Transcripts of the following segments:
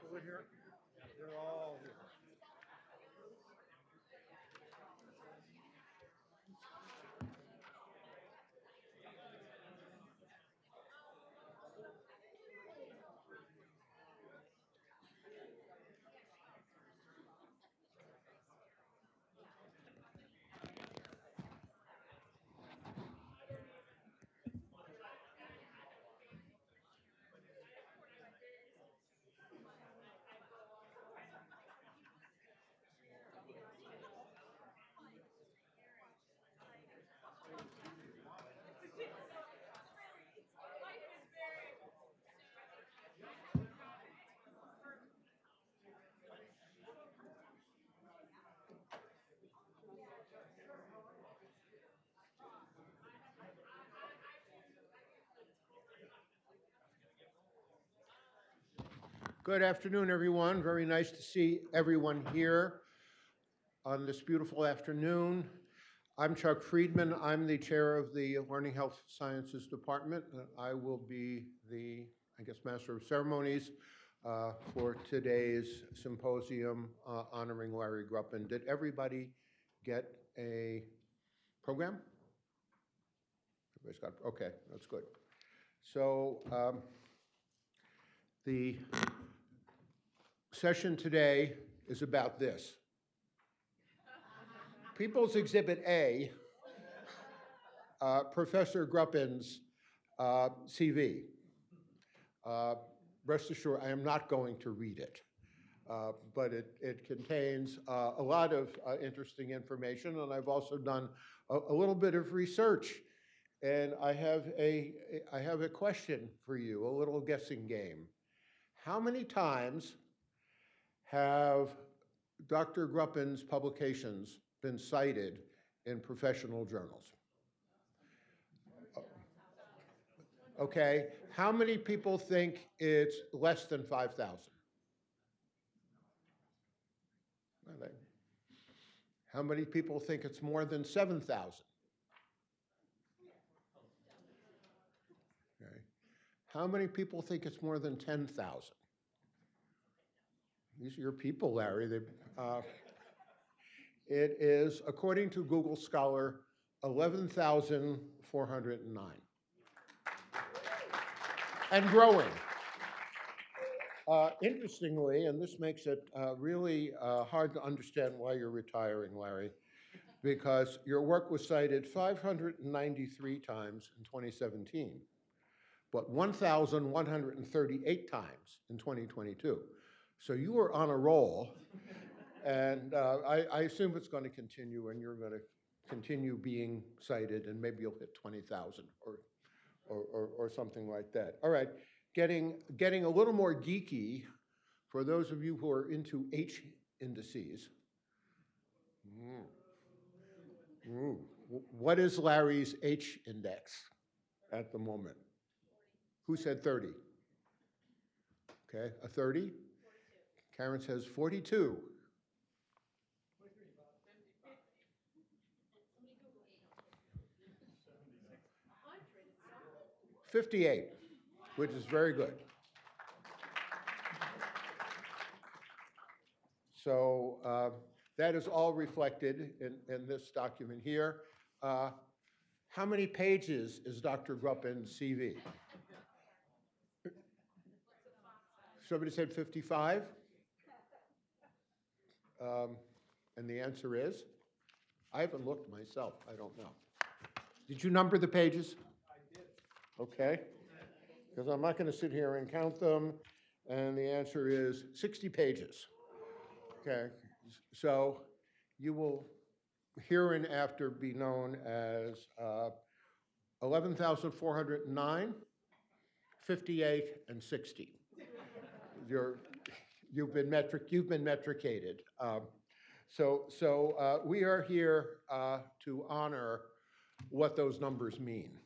Over here. They're all here. Good afternoon, everyone. Very nice to see everyone here on this beautiful afternoon. I'm Chuck Friedman. I'm the chair of the Learning Health Sciences Department. I will be the, Master of Ceremonies for today's symposium honoring Larry Gruppen. Did everybody get a program? Everybody's got, okay, that's good. So the session today is about this. People's Exhibit A, Professor Gruppen's CV. Rest assured, I am not going to read it, but it contains a lot of interesting information, and I've also done a little bit of research, and I have a question for you, a little guessing game. How many times have Dr. Gruppen's publications been cited in professional journals? Okay, how many people think it's less than 5,000? How many people think it's more than 7,000? Okay. How many people think it's more than 10,000? These are your people, Larry. It is, according to Google Scholar, 11,409. And growing. Interestingly, and this makes it really hard to understand why you're retiring, Larry, because your work was cited 593 times in 2017, but 1,138 times in 2022. So you were on a roll, and I assume it's going to continue, and you're going to continue being cited, and maybe you'll hit 20,000 or something like that. All right, getting a little more geeky for those of you who are into H indices. What is Larry's H index at the moment? Who said 30? Okay, a 30? Karen says 42. 58, which is very good. So that is all reflected in this document here. How many pages is Dr. Gruppen's CV? Somebody said 55? And the answer is? I haven't looked myself. I don't know. Did you number the pages? I did. Okay. Because I'm not going to sit here and count them. And the answer is 60 pages. Okay. So you will hereinafter be known as 11,409, 58, and 60. You've been metricated. So we are here to honor what those numbers mean,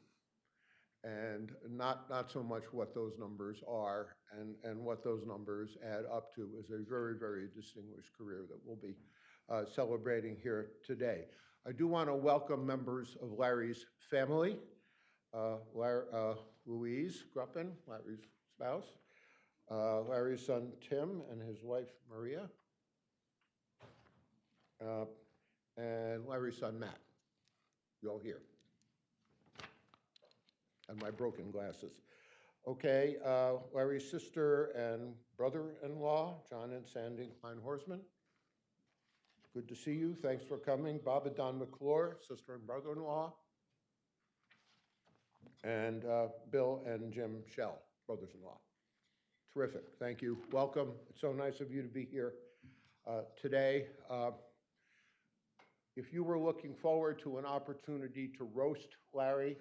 and not so much what those numbers are, and what those numbers add up to is a very, very distinguished career that we'll be celebrating here today. I do want to welcome members of Larry's family, Louise Gruppen, Larry's spouse, Larry's son Tim and his wife Maria, and Larry's son Matt. You all here? And my broken glasses. Okay, Larry's sister and brother-in-law, John and Sandy Klein-Horsman. Good to see you. Thanks for coming. Bob and Don McClure, sister and brother-in-law. And Bill and Jim Shell, brothers-in-law. Terrific. Thank you. Welcome. It's so nice of you to be here today. If you were looking forward to an opportunity to roast Larry,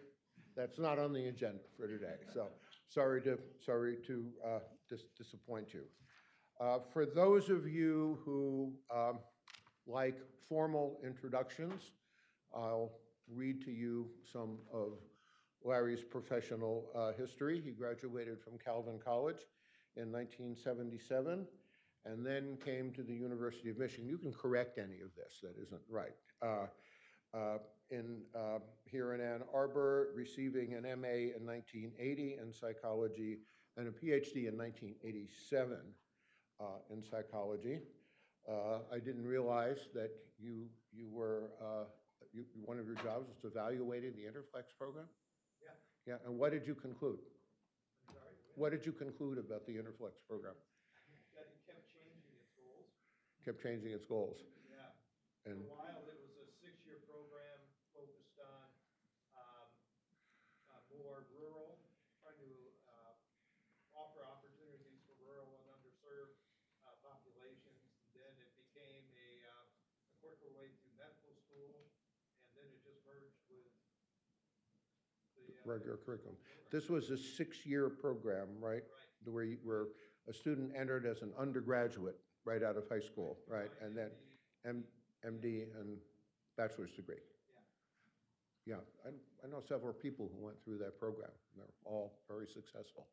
that's not on the agenda for today. So sorry to disappoint you. For those of you who like formal introductions, I'll read to you some of Larry's professional history. He graduated from Calvin College in 1977 and then came to the University of Michigan. You can correct any of this that isn't right. Here in Ann Arbor, receiving an MA in 1980 in psychology and a Ph.D. in 1987 in psychology. I didn't realize that one of your jobs was evaluating the Interflex program? Yeah, and what did you conclude? I'm sorry? What did you conclude about the Interflex program? That it kept changing its goals. Kept changing its goals. Yeah. And for a while, it was a 6-year program focused on more rural, trying to offer opportunities for rural and underserved populations. And then it became a quicker way through medical school, and then it just merged with the regular curriculum. This was a 6-year program, right? Right. Where a student entered as an undergraduate right out of high school, right? And then MD and bachelor's degree. Yeah, I know several people who went through that program. And they're all very successful.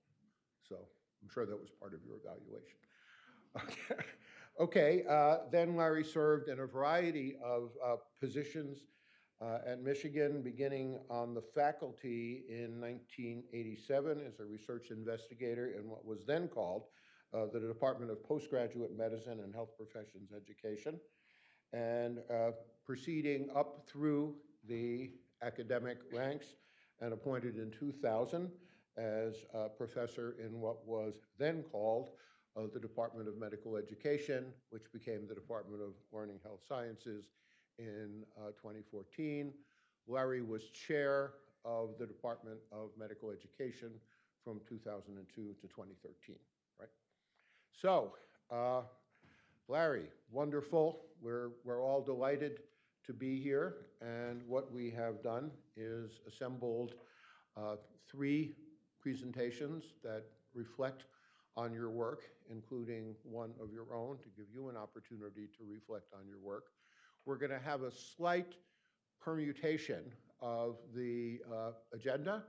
So I'm sure that was part of your evaluation. Okay. Then Larry served in a variety of positions at Michigan, beginning on the faculty in 1987 as a research investigator in what was then called the Department of Postgraduate Medicine and Health Professions Education, and proceeding up through the academic ranks and appointed in 2000 as a professor in what was then called the Department of Medical Education, which became the Department of Learning Health Sciences in 2014. Larry was chair of the Department of Medical Education from 2002 to 2013, right? So, Larry, wonderful. We're all delighted to be here, and what we have done is assembled 3 presentations that reflect on your work, including one of your own to give you an opportunity to reflect on your work. We're going to have a slight permutation of the agenda.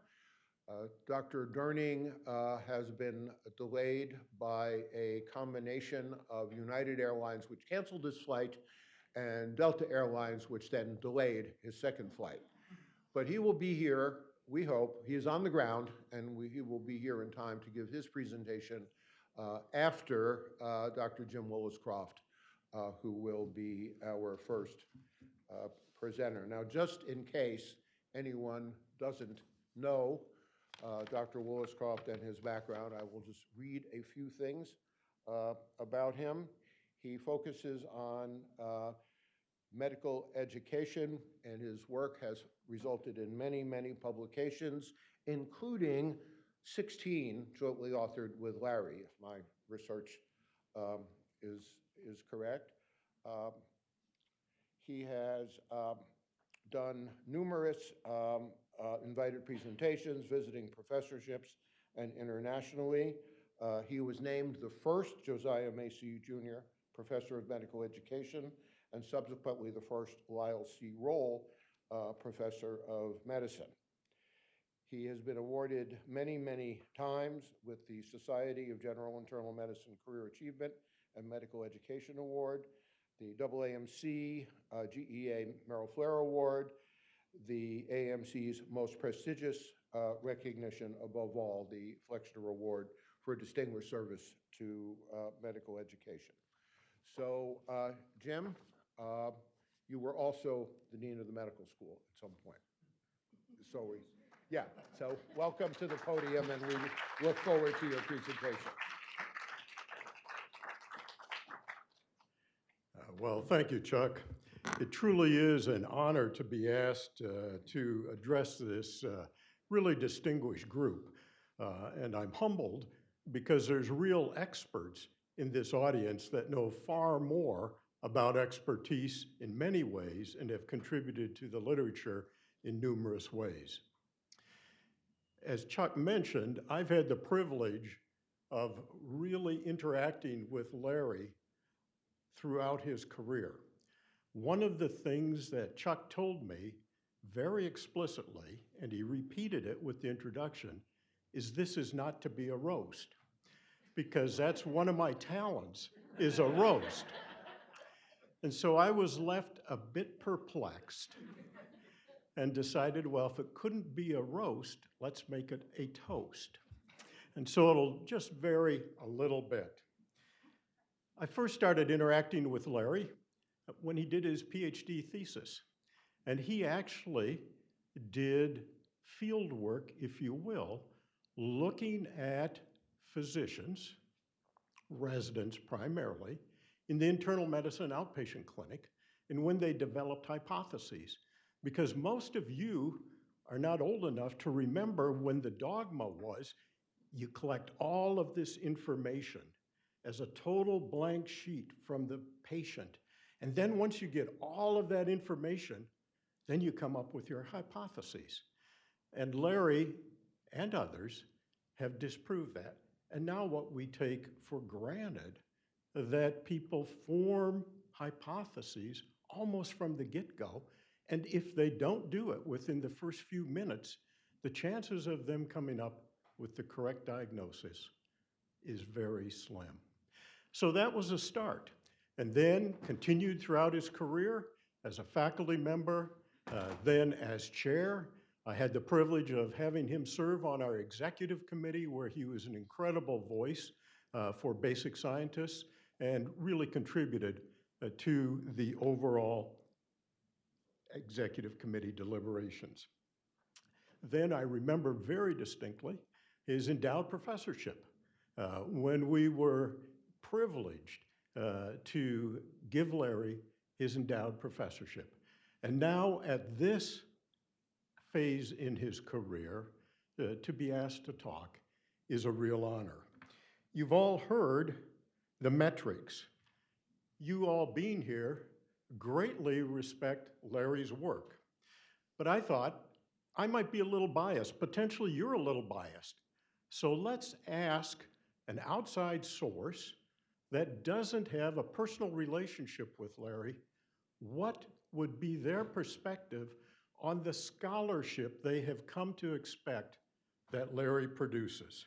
Dr. Durning has been delayed by a combination of United Airlines, which canceled his flight, and Delta Airlines, which then delayed his second flight. But he will be here, we hope. He is on the ground, and he will be here in time to give his presentation after Dr. Jim Willis-Croft, who will be our first presenter. Now, just in case anyone doesn't know Dr. Willis-Croft and his background, I will just read a few things about him. He focuses on medical education, and his work has resulted in many, many publications, including 16 jointly authored with Larry, if my research is correct. He has done numerous invited presentations, visiting professorships, and internationally. He was named the first Josiah Macy Jr. Professor of Medical Education, and subsequently the first Lyle C. Roll Professor of Medicine. He has been awarded many, many times with the Society of General Internal Medicine Career Achievement and Medical Education Award, the AAMC GEA Merrill Flair Award, the AMC's most prestigious recognition above all, the Flexner Award for distinguished service to medical education. So, Jim, you were also the dean of the medical school at some point. So welcome to the podium, and we look forward to your presentation. Well, thank you, Chuck. It truly is an honor to be asked to address this really distinguished group. And I'm humbled because there's real experts in this audience that know far more about expertise in many ways and have contributed to the literature in numerous ways. As Chuck mentioned, I've had the privilege of really interacting with Larry throughout his career. One of the things that Chuck told me very explicitly, and he repeated it with the introduction, is this is not to be a roast, because that's one of my talents, is a roast. And so I was left a bit perplexed and decided, well, if it couldn't be a roast, let's make it a toast. And so it'll just vary a little bit. I first started interacting with Larry when he did his Ph.D. thesis. And he actually did field work, if you will, looking at physicians, residents primarily, in the internal medicine outpatient clinic, and when they developed hypotheses. Because most of you are not old enough to remember when the dogma was, you collect all of this information as a total blank sheet from the patient. And then once you get all of that information, then you come up with your hypotheses. And Larry and others have disproved that. And now what we take for granted that people form hypotheses almost from the get-go. And if they don't do it within the first few minutes, the chances of them coming up with the correct diagnosis is very slim. So that was a start. And then continued throughout his career as a faculty member, then as chair. I had the privilege of having him serve on our executive committee, where he was an incredible voice for basic scientists and really contributed to the overall executive committee deliberations. Then I remember very distinctly his endowed professorship when we were privileged to give Larry his endowed professorship. And now at this phase in his career, to be asked to talk is a real honor. You've all heard the metrics. You all being here greatly respect Larry's work. But I thought I might be a little biased. Potentially you're a little biased. So let's ask an outside source that doesn't have a personal relationship with Larry, what would be their perspective on the scholarship they have come to expect that Larry produces.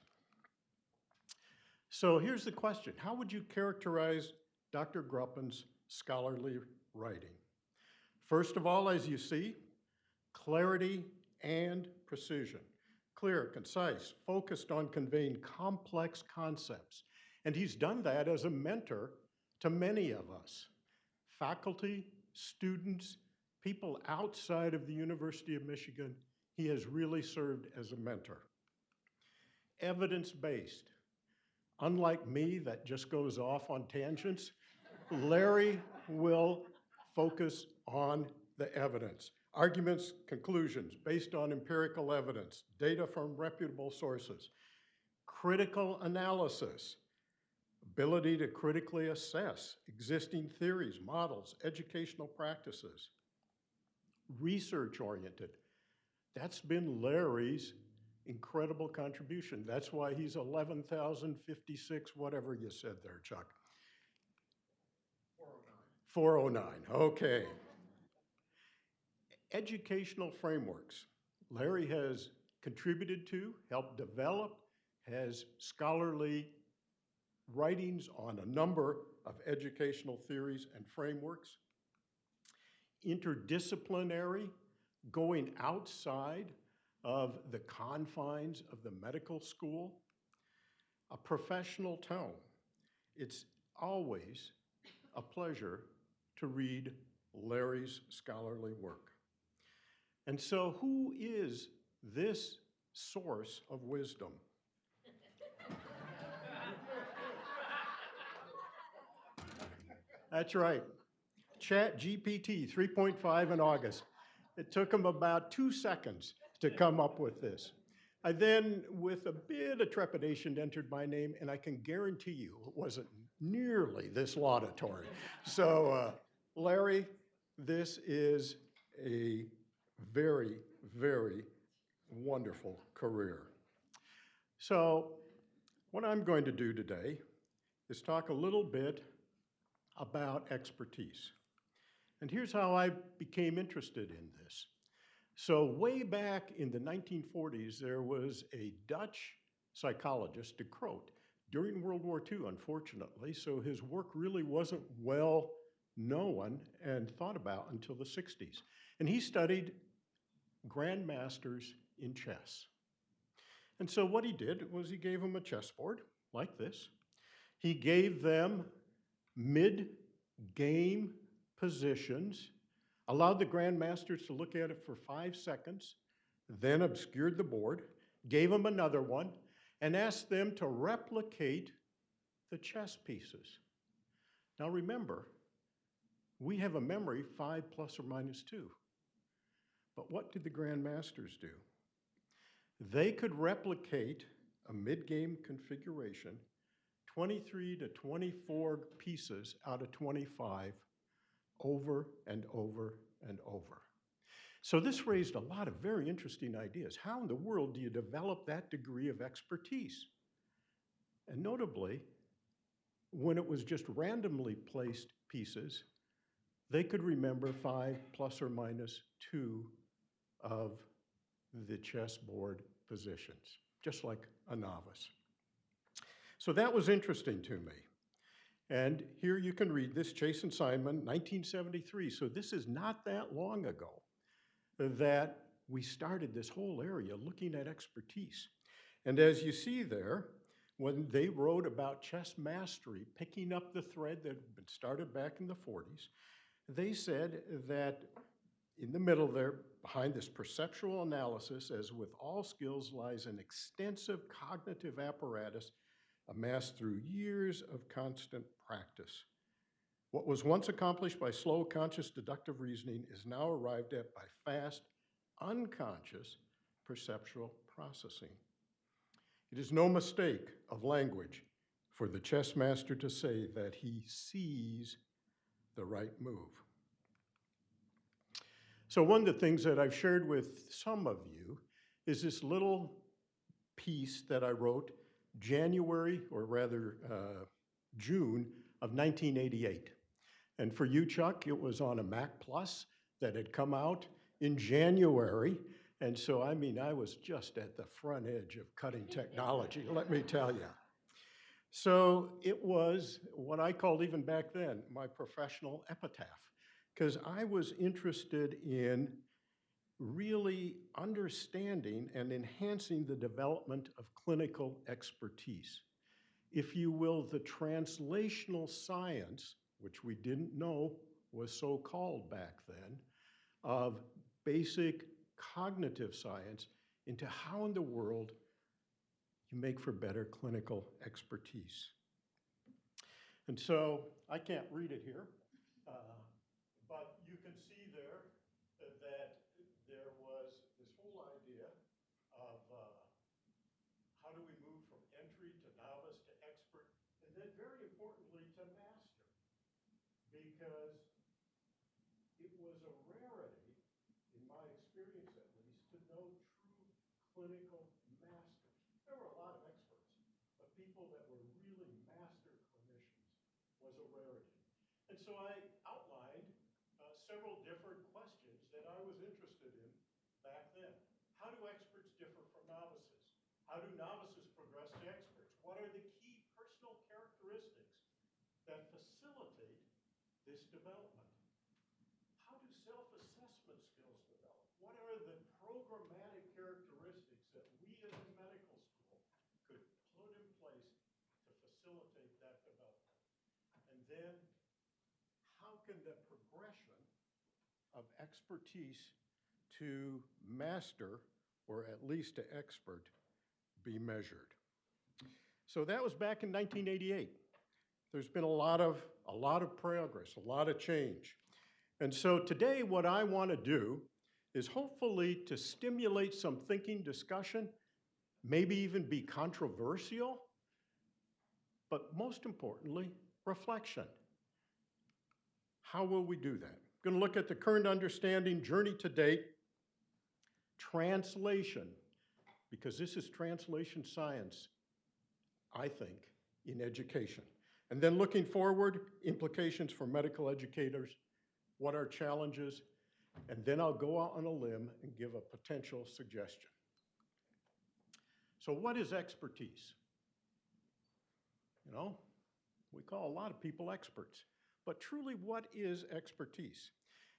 So here's the question. How would you characterize Dr. Gruppen's scholarly writing? First of all, as you see, clarity and precision. Clear, concise, focused on conveying complex concepts. And he's done that as a mentor to many of us, faculty, students, people outside of the University of Michigan. He has really served as a mentor. Evidence-based. Unlike me, that just goes off on tangents, Larry will focus on the evidence. Arguments, conclusions based on empirical evidence, data from reputable sources. Critical analysis, ability to critically assess existing theories, models, educational practices. Research-oriented. That's been Larry's incredible contribution. That's why he's 11,056, whatever you said there, Chuck. 409. 409, okay. Educational frameworks. Larry has contributed to, helped develop, has scholarly writings on a number of educational theories and frameworks. Interdisciplinary, going outside of the confines of the medical school. a professional tone. It's always a pleasure to read Larry's scholarly work. And so, who is this source of wisdom? That's right. ChatGPT 3.5 in August. It took him about 2 seconds to come up with this. I then, with a bit of trepidation, entered my name, and I can guarantee you it wasn't nearly this laudatory. So, Larry, this is a very, very wonderful career. So, what I'm going to do today is talk a little bit about expertise. And here's how I became interested in this. So way back in the 1940s, there was a Dutch psychologist, de Groot, during World War II, unfortunately, so his work really wasn't well known and thought about until the 60s. And he studied grandmasters in chess. And so what he did was he gave them a chessboard like this. He gave them mid-game positions, allowed the grandmasters to look at it for 5 seconds, then obscured the board, gave them another one, and asked them to replicate the chess pieces. Now remember, we have a memory 5 plus or minus 2. But what did the grandmasters do? They could replicate a mid-game configuration 23 to 24 pieces out of 25 over and over and over. So this raised a lot of very interesting ideas. How in the world do you develop that degree of expertise? And notably, when it was just randomly placed pieces, they could remember 5 plus or minus 2 of the chessboard positions, just like a novice. So that was interesting to me. And here you can read this, Chase and Simon, 1973. So this is not that long ago that we started this whole area looking at expertise. And as you see there, when they wrote about chess mastery, picking up the thread that had been started back in the 40s, they said that in the middle there, behind this perceptual analysis, as with all skills, lies an extensive cognitive apparatus amassed through years of constant practice. What was once accomplished by slow, conscious, deductive reasoning is now arrived at by fast, unconscious perceptual processing. It is no mistake of language for the chess master to say that he sees the right move. So one of the things that I've shared with some of you is this little piece that I wrote January, or rather June of 1988. And for you, Chuck, it was on a Mac Plus that had come out in January. And so, I mean, I was just at the front edge of cutting technology, let me tell you. So it was what I called even back then my professional epitaph, because I was interested in really understanding and enhancing the development of clinical expertise. If you will, the translational science, which we didn't know was so called back then, of basic cognitive science into how in the world you make for better clinical expertise. And so I can't read it here, but you can see there that there was this whole idea of how do we move from entry to novice to expert, and then very importantly to master, because it was a rarity, in my experience at least, to know true clinical masters. There were a lot of experts, but people that were really master clinicians was a rarity. And so I outlined several different questions that I was interested in back then. How do experts differ from novices? How do novices progress to experts? What are the key personal characteristics that facilitate this development? How do self-assessment skills develop? What are the programmatic characteristics that we as a medical school could put in place then how can the progression of expertise to master, or at least to expert, be measured? So that was back in 1988. There's been a lot of progress, a lot of change. And so today what I want to do is hopefully to stimulate some thinking, discussion, maybe even be controversial, but most importantly, reflection. How will we do that? I'm going to look at the current understanding, journey to date, translation, because this is translation science, I think, in education. And then looking forward, implications for medical educators, what are challenges, and then I'll go out on a limb and give a potential suggestion. So what is expertise? You know, we call a lot of people experts, but truly what is expertise?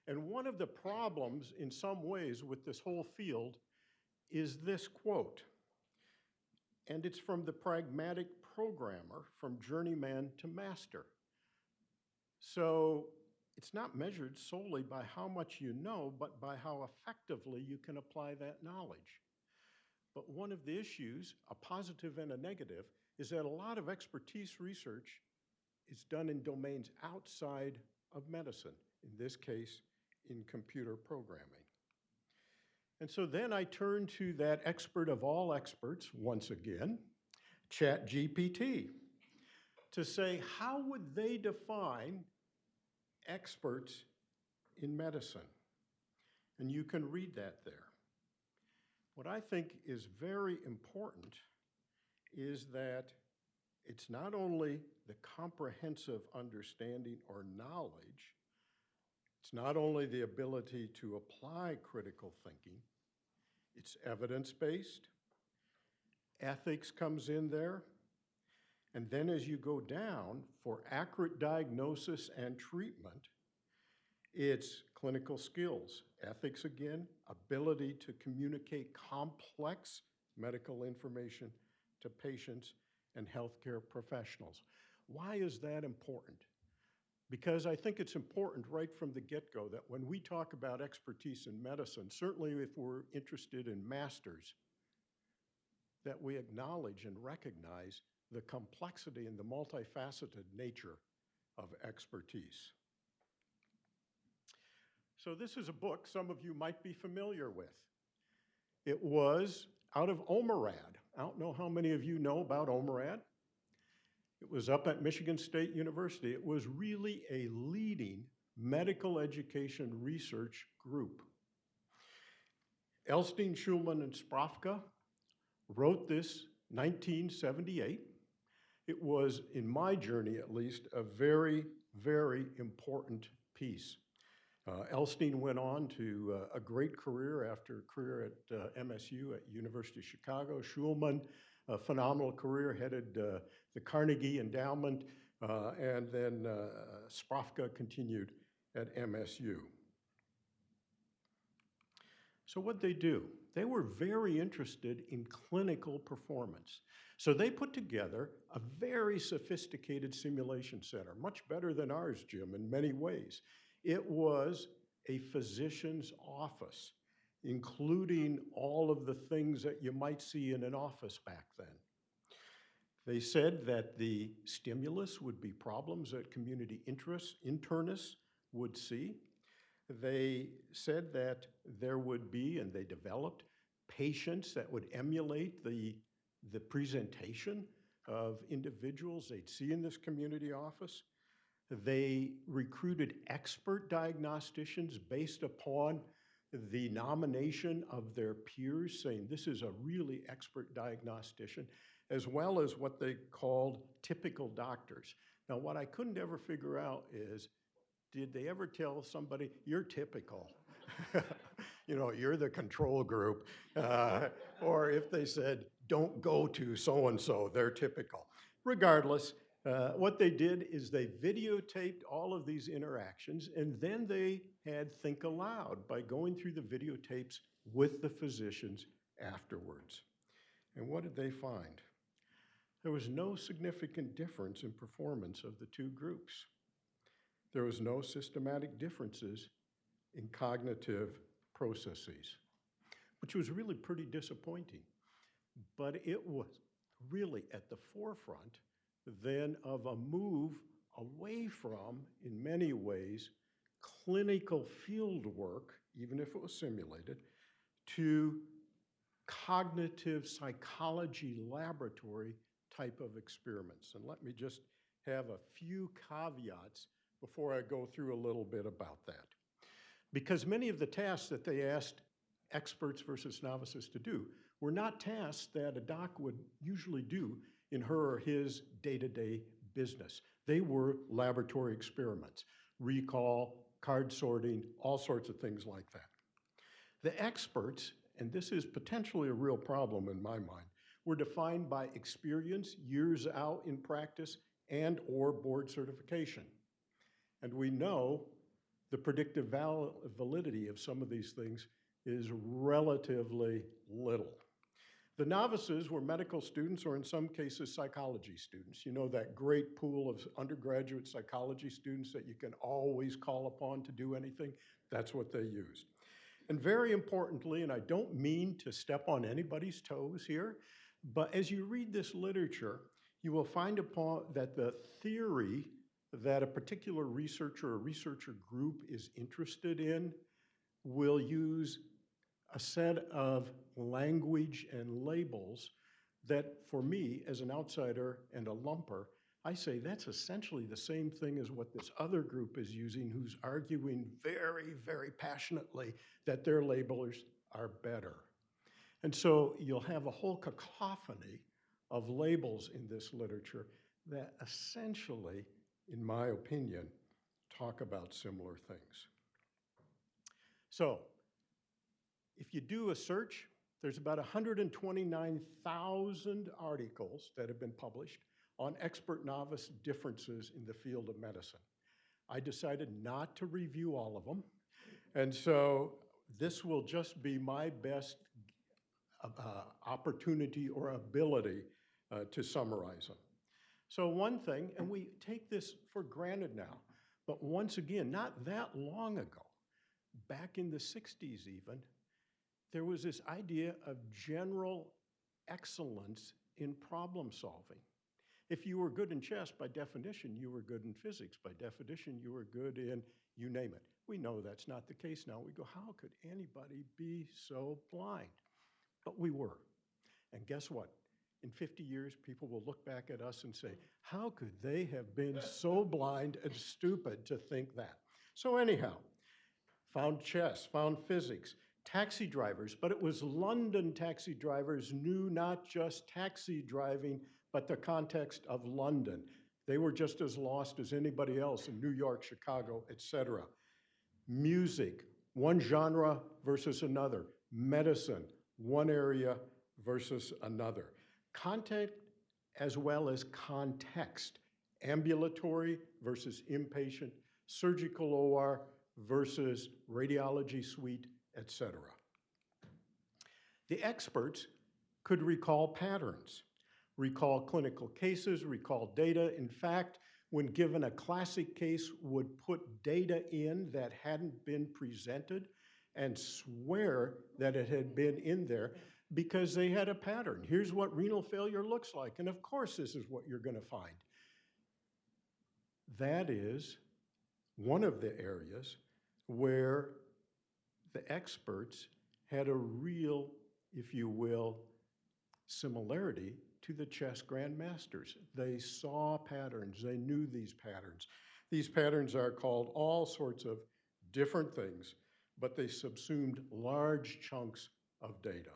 And one of the problems in some ways with this whole field is this quote, and it's from the pragmatic programmer, from journeyman to master. So it's not measured solely by how much you know, but by how effectively you can apply that knowledge. But one of the issues, a positive and a negative, is that a lot of expertise research is done in domains outside of medicine, in this case, in computer programming. And so then I turn to that expert of all experts, once again, ChatGPT, to say, how would they define experts in medicine? And you can read that there. What I think is very important is that it's not only the comprehensive understanding or knowledge, it's not only the ability to apply critical thinking, it's evidence-based, ethics comes in there, and then as you go down for accurate diagnosis and treatment, it's clinical skills, ethics again, ability to communicate complex medical information to patients and healthcare professionals. Why is that important? Because I think it's important right from the get-go that when we talk about expertise in medicine, certainly if we're interested in masters, that we acknowledge and recognize the complexity and the multifaceted nature of expertise. So this is a book some of you might be familiar with. It was out of OMERAD. I don't know how many of you know about OMERAD. It was up at Michigan State University. It was really a leading medical education research group. Elstein, Schulman, and Sprafka wrote this 1978. It was, in my journey at least, a very, very important piece. Elstein went on to a great career after a career at MSU at University of Chicago. Schulman, a phenomenal career, headed the Carnegie Endowment, and then Sprafka continued at MSU. So what they do, they were very interested in clinical performance. So they put together a very sophisticated simulation center, much better than ours, Jim, in many ways. It was a physician's office, including all of the things that you might see in an office back then. They said that the stimulus would be problems that community internists would see. They said that there would be, and they developed, patients that would emulate the presentation of individuals they'd see in this community office. They recruited expert diagnosticians based upon the nomination of their peers, saying this is a really expert diagnostician, as well as what they called typical doctors. Now, what I couldn't ever figure out is, did they ever tell somebody, you're typical? You know, you're the control group. Or if they said, don't go to so-and-so, they're typical. Regardless, what they did is they videotaped all of these interactions, and then they had think aloud by going through the videotapes with the physicians afterwards. And what did they find? there was no significant difference in performance of the two groups. There was no systematic differences in cognitive processes, which was really pretty disappointing. But it was really at the forefront then of a move away from, in many ways, clinical field work, even if it was simulated, to cognitive psychology laboratory type of experiments. And let me just have a few caveats before I go through a little bit about that. Because many of the tasks that they asked experts versus novices to do were not tasks that a doc would usually do in her or his day-to-day business. They were laboratory experiments, recall, card sorting, all sorts of things like that. The experts, and this is potentially a real problem in my mind, were defined by experience, years out in practice, and or board certification. And we know the predictive validity of some of these things is relatively little. The novices were medical students, or in some cases, psychology students. You know, that great pool of undergraduate psychology students that you can always call upon to do anything? That's what they used. And very importantly, and I don't mean to step on anybody's toes here, but as you read this literature, you will find upon that the theory that a particular researcher or researcher group is interested in will use a set of language and labels that, for me, as an outsider and a lumper, I say that's essentially the same thing as what this other group is using, who's arguing very, very passionately that their labels are better. And so you'll have a whole cacophony of labels in this literature that essentially, in my opinion, talk about similar things. So, if you do a search, there's about 129,000 articles that have been published on expert-novice differences in the field of medicine. I decided not to review all of them, and so this will just be my best opportunity or ability to summarize them. So one thing, and we take this for granted now, but once again, not that long ago, back in the 60s even, there was this idea of general excellence in problem solving. If you were good in chess, by definition, you were good in physics. By definition, you were good in you name it. We know that's not the case now. We go, how could anybody be so blind? But we were. And guess what? In 50 years, people will look back at us and say, how could they have been so blind and stupid to think that? So anyhow, found chess, found physics, taxi drivers, but it was London taxi drivers knew not just taxi driving, but the context of London. They were just as lost as anybody else in New York, Chicago, etc. Music, one genre versus another. Medicine, one area versus another. Content as well as context. Ambulatory versus inpatient. Surgical OR versus radiology suite, etc. The experts could recall patterns, recall clinical cases, recall data. In fact, when given a classic case, would put data in that hadn't been presented and swear that it had been in there because they had a pattern. Here's what renal failure looks like, and of course this is what you're going to find. That is one of the areas where the experts had a real, if you will, similarity to the chess grandmasters. They saw patterns, they knew these patterns. These patterns are called all sorts of different things, but they subsumed large chunks of data.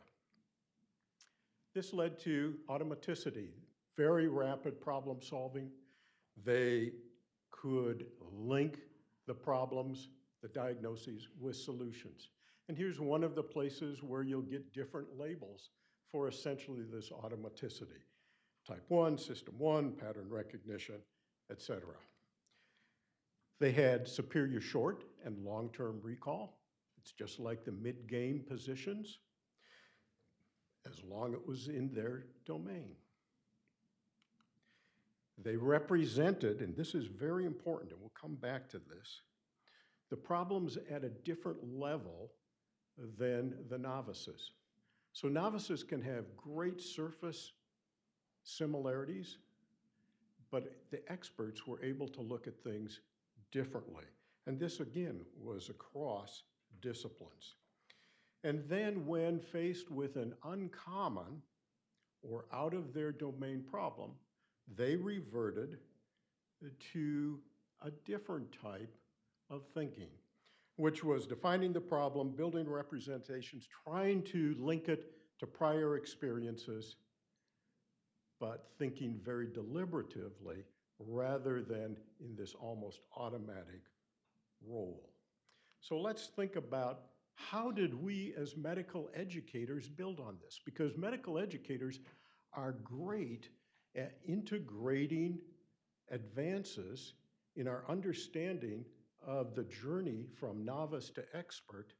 This led to automaticity, very rapid problem solving. They could link the problems, the diagnoses, with solutions. And here's one of the places where you'll get different labels for essentially this automaticity. Type 1, System 1, pattern recognition, etc. They had superior short and long-term recall. It's just like the mid-game positions, as long as it was in their domain. They represented, and this is very important, and we'll come back to this, the problems at a different level than the novices. So novices can have great surface similarities, but the experts were able to look at things differently. And this, again, was across disciplines. And then when faced with an uncommon or out of their domain problem, they reverted to a different type of thinking, which was defining the problem, building representations, trying to link it to prior experiences, but thinking very deliberatively rather than in this almost automatic role. So let's think about how did we as medical educators build on this? Because medical educators are great at integrating advances in our understanding of the journey from novice to expert,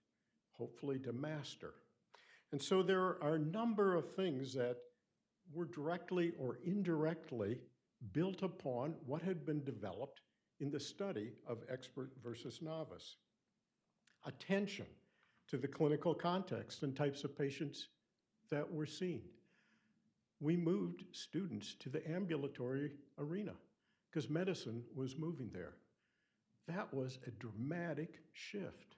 hopefully to master. And so there are a number of things that were directly or indirectly built upon what had been developed in the study of expert versus novice. Attention to the clinical context and types of patients that were seen. We moved students to the ambulatory arena because medicine was moving there. That was a dramatic shift.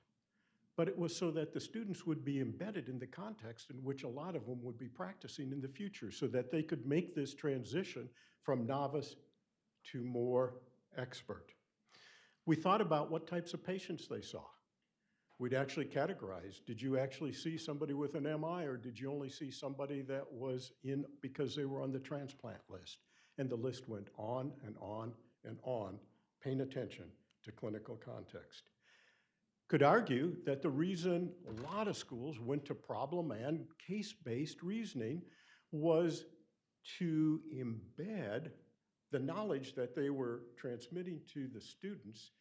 But it was so that the students would be embedded in the context in which a lot of them would be practicing in the future so that they could make this transition from novice to more expert. We thought about what types of patients they saw. We'd actually categorize. Did you actually see somebody with an MI, or did you only see somebody that was in because they were on the transplant list? And the list went on and on and on, paying attention to clinical context. Could argue that the reason a lot of schools went to problem and case-based reasoning was to embed the knowledge that they were transmitting to the students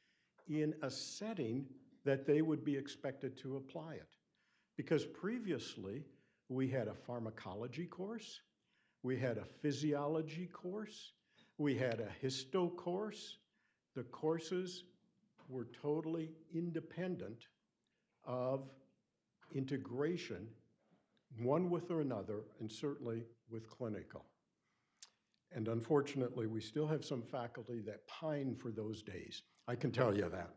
in a setting that they would be expected to apply it. Because previously, we had a pharmacology course, we had a physiology course, we had a histo course. The courses were totally independent of integration, one with another, and certainly with clinical. And unfortunately, we still have some faculty that pine for those days. I can tell you that.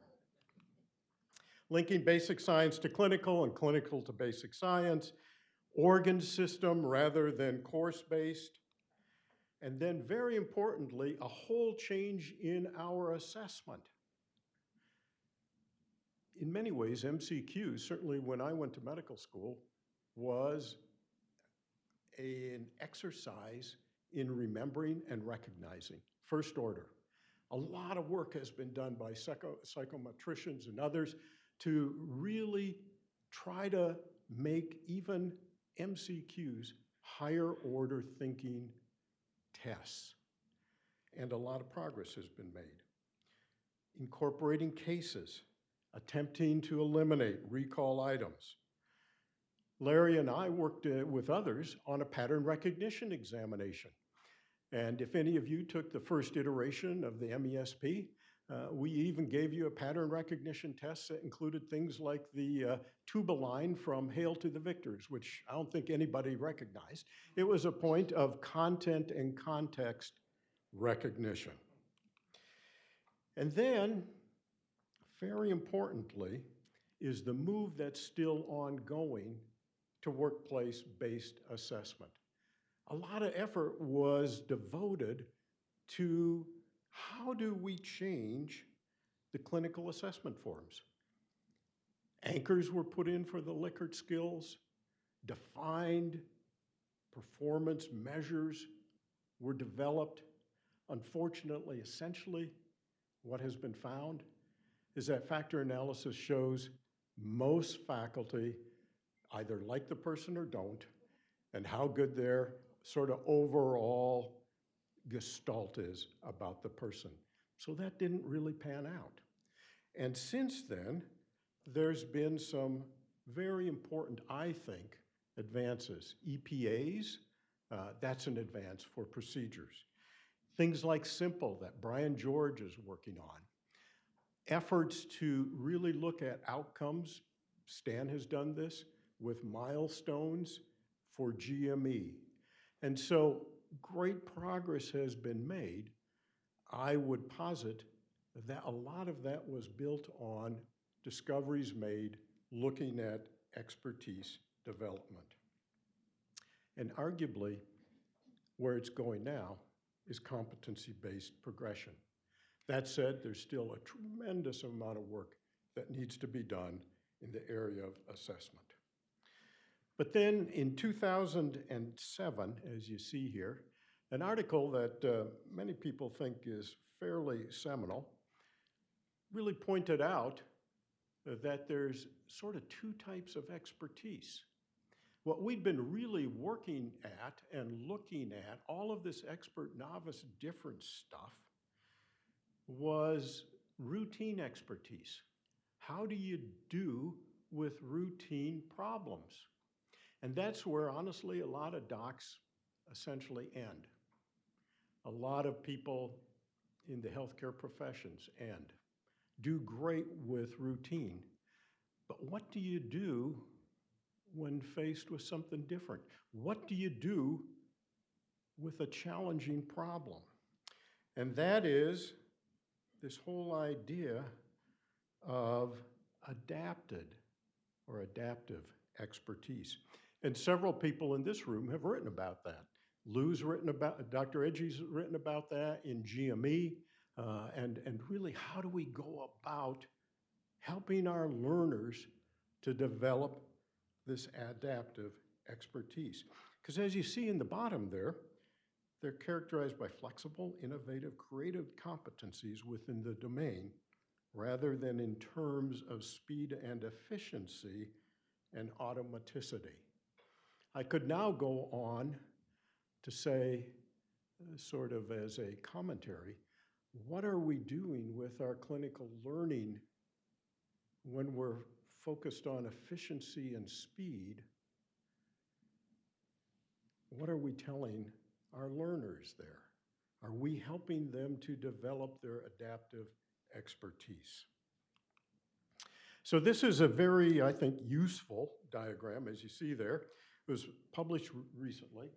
Linking basic science to clinical and clinical to basic science, organ system rather than course-based, and then very importantly, a whole change in our assessment. In many ways, MCQs, certainly when I went to medical school, was an exercise in remembering and recognizing, first order. A lot of work has been done by psychometricians and others to really try to make even MCQs higher order thinking tests. And a lot of progress has been made. Incorporating cases, attempting to eliminate recall items. Larry and I worked with others on a pattern recognition examination. And if any of you took the first iteration of the MESP, we even gave you a pattern recognition test that included things like the tuba line from Hail to the Victors, which I don't think anybody recognized. It was a point of content and context recognition. And then, very importantly, is the move that's still ongoing to workplace-based assessment. A lot of effort was devoted to how do we change the clinical assessment forms. Anchors were put in for the Likert skills, defined performance measures were developed. Unfortunately, essentially, what has been found is that factor analysis shows most faculty either like the person or don't, and how good their sort of overall gestalt is about the person. So that didn't really pan out. And since then, there's been some very important, I think, advances. EPAs, that's an advance for procedures. Things like Simple that Brian George is working on. Efforts to really look at outcomes. Stan has done this with milestones for GME. And so great progress has been made. I would posit that a lot of that was built on discoveries made looking at expertise development. And arguably, where it's going now is competency-based progression. That said, there's still a tremendous amount of work that needs to be done in the area of assessment. But then in 2007, as you see here, an article that many people think is fairly seminal really pointed out that there's sort of two types of expertise. What we'd been really working at and looking at, all of this expert, novice, different stuff, was routine expertise. How do you do with routine problems? And that's where, honestly, a lot of docs essentially end. A lot of people in the healthcare professions end. Do great with routine. But what do you do when faced with something different? What do you do with a challenging problem? And that is this whole idea of adapted or adaptive expertise. And several people in this room have written about that. Lou's written about, Dr. Edgy's written about that in GME, and really how do we go about helping our learners to develop this adaptive expertise? Because as you see in the bottom there, they're characterized by flexible, innovative, creative competencies within the domain, rather than in terms of speed and efficiency and automaticity. I could now go on to say, sort of as a commentary, what are we doing with our clinical learning when we're focused on efficiency and speed? What are we telling our learners there? Are we helping them to develop their adaptive expertise? So this is a very, I think, useful diagram, as you see there. It was published recently.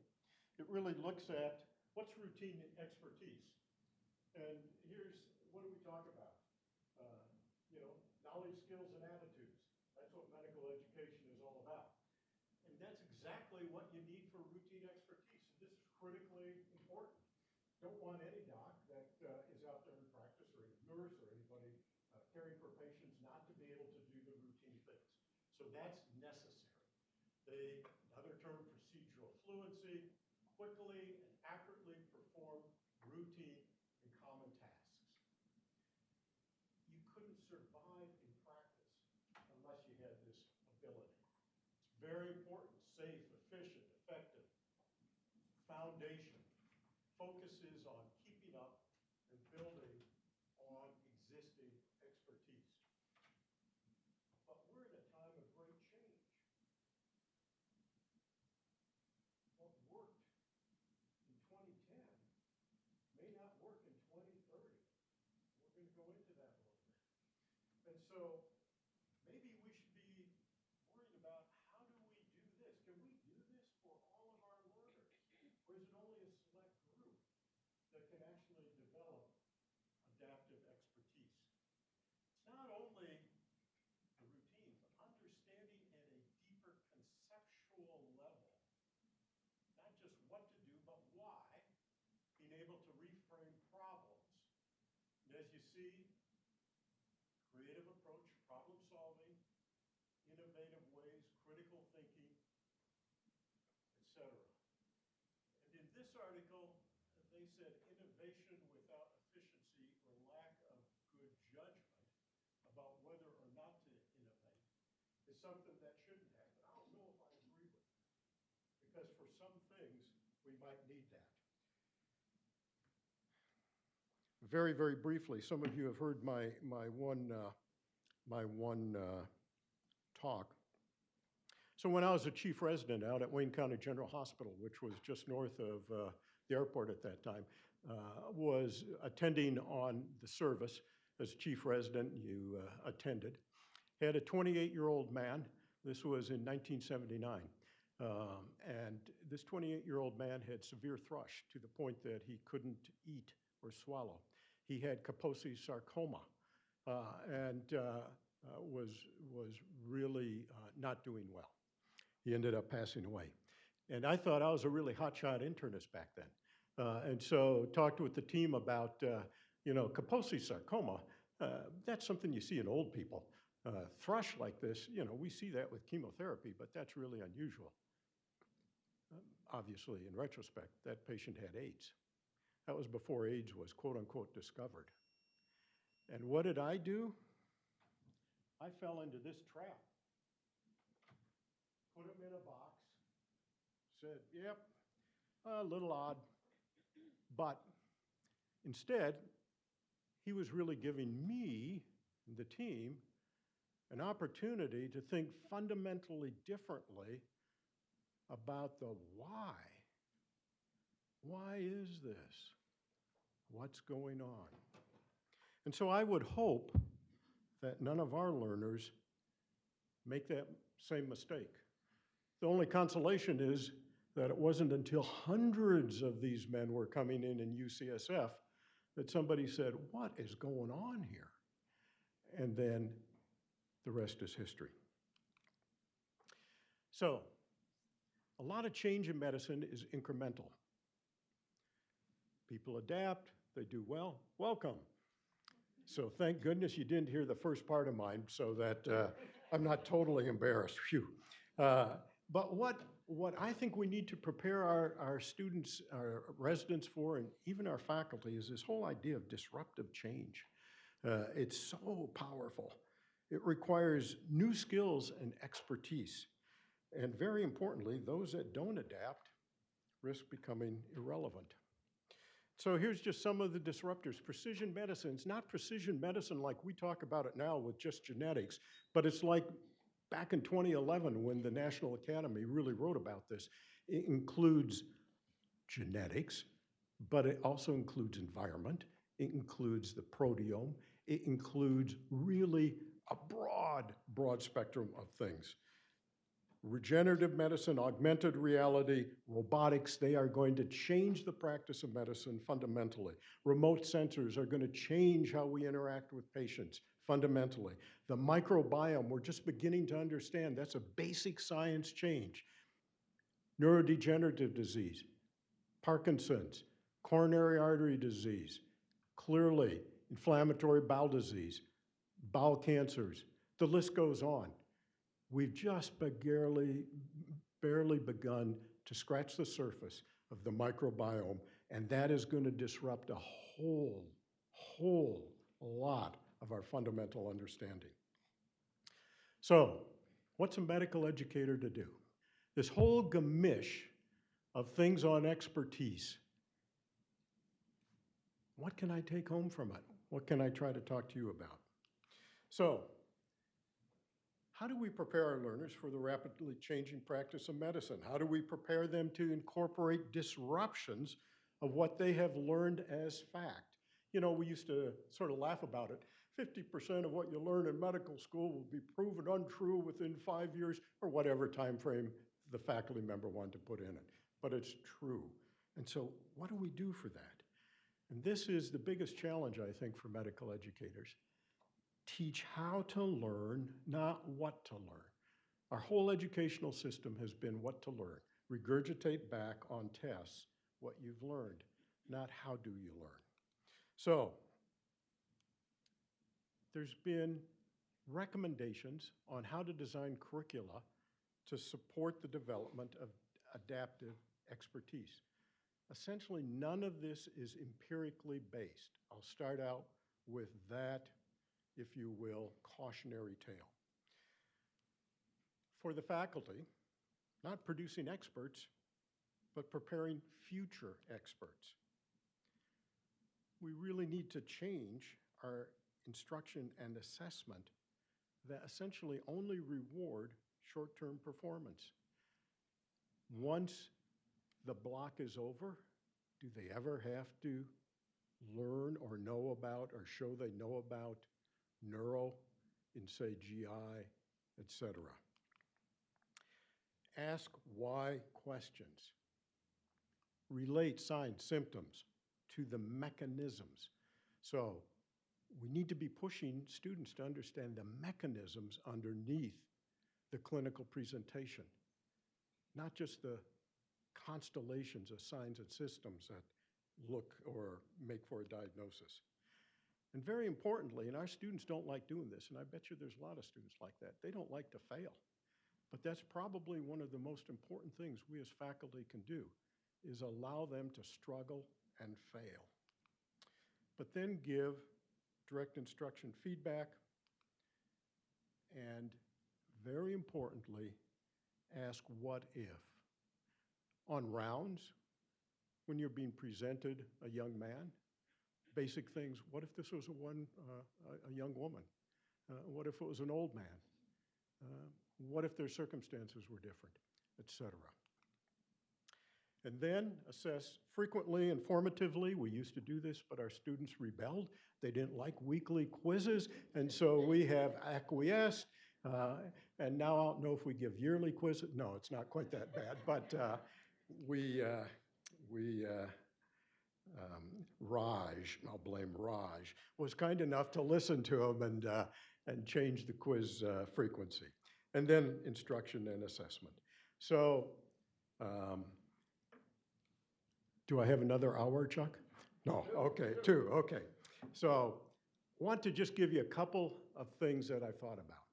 It really looks at what's routine expertise. And here's, what do we talk about? Knowledge, skills, and attitudes. That's what medical education is all about. And that's exactly what you need for routine expertise. And this is critically important. Don't want any doc that is out there in practice, or any nurse or anybody caring for patients, not to be able to do the routine things. So that's necessary. Another term, procedural fluency, quickly and accurately perform routine and common tasks. You couldn't survive in practice unless you had this ability. It's very important, safe, efficient, effective. Foundation focuses on keeping up and building on existing expertise. But we're in a time of great change. What worked in 2010 may not work in 2030. We're going to go into that a little bit. And so maybe we should be worried about, how do we do this? Can we do this for all of our learners? Or is it only a select group that can actually develop adaptive expertise? It's not only the routine, but understanding at a deeper conceptual level, not just what to do, but why, being able to reframe problems. And as you see, creative approach, problem solving, innovative ways, critical thinking, etc. And in this article, they said innovation without efficiency or lack of good judgment about whether or not to innovate is something that shouldn't happen. I don't know if I agree with that, because for some things, we might need that. Very, very briefly, some of you have heard my one talk. So when I was a chief resident out at Wayne County General Hospital, which was just north of the airport at that time, was attending on the service as chief resident. You attended. He had a 28-year-old man. This was in 1979. And this 28-year-old man had severe thrush to the point that he couldn't eat or swallow. He had Kaposi sarcoma and was really not doing well. He ended up passing away. And I thought I was a really hotshot internist back then. And so talked with the team about, Kaposi sarcoma. That's something you see in old people. Thrush like this, we see that with chemotherapy, but that's really unusual. Obviously, in retrospect, that patient had AIDS. That was before AIDS was quote unquote discovered. And what did I do? I fell into this trap. Put him in a box, said, yep, a little odd. But instead, he was really giving me, the team, an opportunity to think fundamentally differently about the why. Why is this? What's going on? And so I would hope that none of our learners make that same mistake. The only consolation is that it wasn't until hundreds of these men were coming in UCSF that somebody said, what is going on here? And then the rest is history. So, a lot of change in medicine is incremental. People adapt, they do well, welcome. So thank goodness you didn't hear the first part of mine so that I'm not totally embarrassed. Phew. But what I think we need to prepare our students, our residents for, and even our faculty, is this whole idea of disruptive change. It's so powerful. It requires new skills and expertise. And very importantly, those that don't adapt risk becoming irrelevant. So here's just some of the disruptors. Precision medicine. It's not precision medicine like we talk about it now with just genetics, but it's like back in 2011 when the National Academy really wrote about this. It includes genetics, but it also includes environment. It includes the proteome. It includes really a broad spectrum of things. Regenerative medicine, augmented reality, robotics, they are going to change the practice of medicine fundamentally. Remote sensors are going to change how we interact with patients fundamentally. The microbiome, we're just beginning to understand that's a basic science change. Neurodegenerative disease, Parkinson's, coronary artery disease, clearly inflammatory bowel disease, bowel cancers, the list goes on. We've just barely begun to scratch the surface of the microbiome, and that is going to disrupt a whole lot of our fundamental understanding. So, what's a medical educator to do? This whole gamish of things on expertise, what can I take home from it? What can I try to talk to you about? So, how do we prepare our learners for the rapidly changing practice of medicine? How do we prepare them to incorporate disruptions of what they have learned as fact? We used to sort of laugh about it. 50% of what you learn in medical school will be proven untrue within 5 years, or whatever time frame the faculty member wanted to put in it. But it's true. And so what do we do for that? And this is the biggest challenge, I think, for medical educators. Teach how to learn, not what to learn. Our whole educational system has been what to learn. Regurgitate back on tests what you've learned, not how do you learn. So, there's been recommendations on how to design curricula to support the development of adaptive expertise. Essentially, none of this is empirically based. I'll start out with that, if you will, cautionary tale. For the faculty, not producing experts, but preparing future experts. We really need to change our instruction and assessment that essentially only reward short-term performance. Once the block is over, do they ever have to learn or know about or show they know about neuro in, say, GI, etc.? Ask why questions. Relate signs, symptoms to the mechanisms. So we need to be pushing students to understand the mechanisms underneath the clinical presentation, not just the constellations of signs and systems that look or make for a diagnosis. And very importantly, and our students don't like doing this, and I bet you there's a lot of students like that, they don't like to fail. But that's probably one of the most important things we as faculty can do, is allow them to struggle and fail. But then give direct instruction feedback, and very importantly, ask what if. On rounds, when you're being presented a young man, basic things, what if this was a young woman? What if it was an old man? What if their circumstances were different, etc.? And then assess frequently, informatively. We used to do this, but our students rebelled. They didn't like weekly quizzes, and so we have acquiesced. And now I don't know if we give yearly quizzes. No, it's not quite that bad, but Raj, I'll blame Raj, was kind enough to listen to him and change the quiz frequency. And then instruction and assessment. So, do I have another hour, Chuck? No, okay, 2, okay. So, want to just give you a couple of things that I thought about.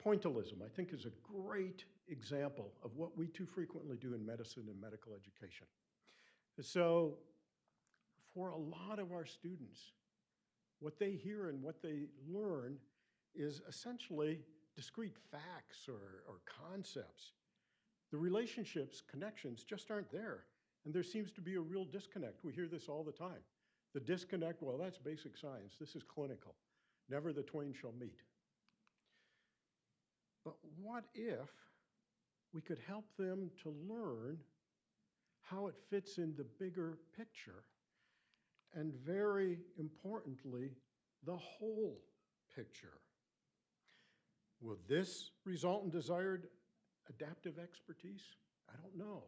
Pointillism, I think, is a great example of what we too frequently do in medicine and medical education. So, for a lot of our students, what they hear and what they learn is essentially discrete facts or concepts. The relationships, connections just aren't there. And there seems to be a real disconnect. We hear this all the time. The disconnect, well, that's basic science. This is clinical. Never the twain shall meet. But what if we could help them to learn how it fits in the bigger picture, and very importantly, the whole picture? Will this result in desired adaptive expertise? I don't know,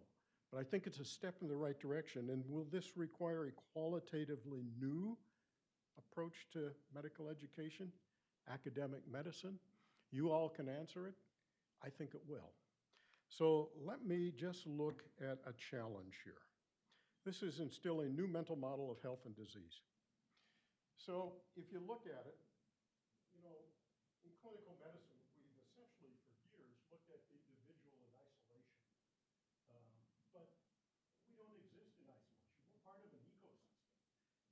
but I think it's a step in the right direction. And will this require a qualitatively new approach to medical education, academic medicine? You all can answer it. I think it will. So let me just look at a challenge here. This is instilling new mental model of health and disease. So if you look at it, you know, in clinical medicine, we've essentially for years looked at the individual in isolation. But we don't exist in isolation. We're part of an ecosystem.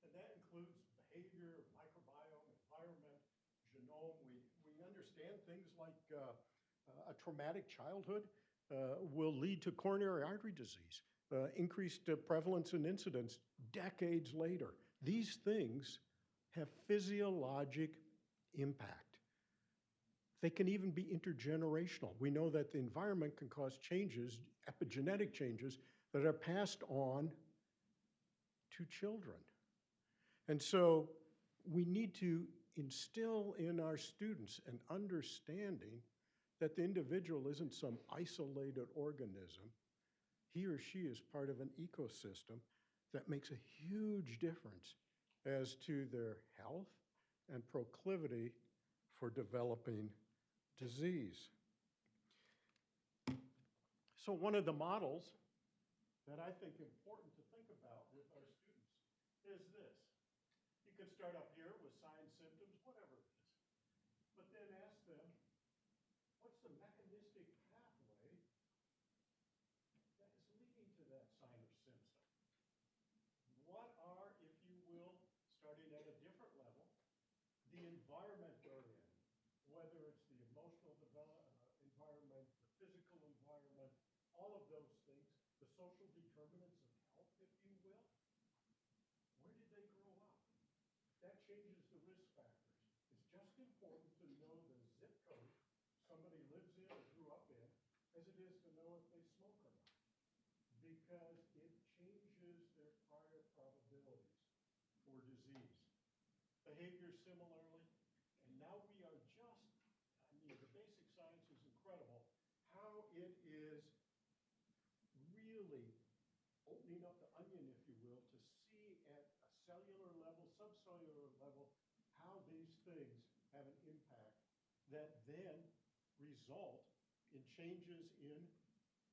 And that includes behavior, microbiome, environment, genome. We understand things like a traumatic childhood will lead to coronary artery disease, increased prevalence and incidence decades later. These things have physiologic impact. They can even be intergenerational. We know that the environment can cause changes, epigenetic changes, that are passed on to children. And so we need to instill in our students an understanding that the individual isn't some isolated organism. He or she is part of an ecosystem that makes a huge difference as to their health and proclivity for developing disease. So one of the models that I think important to think about with our students is this. You can start up here with signs, symptoms, whatever it is, but then ask them, what's the mechanistic pathway that is leading to that sign or symptom? What are, if you will, starting at a different level, the environment they're in, whether it's the emotional environment, the physical environment, all of those things, the social determinants of health, if you will. Where did they grow up? That changes the risk factors. It's just important to know the zip code somebody lives in or grew up in as it is to know if they smoke or not, because it changes their similarly. And now we are just, I mean, the basic science is incredible. How it is really opening up the onion, if you will, to see at a cellular level, subcellular level, how these things have an impact that then result in changes in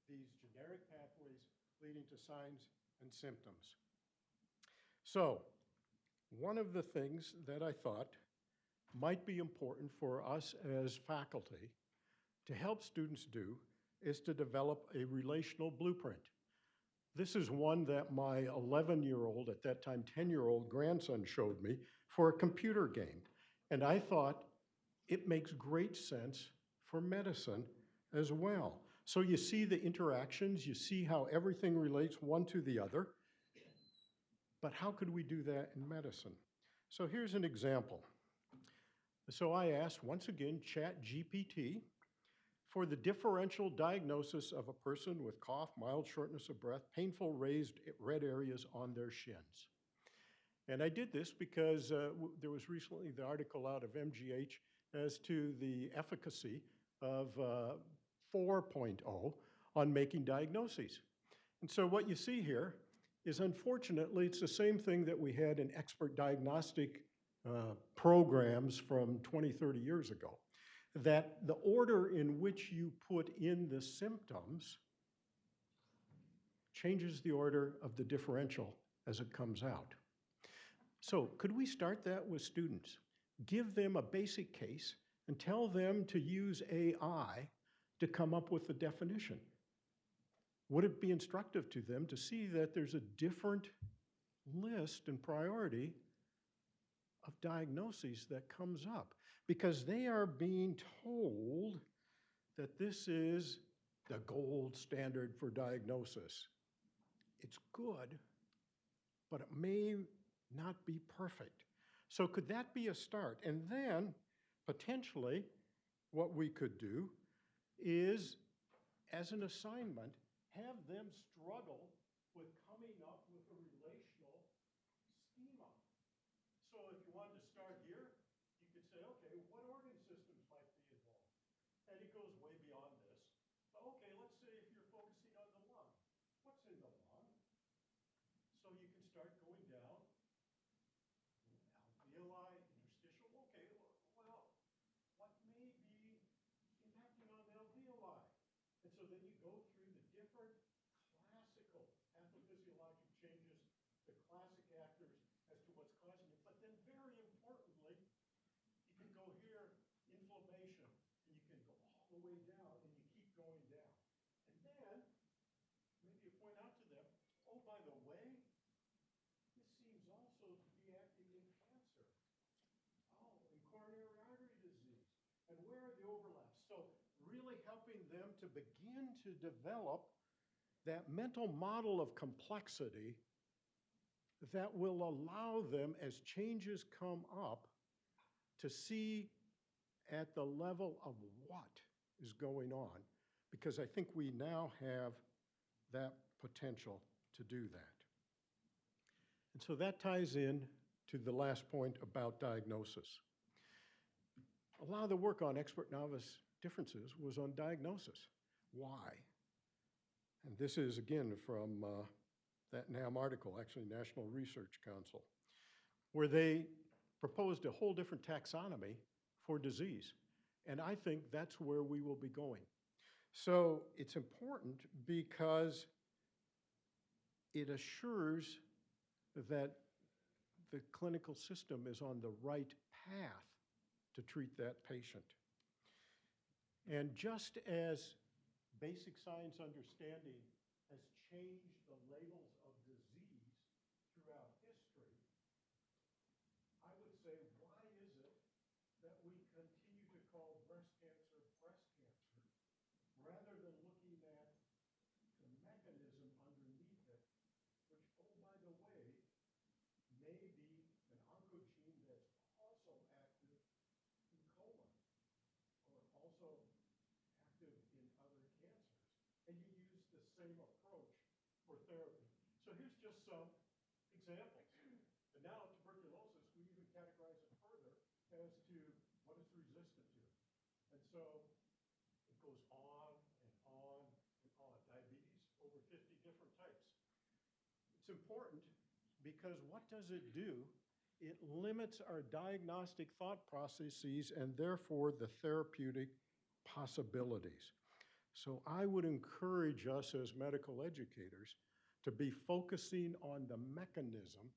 these generic pathways leading to signs and symptoms. So, one of the things that I thought might be important for us as faculty to help students do is to develop a relational blueprint. This is one that my 11-year-old, at that time 10-year-old grandson showed me for a computer game. And I thought it makes great sense for medicine as well. So you see the interactions, you see how everything relates one to the other. But how could we do that in medicine? So here's an example. So I asked, once again, ChatGPT for the differential diagnosis of a person with cough, mild shortness of breath, painful raised red areas on their shins. And I did this because there was recently the article out of MGH as to the efficacy of 4.0 on making diagnoses. And so what you see here is, unfortunately, it's the same thing that we had in expert diagnostic programs from 20, 30 years ago, that the order in which you put in the symptoms changes the order of the differential as it comes out. So could we start that with students? Give them a basic case and tell them to use AI to come up with the definition. Would it be instructive to them to see that there's a different list and priority of diagnoses that comes up? Because they are being told that this is the gold standard for diagnosis. It's good, but it may not be perfect. So could that be a start? And then, potentially, what we could do is, as an assignment, have them struggle with coming up with a relational schema. So if you wanted to start here, you could say, okay, what organ systems might be involved? And it goes way beyond this. Okay, let's say if you're focusing on the lung, what's in the lung? So you can start going down, alveoli, interstitial, okay, well, what may be impacting on the alveoli? And so then you go through the different classical pathophysiologic changes, the classic actors as to what's causing it. But then very importantly, you can go here, inflammation, and you can go all the way down, and you keep going down. And then, maybe you point out to them, oh, by the way, this seems also to be acting in cancer. Oh, in coronary artery disease. And where are the overlaps? So really helping them to begin to develop that mental model of complexity that will allow them, as changes come up, to see at the level of what is going on. Because I think we now have that potential to do that. And so that ties in to the last point about diagnosis. A lot of the work on expert-novice differences was on diagnosis. Why? And this is, again, from that NAM article, actually National Research Council, where they proposed a whole different taxonomy for disease. And I think that's where we will be going. So it's important because it assures that the clinical system is on the right path to treat that patient. And just as basic science understanding has changed the labels of disease throughout history, I would say, why is it that we continue to call breast cancer, rather than looking at the mechanism underneath it, which, oh, by the way, may be an oncogene that's also active in colon, or also active in other cancers. And you use the same approach for therapy. So here's just some examples. And now tuberculosis, we even categorize it further And so it goes on and on and on. Diabetes, over 50 different types. It's important because what does it do? It limits our diagnostic thought processes and therefore the therapeutic possibilities. So I would encourage us as medical educators to be focusing on the mechanism,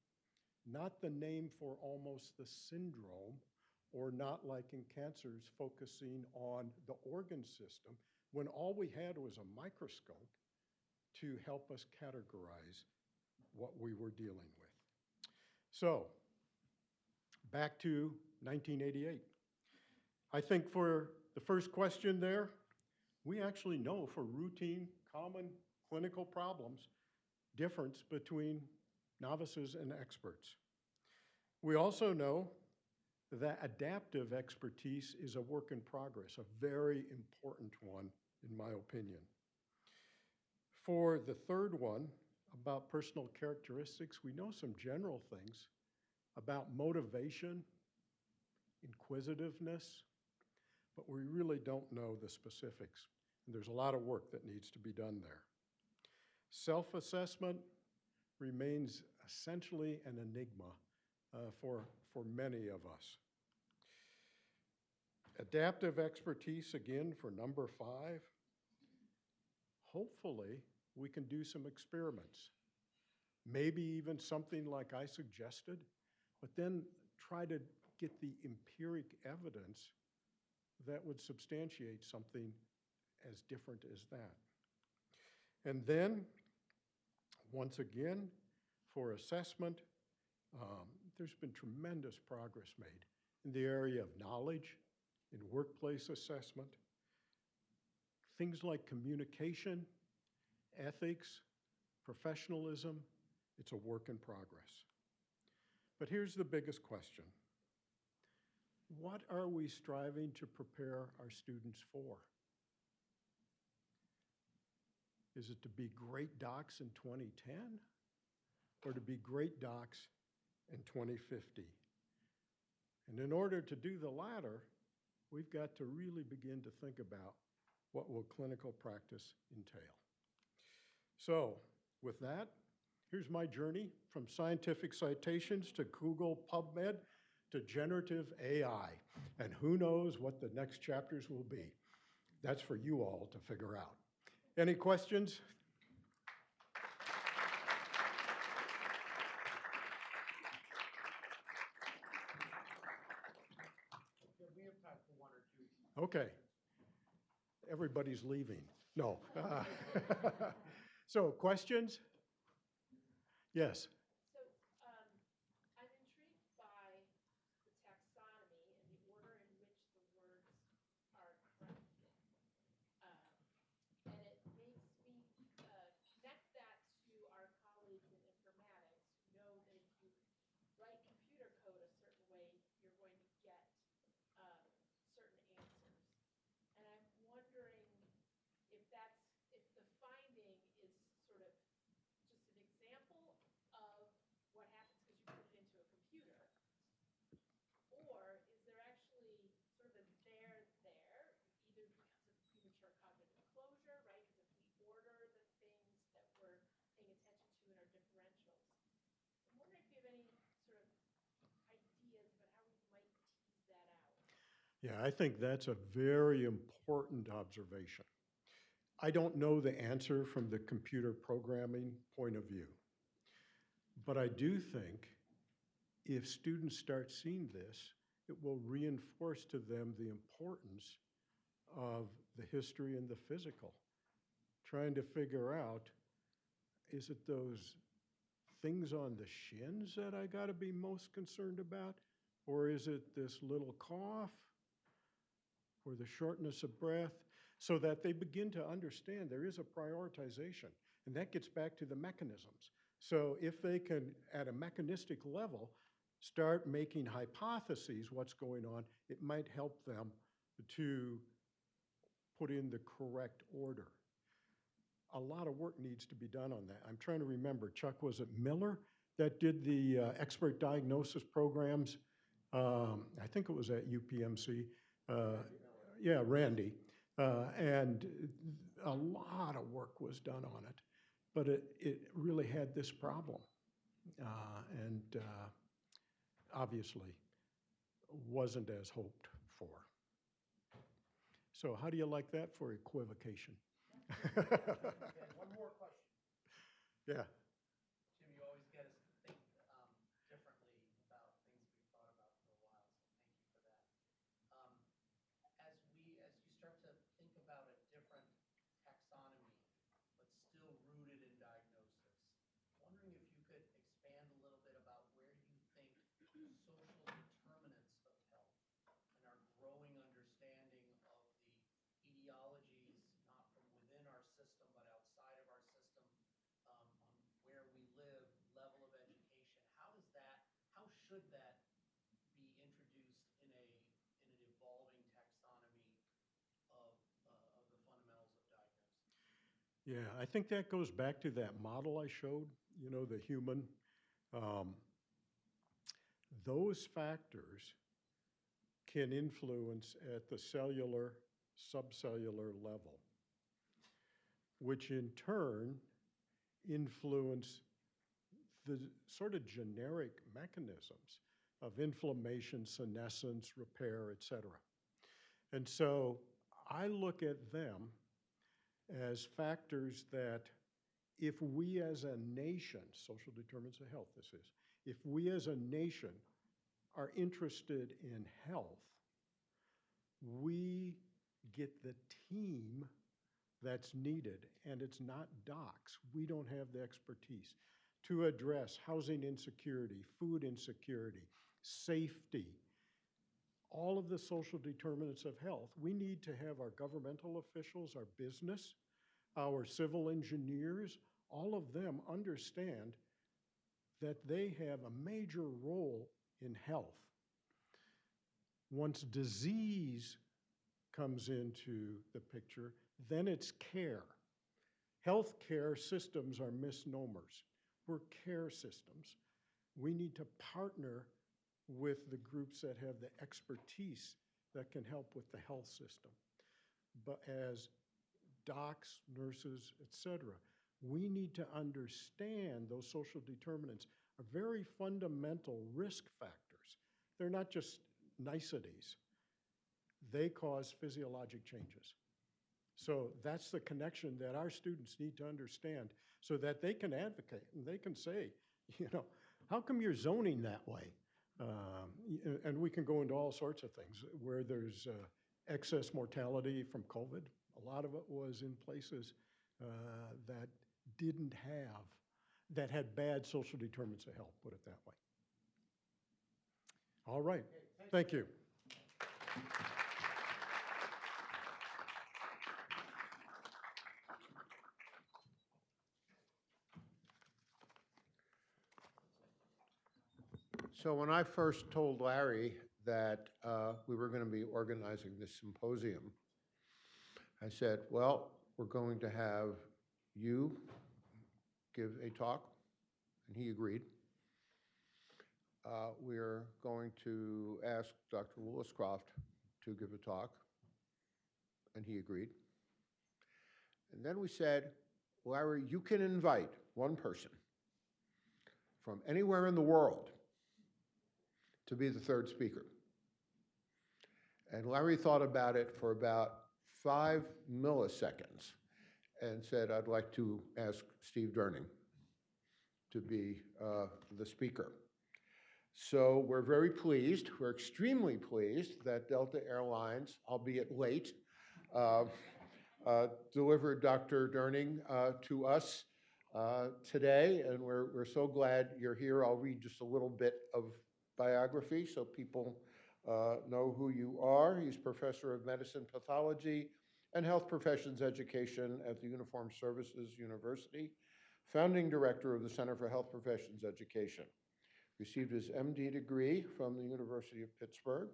not the name for almost the syndrome, or not like in cancers, focusing on the organ system, when all we had was a microscope to help us categorize what we were dealing with. So, back to 1988. I think for the first question there, we actually know for routine, common clinical problems, difference between novices and experts. We also know that adaptive expertise is a work in progress, a very important one, in my opinion. For the third one, about personal characteristics, we know some general things about motivation, inquisitiveness, but we really don't know the specifics. And there's a lot of work that needs to be done there. Self-assessment remains essentially an enigma for many of us. Adaptive expertise, again, for number 5. Hopefully, we can do some experiments. Maybe even something like I suggested, but then try to get the empiric evidence that would substantiate something as different as that. And then, once again, for assessment, there's been tremendous progress made in the area of knowledge, in workplace assessment, things like communication, ethics, professionalism. It's a work in progress. But here's the biggest question. What are we striving to prepare our students for? Is it to be great docs in 2010 or to be great docs in 2050? And in order to do the latter, we've got to really begin to think about what will clinical practice entail. So with that, here's my journey from scientific citations to Google PubMed to generative AI. And who knows what the next chapters will be. That's for you all to figure out. Any questions? Yeah, we have time for one or two. Okay. Everybody's leaving. No. So, questions? Yes. So, I'm intrigued by the taxonomy and the order in which the words are crafted. And it makes me connect that to our colleagues in informatics who know that if you write computer code a certain way, you're going to get certain answers. And I'm wondering if the finding is sort of just an example of what happens because you put it into a computer, or is there actually sort of a there, either because of premature cognitive closure, right? Because if we order the things that we're paying attention to in our differentials. I'm wondering if you have any sort of ideas about how we might tease that out. Yeah, I think that's a very important observation. I don't know the answer from the computer programming point of view, but I do think if students start seeing this, it will reinforce to them the importance of the history and the physical, trying to figure out, is it those things on the shins that I got to be most concerned about? Or is it this little cough or the shortness of breath? So that they begin to understand there is a prioritization. And that gets back to the mechanisms. So if they can, at a mechanistic level, start making hypotheses what's going on, it might help them to put in the correct order. A lot of work needs to be done on that. I'm trying to remember, Chuck, was it Miller that did the expert diagnosis programs? I think it was at UPMC. yeah, Randy. And a lot of work was done on it, but it really had this problem. And obviously wasn't as hoped for. So how do you like that for equivocation? Okay, one more question. Yeah. Jim, you always get us to think differently about things we've thought about for a while, so thank you for that. As you start to think about a different taxonomy, but still rooted in diagnosis, wondering if you could expand a little bit about where you think social determinants of health and our growing understanding of the etiologies, not from within our system, but outside of our system, on where we live, level of education. How should that be introduced in an evolving taxonomy of the fundamentals of diagnosis? Yeah, I think that goes back to that model I showed, you know, the human. Um, those factors can influence at the cellular, subcellular level, which in turn influence the sort of generic mechanisms of inflammation, senescence, repair, et cetera. And so I look at them as factors that if we as a nation, social determinants of health this is, if we as a nation are interested in health, we get the team that's needed, and it's not docs. We don't have the expertise to address housing insecurity, food insecurity, safety, all of the social determinants of health. We need to have our governmental officials, our business, our civil engineers, all of them understand that they have a major role in health. Once disease comes into the picture, then it's care. Healthcare systems are misnomers. We're care systems. We need to partner with the groups that have the expertise that can help with the health system. But as docs, nurses, et cetera, we need to understand those social determinants are very fundamental risk factors. They're not just niceties. They cause physiologic changes. So that's the connection that our students need to understand so that they can advocate and they can say, you know, how come you're zoning that way? And we can go into all sorts of things where there's excess mortality from COVID. A lot of it was in places that didn't have, that had bad social determinants of health, put it that way. All right, thank you. So when I first told Larry that we were going to be organizing this symposium, I said, well, we're going to have you give a talk, and he agreed. We're going to ask Dr. Williscroft to give a talk, and he agreed. And then we said, Larry, you can invite one person from anywhere in the world to be the third speaker. And Larry thought about it for about 5 milliseconds and said, I'd like to ask Steve Durning to be the speaker. So we're very pleased, we're extremely pleased that Delta Airlines, albeit late, delivered Dr. Durning to us today, and we're so glad you're here. I'll read just a little bit of biography so people know who you are. He's Professor of Medicine Pathology and Health Professions Education at the Uniformed Services University, founding director of the Center for Health Professions Education. Received his MD degree from the University of Pittsburgh,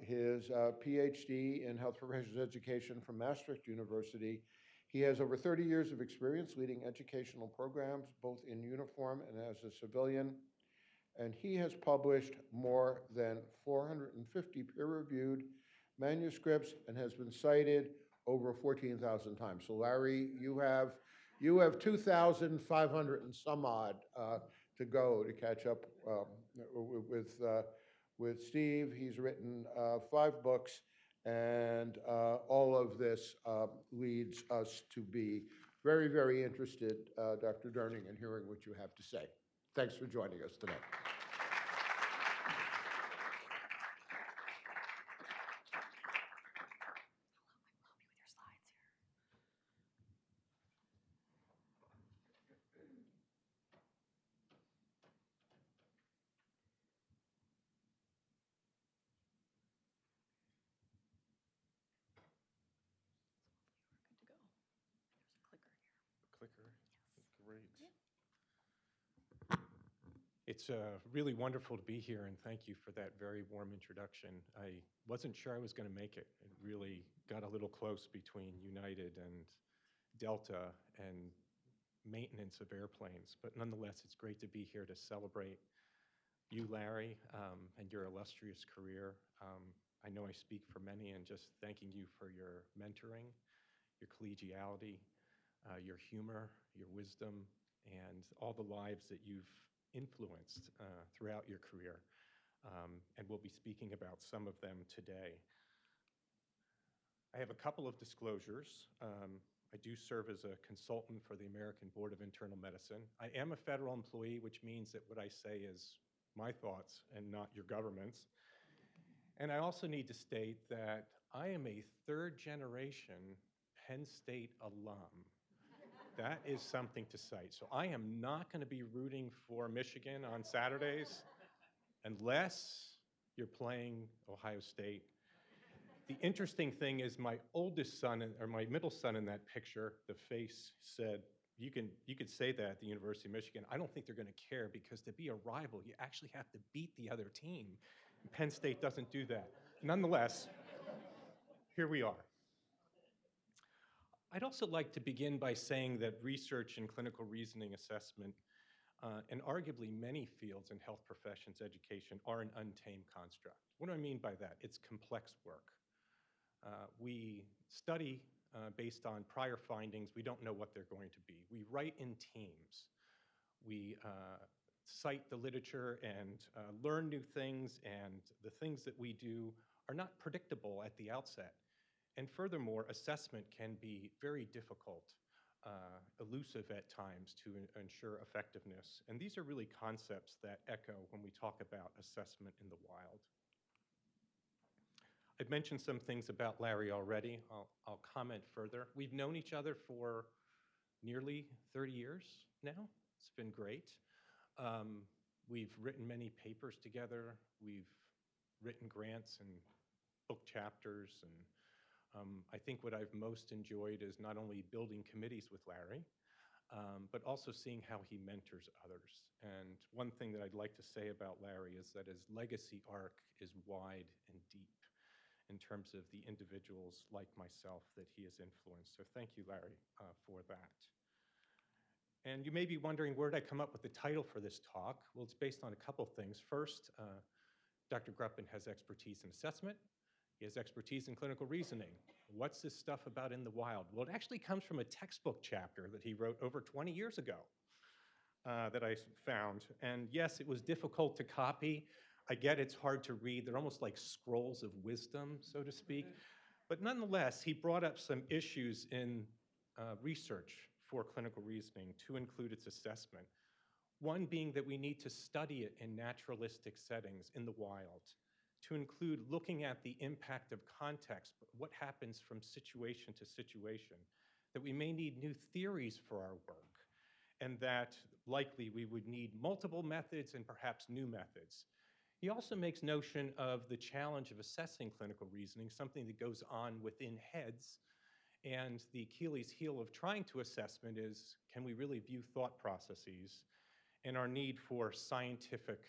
his Ph.D. in Health Professions Education from Maastricht University. He has over 30 years of experience leading educational programs, both in uniform and as a civilian, and he has published more than 450 peer-reviewed manuscripts and has been cited over 14,000 times. So Larry, you have 2,500 and some odd to go to catch up with Steve. He's written 5 books, and all of this leads us to be very, very interested, Dr. Durning, in hearing what you have to say. Thanks for joining us today. Clicker. Great. It's really wonderful to be here, and thank you for that very warm introduction. I wasn't sure I was going to make it. It really got a little close between United and Delta and maintenance of airplanes, but nonetheless, it's great to be here to celebrate you, Larry, and your illustrious career. I know I speak for many in just thanking you for your mentoring, your collegiality, your humor, your wisdom, and all the lives that you've influenced throughout your career. And we'll be speaking about some of them today. I have a couple of disclosures. I do serve as a consultant for the American Board of Internal Medicine. I am a federal employee, which means that what I say is my thoughts and not your government's. And I also need to state that I am a 3rd-generation Penn State alum. That is something to cite. So I am not going to be rooting for Michigan on Saturdays unless you're playing Ohio State. The interesting thing is my oldest son, or my middle son in that picture, the face said, you could say that at the University of Michigan. I don't think they're going to care, because to be a rival, you actually have to beat the other team. Penn State doesn't do that. Nonetheless, here we are. I'd also like to begin by saying that research and clinical reasoning assessment, and arguably many fields in health professions education, are an untamed construct. What do I mean by that? It's complex work. We study based on prior findings. We don't know what they're going to be. We write in teams. We cite the literature and learn new things, and the things that we do are not predictable at the outset. And furthermore, assessment can be very difficult, elusive at times to ensure effectiveness. And these are really concepts that echo when we talk about assessment in the wild. I've mentioned some things about Larry already. I'll comment further. We've known each other for nearly 30 years now. It's been great. We've written many papers together. We've written grants and book chapters, and I think what I've most enjoyed is not only building committees with Larry, but also seeing how he mentors others. And one thing that I'd like to say about Larry is that his legacy arc is wide and deep in terms of the individuals like myself that he has influenced. So thank you, Larry, for that. And you may be wondering, where did I come up with the title for this talk? Well, it's based on a couple things. First, Dr. Gruppen has expertise in assessment. He has expertise in clinical reasoning. What's this stuff about in the wild? Well, it actually comes from a textbook chapter that he wrote over 20 years ago that I found. And yes, it was difficult to copy. I get it's hard to read. They're almost like scrolls of wisdom, so to speak. But nonetheless, he brought up some issues in research for clinical reasoning to include its assessment. One being that we need to study it in naturalistic settings in the wild, to include looking at the impact of context, what happens from situation to situation, that we may need new theories for our work, and that likely we would need multiple methods and perhaps new methods. He also makes notion of the challenge of assessing clinical reasoning, something that goes on within heads, and the Achilles heel of trying to assessment is, can we really view thought processes? And our need for scientific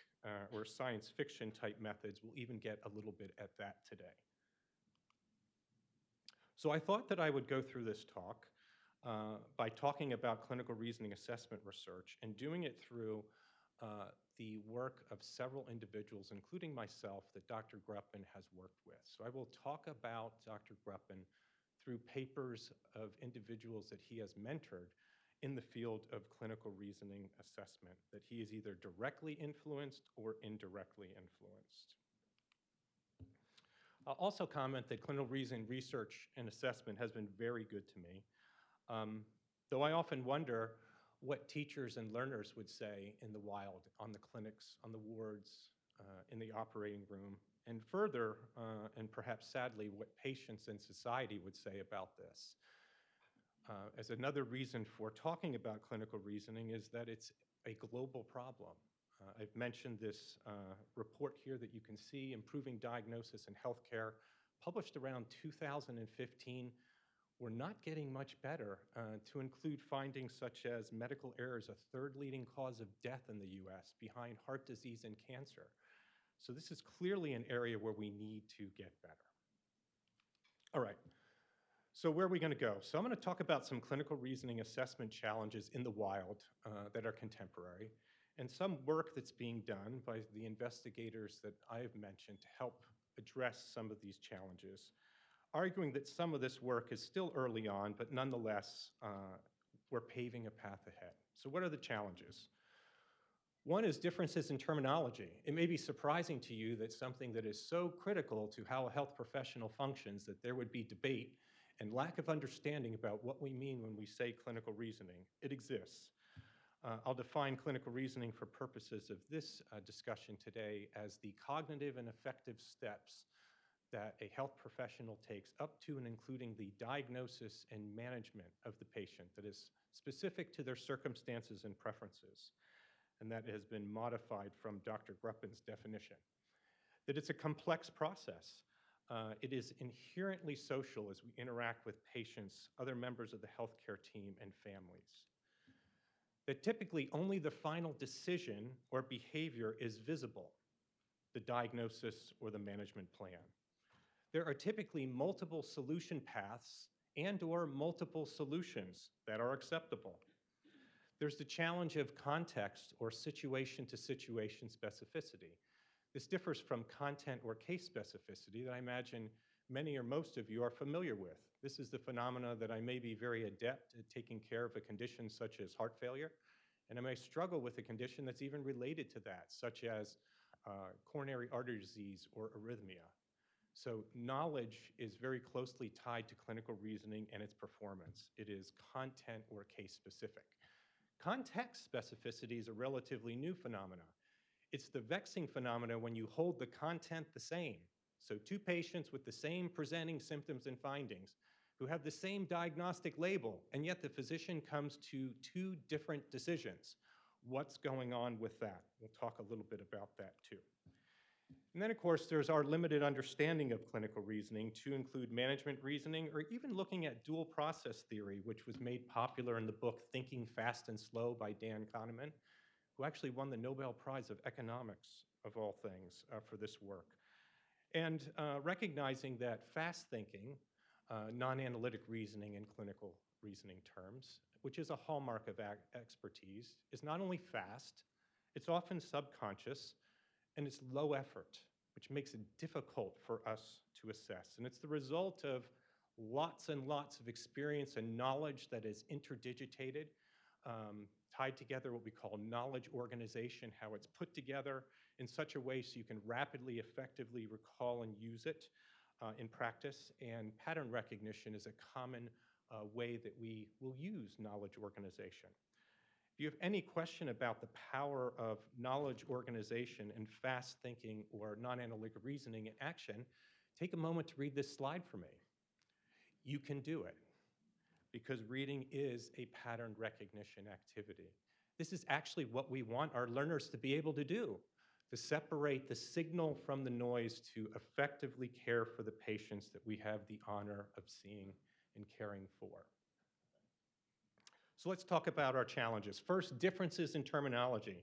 or science fiction type methods will even get a little bit at that today. So I thought that I would go through this talk by talking about clinical reasoning assessment research and doing it through the work of several individuals, including myself, that Dr. Gruppen has worked with. So I will talk about Dr. Gruppen through papers of individuals that he has mentored in the field of clinical reasoning assessment, that he is either directly influenced or indirectly influenced. I'll also comment that clinical reasoning research and assessment has been very good to me, though I often wonder what teachers and learners would say in the wild, on the clinics, on the wards, in the operating room, and further, and perhaps sadly, what patients and society would say about this. As another reason for talking about clinical reasoning is that it's a global problem. I've mentioned this report here that you can see, Improving Diagnosis in Healthcare, published around 2015. We're not getting much better, to include findings such as medical errors, a third leading cause of death in the US, behind heart disease and cancer. So this is clearly an area where we need to get better. All right, so where are we going to go? So I'm going to talk about some clinical reasoning assessment challenges in the wild that are contemporary, and some work that's being done by the investigators that I have mentioned to help address some of these challenges, arguing that some of this work is still early on, but nonetheless, we're paving a path ahead. So what are the challenges? One is differences in terminology. It may be surprising to you that something that is so critical to how a health professional functions, that there would be debate and lack of understanding about what we mean when we say clinical reasoning. It exists. I'll define clinical reasoning for purposes of this discussion today as the cognitive and affective steps that a health professional takes up to and including the diagnosis and management of the patient that is specific to their circumstances and preferences. And that has been modified from Dr. Gruppen's definition. That it's a complex process. It is inherently social as we interact with patients, other members of the healthcare team, and families. That typically only the final decision or behavior is visible, the diagnosis or the management plan. There are typically multiple solution paths and/or multiple solutions that are acceptable. There's the challenge of context or situation-to-situation specificity. This differs from content or case specificity that I imagine many or most of you are familiar with. This is the phenomena that I may be very adept at taking care of a condition such as heart failure, and I may struggle with a condition that's even related to that, such as coronary artery disease or arrhythmia. So knowledge is very closely tied to clinical reasoning and its performance. It is content or case specific. Context specificity is a relatively new phenomena. It's the vexing phenomena when you hold the content the same. So two patients with the same presenting symptoms and findings who have the same diagnostic label, and yet the physician comes to two different decisions. What's going on with that? We'll talk a little bit about that too. And then, of course, there's our limited understanding of clinical reasoning to include management reasoning or even looking at dual process theory, which was made popular in the book Thinking Fast and Slow by Dan Kahneman, who actually won the Nobel Prize of Economics, of all things, for this work. And recognizing that fast thinking, non-analytic reasoning in clinical reasoning terms, which is a hallmark of expertise, is not only fast, it's often subconscious, and it's low effort, which makes it difficult for us to assess. And it's the result of lots and lots of experience and knowledge that is interdigitated, tied together, what we call knowledge organization, how it's put together in such a way so you can rapidly, effectively recall and use it in practice. And pattern recognition is a common way that we will use knowledge organization. If you have any question about the power of knowledge organization and fast thinking or non-analytic reasoning in action, take a moment to read this slide for me. You can do it because reading is a pattern recognition activity. This is actually what we want our learners to be able to do, to separate the signal from the noise to effectively care for the patients that we have the honor of seeing and caring for. So let's talk about our challenges. First, differences in terminology.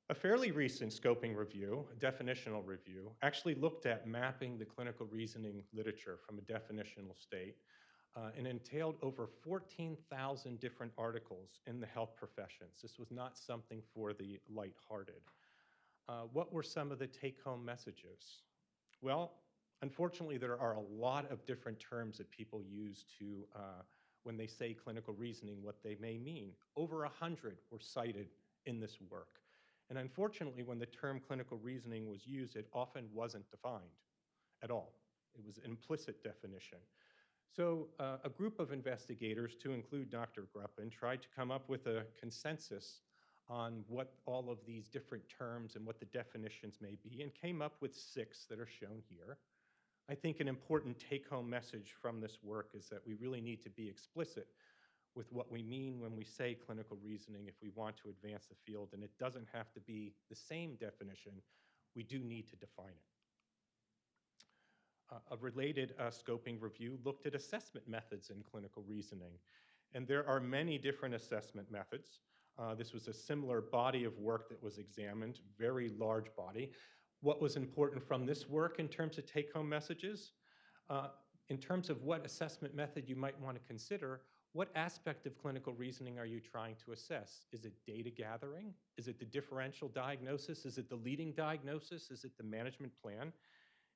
A fairly recent scoping review, a definitional review, actually looked at mapping the clinical reasoning literature from a definitional state and entailed over 14,000 different articles in the health professions. This was not something for the lighthearted. What were some of the take-home messages? Well, unfortunately, there are a lot of different terms that people use to, when they say clinical reasoning, what they may mean. Over 100 were cited in this work. And unfortunately, when the term clinical reasoning was used, it often wasn't defined at all. It was an implicit definition. So a group of investigators, to include Dr. Gruppen, tried to come up with a consensus on what all of these different terms and what the definitions may be, and came up with 6 that are shown here. I think an important take-home message from this work is that we really need to be explicit with what we mean when we say clinical reasoning if we want to advance the field, and it doesn't have to be the same definition. We do need to define it. A related scoping review looked at assessment methods in clinical reasoning, and there are many different assessment methods. This was a similar body of work that was examined, very large body. What was important from this work in terms of take-home messages? In terms of what assessment method you might want to consider, what aspect of clinical reasoning are you trying to assess? Is it data gathering? Is it the differential diagnosis? Is it the leading diagnosis? Is it the management plan?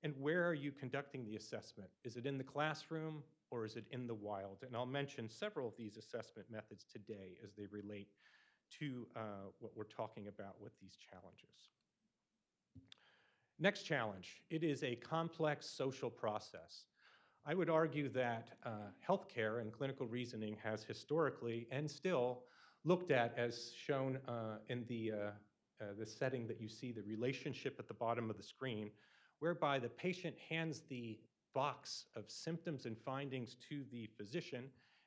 And where are you conducting the assessment? Is it in the classroom or is it in the wild? And I'll mention several of these assessment methods today as they relate to what we're talking about with these challenges. Next challenge, it is a complex social process. I would argue that healthcare and clinical reasoning has historically and still looked at, as shown in the setting that you see, the relationship at the bottom of the screen, whereby the patient hands the box of symptoms and findings to the physician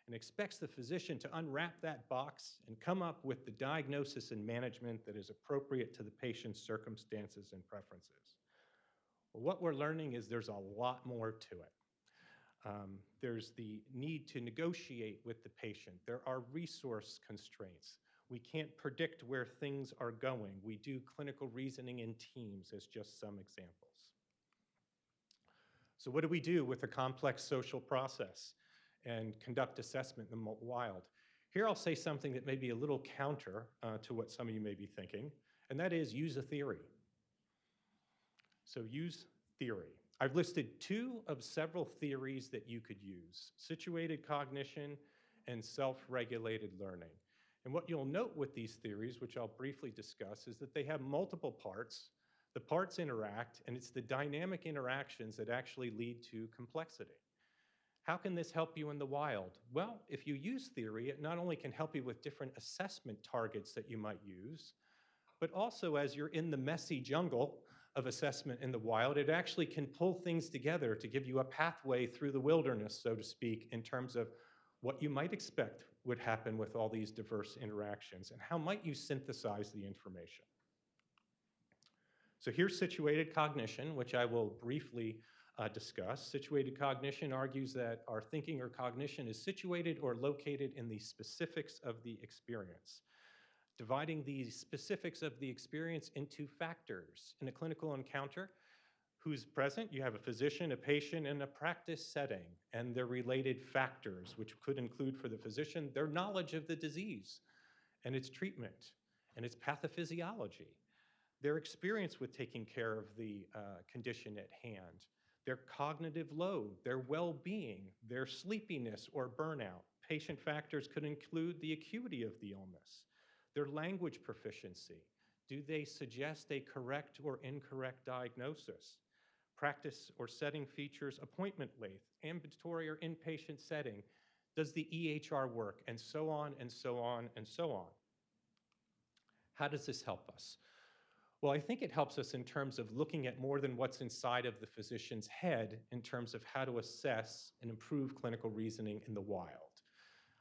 and expects the physician to unwrap that box and come up with the diagnosis and management that is appropriate to the patient's circumstances and preferences. Well, what we're learning is there's a lot more to it. There's the need to negotiate with the patient. There are resource constraints. We can't predict where things are going. We do clinical reasoning in teams as just some examples. So what do we do with a complex social process and conduct assessment in the wild? Here I'll say something that may be a little counter to what some of you may be thinking, and that is use a theory. So use theory. I've listed 2 of several theories that you could use: situated cognition and self-regulated learning. And what you'll note with these theories, which I'll briefly discuss, is that they have multiple parts. The parts interact, and it's the dynamic interactions that actually lead to complexity. How can this help you in the wild? Well, if you use theory, it not only can help you with different assessment targets that you might use, but also as you're in the messy jungle of assessment in the wild, it actually can pull things together to give you a pathway through the wilderness, so to speak, in terms of what you might expect would happen with all these diverse interactions, and how might you synthesize the information. So here's situated cognition, which I will briefly discuss. Situated cognition argues that our thinking or cognition is situated or located in the specifics of the experience, dividing the specifics of the experience into factors. In a clinical encounter, who's present? You have a physician, a patient, and a practice setting, and their related factors, which could include for the physician their knowledge of the disease and its treatment and its pathophysiology, their experience with taking care of the condition at hand, their cognitive load, their well-being, their sleepiness or burnout. Patient factors could include the acuity of the illness, their language proficiency. Do they suggest a correct or incorrect diagnosis? Practice or setting features appointment length, ambulatory or inpatient setting. Does the EHR work? And so on and so on and so on. How does this help us? Well, I think it helps us in terms of looking at more than what's inside of the physician's head in terms of how to assess and improve clinical reasoning in the wild.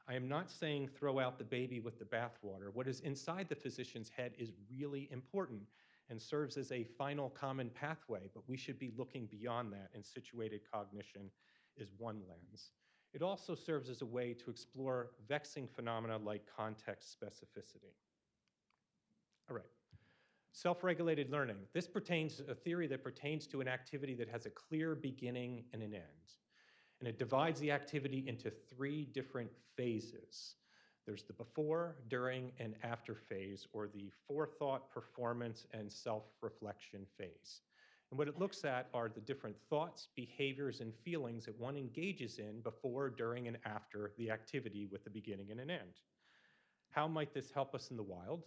I am not saying throw out the baby with the bathwater. What is inside the physician's head is really important and serves as a final common pathway, but we should be looking beyond that, and situated cognition is one lens. It also serves as a way to explore vexing phenomena like context specificity. All right. Self-regulated learning. This pertains a theory that pertains to an activity that has a clear beginning and an end. And it divides the activity into 3 different phases. There's the before, during, and after phase, or the forethought, performance, and self-reflection phase. And what it looks at are the different thoughts, behaviors, and feelings that one engages in before, during, and after the activity with a beginning and an end. How might this help us in the wild?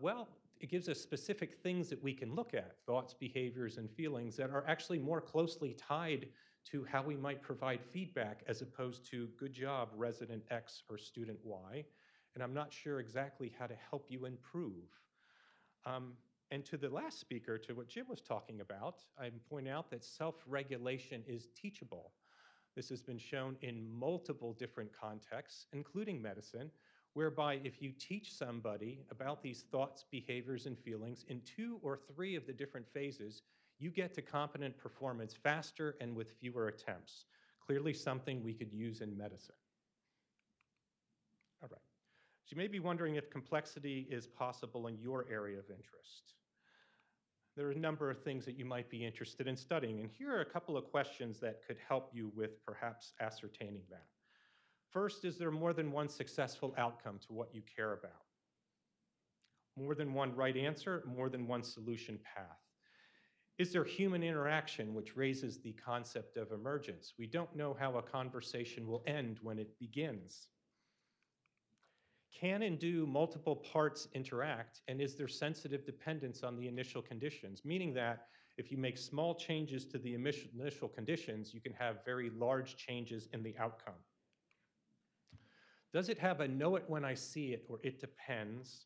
Well, it gives us specific things that we can look at, thoughts, behaviors, and feelings that are actually more closely tied to how we might provide feedback as opposed to good job, resident X or student Y. And I'm not sure exactly how to help you improve. And to the last speaker, to what Jim was talking about, I point out that self-regulation is teachable. This has been shown in multiple different contexts, including medicine, whereby if you teach somebody about these thoughts, behaviors, and feelings in 2 or 3 of the different phases, you get to competent performance faster and with fewer attempts. Clearly something we could use in medicine. All right. So you may be wondering if complexity is possible in your area of interest. There are a number of things that you might be interested in studying, and here are a couple of questions that could help you with perhaps ascertaining that. First, is there more than one successful outcome to what you care about? More than one right answer, more than one solution path? Is there human interaction, which raises the concept of emergence? We don't know how a conversation will end when it begins. Can and do multiple parts interact, and is there sensitive dependence on the initial conditions? Meaning that if you make small changes to the initial conditions, you can have very large changes in the outcome. Does it have a know it when I see it, or it depends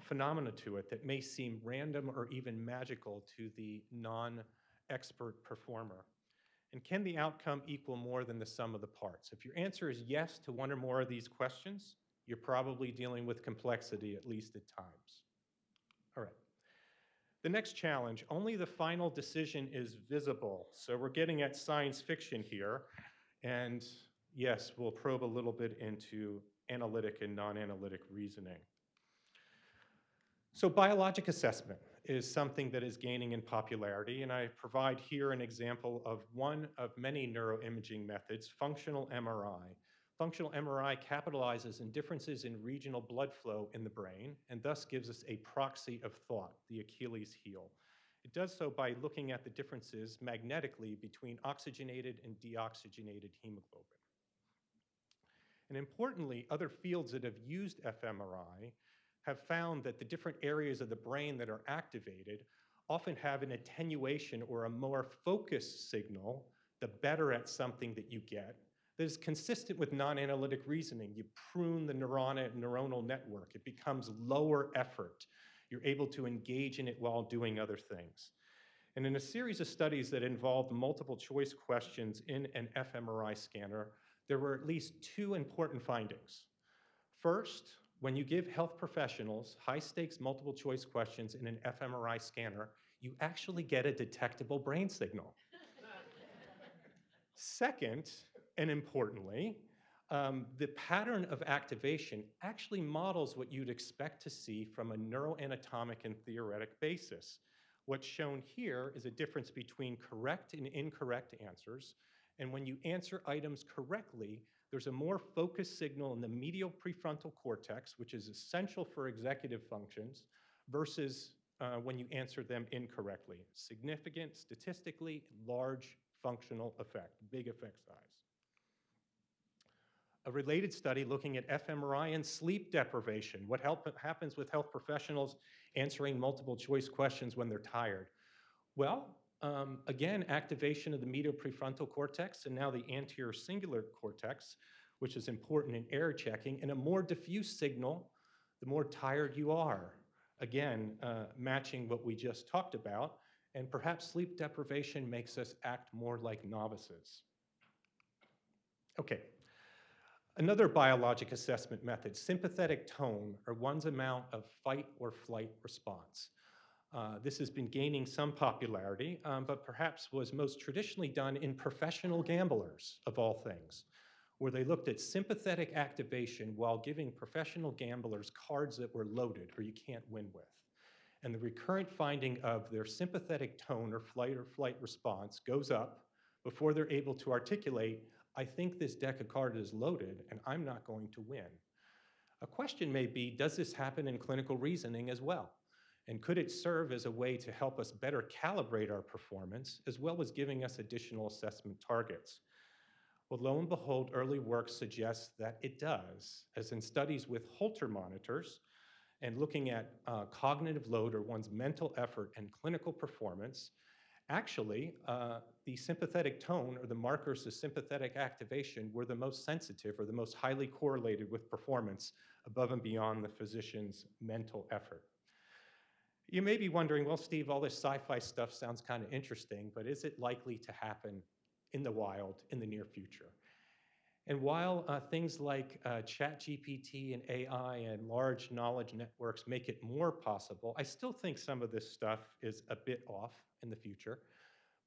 phenomena to it that may seem random or even magical to the non-expert performer? And can the outcome equal more than the sum of the parts? If your answer is yes to one or more of these questions, you're probably dealing with complexity, at least at times. All right. The next challenge, only the final decision is visible. So we're getting at science fiction here. And yes, we'll probe a little bit into analytic and non-analytic reasoning. So biologic assessment is something that is gaining in popularity, and I provide here an example of one of many neuroimaging methods, functional MRI. Functional MRI capitalizes on differences in regional blood flow in the brain, and thus gives us a proxy of thought, the Achilles heel. It does so by looking at the differences magnetically between oxygenated and deoxygenated hemoglobin. And importantly, other fields that have used fMRI have found that the different areas of the brain that are activated often have an attenuation or a more focused signal, the better at something that you get, that is consistent with non-analytic reasoning. You prune the neuronal network. It becomes lower effort. You're able to engage in it while doing other things. And in a series of studies that involved multiple choice questions in an fMRI scanner, there were at least 2 important findings. First, when you give health professionals high-stakes multiple choice questions in an fMRI scanner, you actually get a detectable brain signal. Second, and importantly, the pattern of activation actually models what you'd expect to see from a neuroanatomic and theoretic basis. What's shown here is a difference between correct and incorrect answers, and when you answer items correctly, there's a more focused signal in the medial prefrontal cortex, which is essential for executive functions, versus when you answer them incorrectly. Significant, statistically large functional effect, big effect size. A related study looking at fMRI and sleep deprivation. What happens with health professionals answering multiple choice questions when they're tired? Well, again, activation of the medial prefrontal cortex and now the anterior cingulate cortex, which is important in error checking, and a more diffuse signal, the more tired you are. Again, matching what we just talked about, and perhaps sleep deprivation makes us act more like novices. Okay. Another biologic assessment method, sympathetic tone, or one's amount of fight or flight response. This has been gaining some popularity, but perhaps was most traditionally done in professional gamblers, of all things, where they looked at sympathetic activation while giving professional gamblers cards that were loaded or you can't win with. And the recurrent finding of their sympathetic tone or flight response goes up before they're able to articulate, I think this deck of cards is loaded and I'm not going to win. A question may be, does this happen in clinical reasoning as well? And could it serve as a way to help us better calibrate our performance, as well as giving us additional assessment targets? Well, lo and behold, early work suggests that it does, as in studies with Holter monitors and looking at cognitive load or one's mental effort and clinical performance. Actually, the sympathetic tone or the markers of sympathetic activation were the most sensitive or the most highly correlated with performance above and beyond the physician's mental effort. You may be wondering, well, Steve, all this sci-fi stuff sounds kind of interesting, but is it likely to happen in the wild in the near future? And while things like ChatGPT and AI and large knowledge networks make it more possible, I still think some of this stuff is a bit off in the future.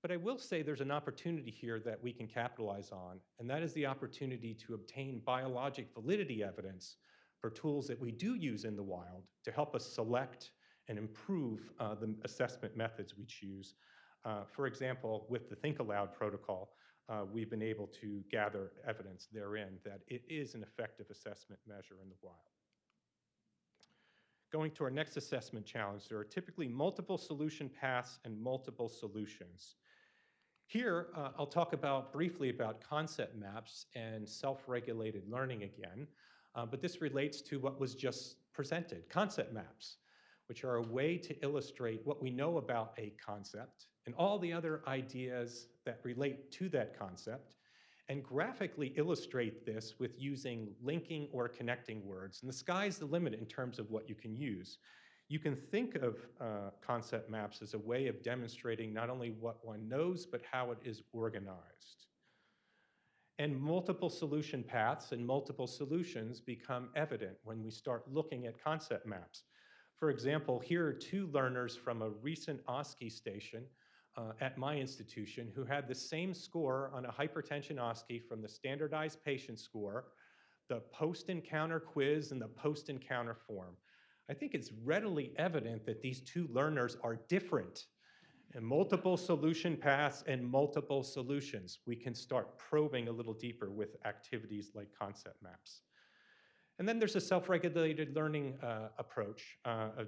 But I will say there's an opportunity here that we can capitalize on, and that is the opportunity to obtain biologic validity evidence for tools that we do use in the wild to help us select and improve the assessment methods we choose. For example, with the Think Aloud protocol, we've been able to gather evidence therein that it is an effective assessment measure in the wild. Going to our next assessment challenge, there are typically multiple solution paths and multiple solutions. Here, I'll talk briefly about concept maps and self-regulated learning again, but this relates to what was just presented, concept maps, which are a way to illustrate what we know about a concept and all the other ideas that relate to that concept, and graphically illustrate this with using linking or connecting words. And the sky's the limit in terms of what you can use. You can think of concept maps as a way of demonstrating not only what one knows, but how it is organized. And multiple solution paths and multiple solutions become evident when we start looking at concept maps. For example, here are two learners from a recent OSCE station at my institution who had the same score on a hypertension OSCE from the standardized patient score, the post-encounter quiz, and the post-encounter form. I think it's readily evident that these two learners are different. And multiple solution paths and multiple solutions. We can start probing a little deeper with activities like concept maps. And then there's a self-regulated learning approach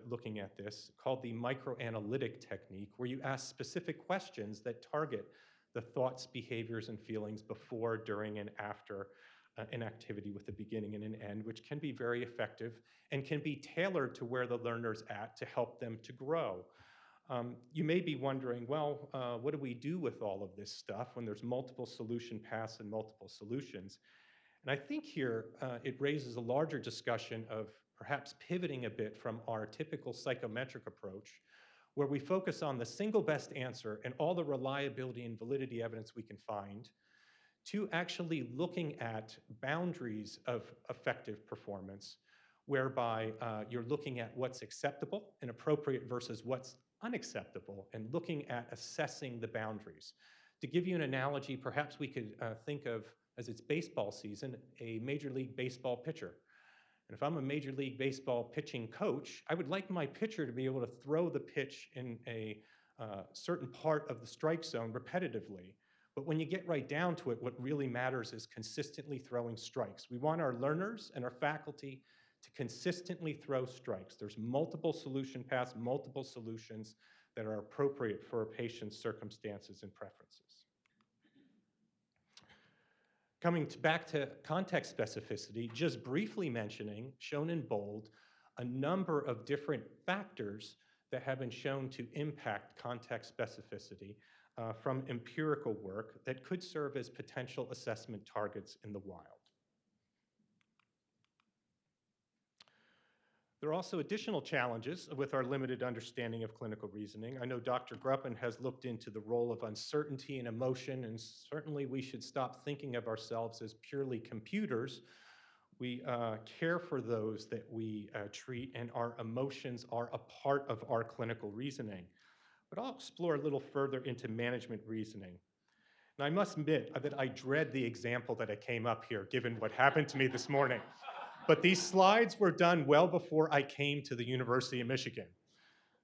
looking at this called the microanalytic technique, where you ask specific questions that target the thoughts, behaviors, and feelings before, during, and after an activity with a beginning and an end, which can be very effective and can be tailored to where the learner's at to help them to grow. You may be wondering, well, what do we do with all of this stuff when there's multiple solution paths and multiple solutions? And I think here it raises a larger discussion of perhaps pivoting a bit from our typical psychometric approach, where we focus on the single best answer and all the reliability and validity evidence we can find, to actually looking at boundaries of effective performance, whereby you're looking at what's acceptable and appropriate versus what's unacceptable, and looking at assessing the boundaries. To give you an analogy, perhaps we could think of, as it's baseball season, a Major League Baseball pitcher. And if I'm a Major League Baseball pitching coach, I would like my pitcher to be able to throw the pitch in a certain part of the strike zone repetitively. But when you get right down to it, what really matters is consistently throwing strikes. We want our learners and our faculty to consistently throw strikes. There's multiple solution paths, multiple solutions that are appropriate for a patient's circumstances and preferences. Coming back to context specificity, just briefly mentioning, shown in bold, a number of different factors that have been shown to impact context specificity from empirical work that could serve as potential assessment targets in the wild. There are also additional challenges with our limited understanding of clinical reasoning. I know Dr. Gruppen has looked into the role of uncertainty and emotion, and certainly we should stop thinking of ourselves as purely computers. We care for those that we treat, and our emotions are a part of our clinical reasoning. But I'll explore a little further into management reasoning. And I must admit that I dread the example that I came up here, given what happened to me this morning. But these slides were done well before I came to the University of Michigan.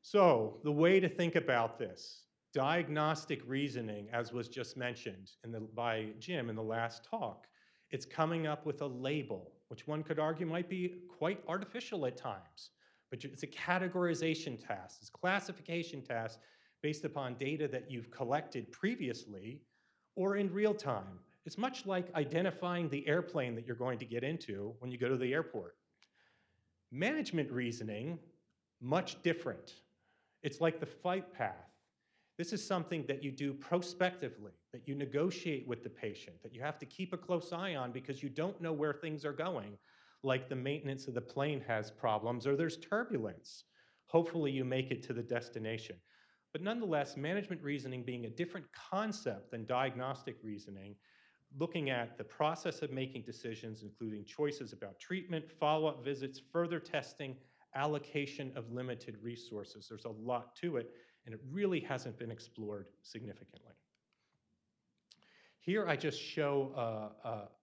So the way to think about this, Diagnostic reasoning, as was just mentioned by Jim in the last talk, it's coming up with a label, which one could argue might be quite artificial at times, but it's a categorization task, it's a classification task based upon data that you've collected previously or in real time. It's much like identifying the airplane that you're going to get into when you go to the airport. Management reasoning, much different. It's like the flight path. This is something that you do prospectively, that you negotiate with the patient, that you have to keep a close eye on because you don't know where things are going, like the maintenance of the plane has problems or there's turbulence. Hopefully you make it to the destination. But nonetheless, management reasoning being a different concept than diagnostic reasoning, looking at the process of making decisions, including choices about treatment, follow-up visits, further testing, allocation of limited resources. There's a lot to it, and it really hasn't been explored significantly. Here I just show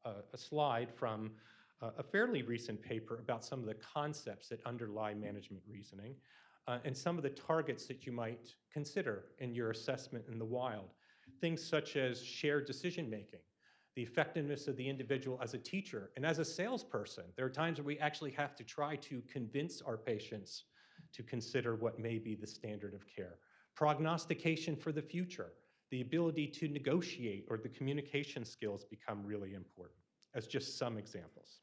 a slide from a fairly recent paper about some of the concepts that underlie management reasoning and some of the targets that you might consider in your assessment in the wild. Things such as shared decision-making, the effectiveness of the individual as a teacher and as a salesperson. There are times where we actually have to try to convince our patients to consider what may be the standard of care. Prognostication for the future, the ability to negotiate or the communication skills become really important, as just some examples.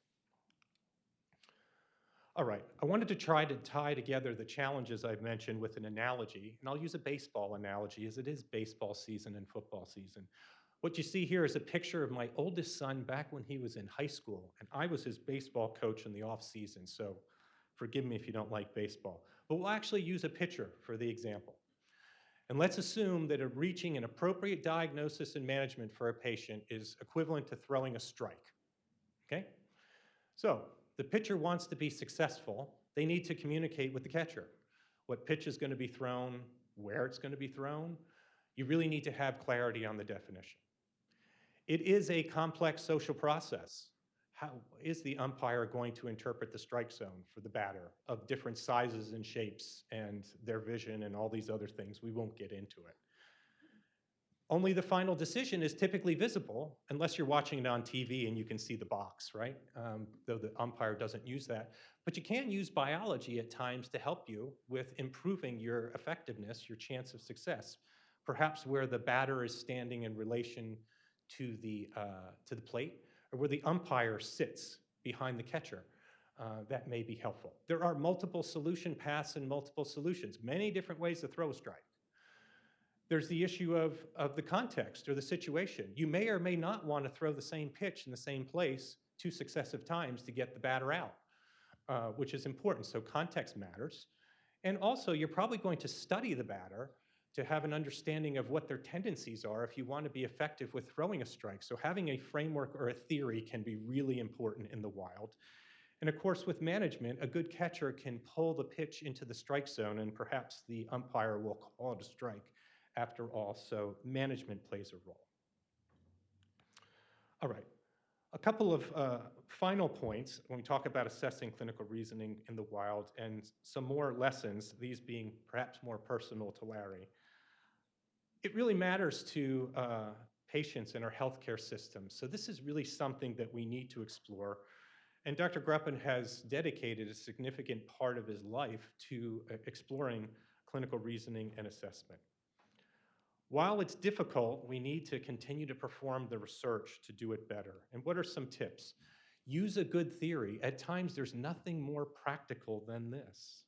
All right, I wanted to try to tie together the challenges I've mentioned with an analogy, and I'll use a baseball analogy as it is baseball season and football season. What you see here is a picture of my oldest son back when he was in high school, and I was his baseball coach in the off season, so forgive me if you don't like baseball. But we'll actually use a pitcher for the example. And let's assume that reaching an appropriate diagnosis and management for a patient is equivalent to throwing a strike, okay? So the pitcher wants to be successful, they need to communicate with the catcher. What pitch is going to be thrown, where it's going to be thrown. You really need to have clarity on the definition. It is a complex social process. How is the umpire going to interpret the strike zone for the batter of different sizes and shapes and their vision and all these other things? We won't get into it. Only the final decision is typically visible unless you're watching it on TV and you can see the box, right? Though the umpire doesn't use that. But you can use biology at times to help you with improving your effectiveness, your chance of success. Perhaps where the batter is standing in relation to the plate, or where the umpire sits behind the catcher. That may be helpful. There are multiple solution paths and multiple solutions, many different ways to throw a strike. There's the issue of the context or the situation. You may or may not want to throw the same pitch in the same place 2 successive times to get the batter out, which is important. So context matters. And also, you're probably going to study the batter to have an understanding of what their tendencies are if you want to be effective with throwing a strike. So having a framework or a theory can be really important in the wild. And of course, with management, a good catcher can pull the pitch into the strike zone and perhaps the umpire will call it a strike after all. So management plays a role. All right, a couple of final points when we talk about assessing clinical reasoning in the wild and some more lessons, these being perhaps more personal to Larry. It really matters to patients in our healthcare system. So this is really something that we need to explore. And Dr. Gruppen has dedicated a significant part of his life to exploring clinical reasoning and assessment. While it's difficult, we need to continue to perform the research to do it better. And what are some tips? Use a good theory. At times, there's nothing more practical than this.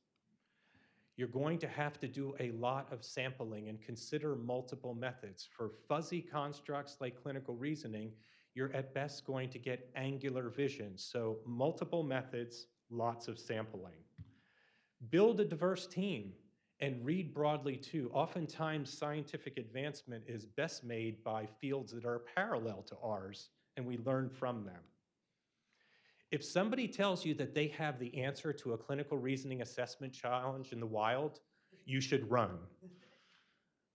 You're going to have to do a lot of sampling and consider multiple methods. For fuzzy constructs like clinical reasoning, you're at best going to get angular vision. So multiple methods, lots of sampling. Build a diverse team and read broadly too. Oftentimes, scientific advancement is best made by fields that are parallel to ours, and we learn from them. If somebody tells you that they have the answer to a clinical reasoning assessment challenge in the wild, you should run.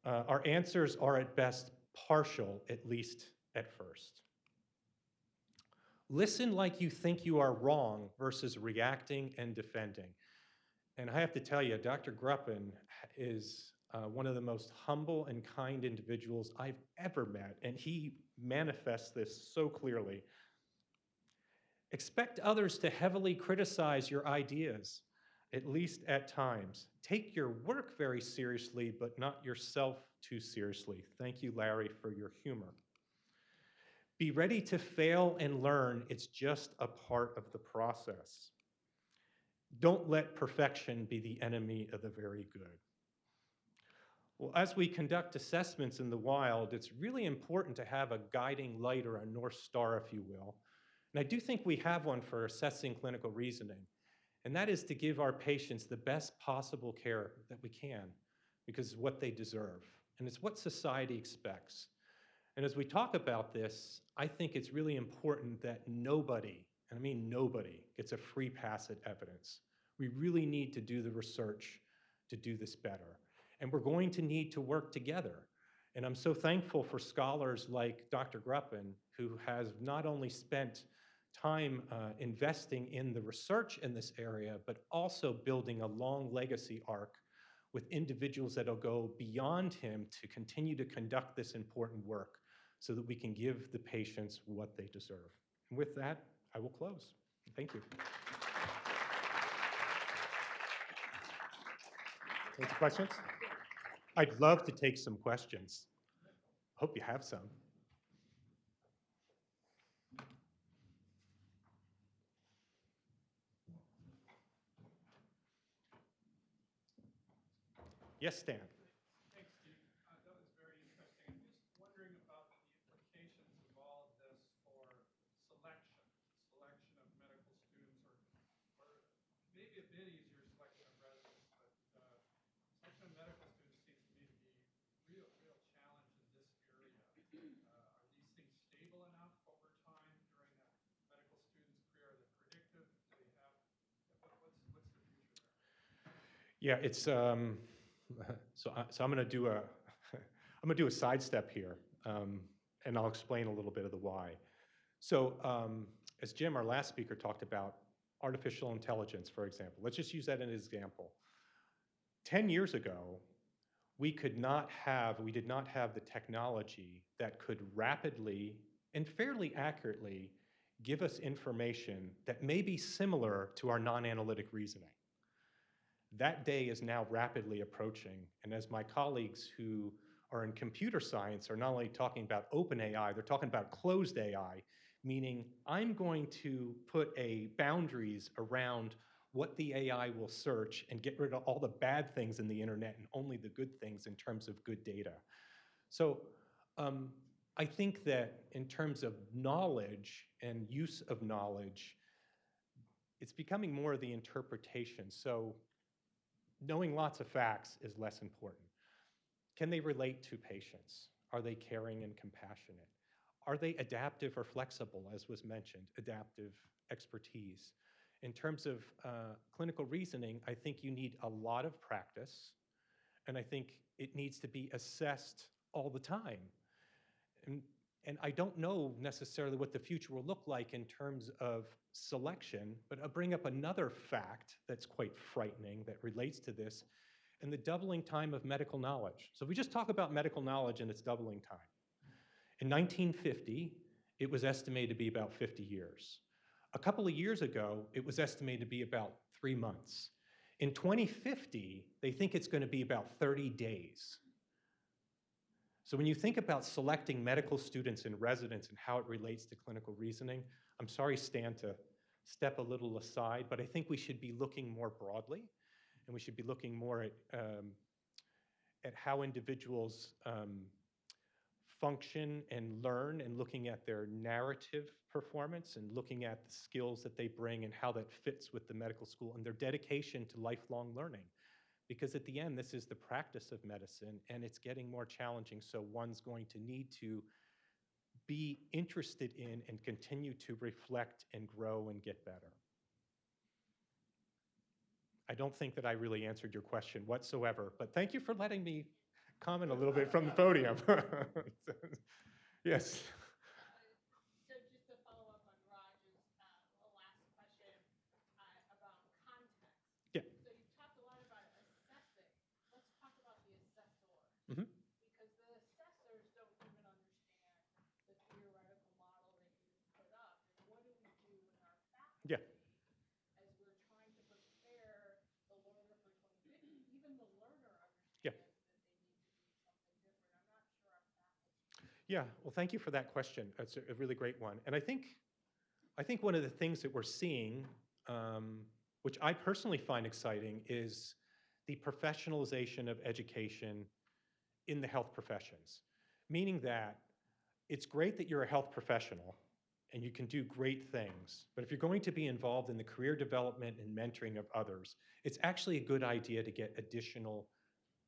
Our answers are at best partial, at least at first. Listen like you think you are wrong versus reacting and defending. And I have to tell you, Dr. Gruppen is one of the most humble and kind individuals I've ever met, and he manifests this so clearly. Expect others to heavily criticize your ideas, at least at times. Take your work very seriously, but not yourself too seriously. Thank you, Larry, for your humor. Be ready to fail and learn. It's just a part of the process. Don't let perfection be the enemy of the very good. Well, as we conduct assessments in the wild, it's really important to have a guiding light or a North Star, if you will. And I do think we have one for assessing clinical reasoning, and that is to give our patients the best possible care that we can, because it's what they deserve, and it's what society expects. And as we talk about this, I think it's really important that nobody, and I mean nobody, gets a free pass at evidence. We really need to do the research to do this better. And we're going to need to work together. And I'm so thankful for scholars like Dr. Gruppen, who has not only spent time investing in the research in this area, but also building a long legacy arc with individuals that'll go beyond him to continue to conduct this important work so that we can give the patients what they deserve. And with that, I will close. Thank you. Any questions? I'd love to take some questions. Hope you have some. Yes, Stan. Thanks, Steve. That was very interesting. I'm just wondering about the implications of all of this for selection of medical students, or maybe a bit easier selection of residents, but selection of medical students seems to me to be real challenge in this area. Are these things stable enough over time during a medical student's career? Are they predictive? Do they have, what's the future there? Yeah, it's so I'm going to do a I'm going to do a sidestep here, and I'll explain a little bit of the why. So as Jim, our last speaker, talked about artificial intelligence, for example. Let's just use that as an example. 10 years ago, we did not have the technology that could rapidly and fairly accurately give us information that may be similar to our non-analytic reasoning. That day is now rapidly approaching, and as my colleagues who are in computer science are not only talking about open AI, they're talking about closed AI, meaning I'm going to put boundaries around what the AI will search and get rid of all the bad things in the internet and only the good things in terms of good data. So I think that in terms of knowledge and use of knowledge, it's becoming more of the interpretation. So knowing lots of facts is less important. Can they relate to patients? Are they caring and compassionate? Are they adaptive or flexible, as was mentioned, adaptive expertise? In terms of clinical reasoning, I think you need a lot of practice, and I think it needs to be assessed all the time. And I don't know necessarily what the future will look like in terms of selection, but I'll bring up another fact that's quite frightening that relates to this, and the doubling time of medical knowledge. So if we just talk about medical knowledge and its doubling time. In 1950, it was estimated to be about 50 years. A couple of years ago, it was estimated to be about 3 months. In 2050, they think it's going to be about 30 days. So when you think about selecting medical students and residents and how it relates to clinical reasoning, I'm sorry, Stan, to step a little aside, but I think we should be looking more broadly, and we should be looking more at how individuals function and learn, and looking at their narrative performance and looking at the skills that they bring and how that fits with the medical school and their dedication to lifelong learning. Because at the end, this is the practice of medicine, and it's getting more challenging, so one's going to need to be interested in and continue to reflect and grow and get better. I don't think that I really answered your question whatsoever, but thank you for letting me comment a little bit from the podium. Yes. So just to follow up on Raj's last question about context. Yeah. So you talked a lot about assessing. Let's talk about the assessment Yeah, well, thank you for that question. It's a really great one. And I think one of the things that we're seeing, which I personally find exciting, is the professionalization of education in the health professions, meaning that it's great that you're a health professional and you can do great things, but if you're going to be involved in the career development and mentoring of others, it's actually a good idea to get additional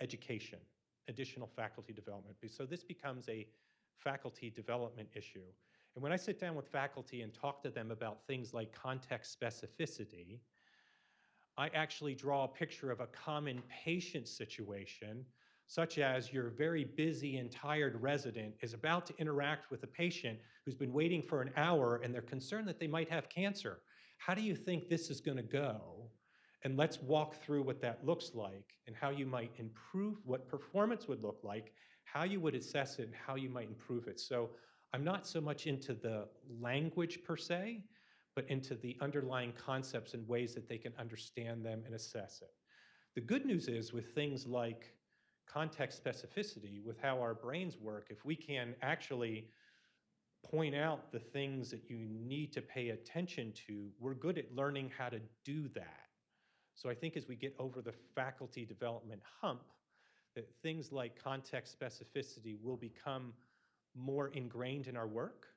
education, additional faculty development. So this becomes a faculty development issue. And when I sit down with faculty and talk to them about things like context specificity, I actually draw a picture of a common patient situation, such as your very busy and tired resident is about to interact with a patient who's been waiting for an hour and they're concerned that they might have cancer. How do you think this is going to go? And let's walk through what that looks like and how you might improve, what performance would look like, how you would assess it, and how you might improve it. So I'm not so much into the language per se, but into the underlying concepts and ways that they can understand them and assess it. The good news is with things like context specificity, with how our brains work, if we can actually point out the things that you need to pay attention to, we're good at learning how to do that. So I think as we get over the faculty development hump, that things like context specificity will become more ingrained in our work,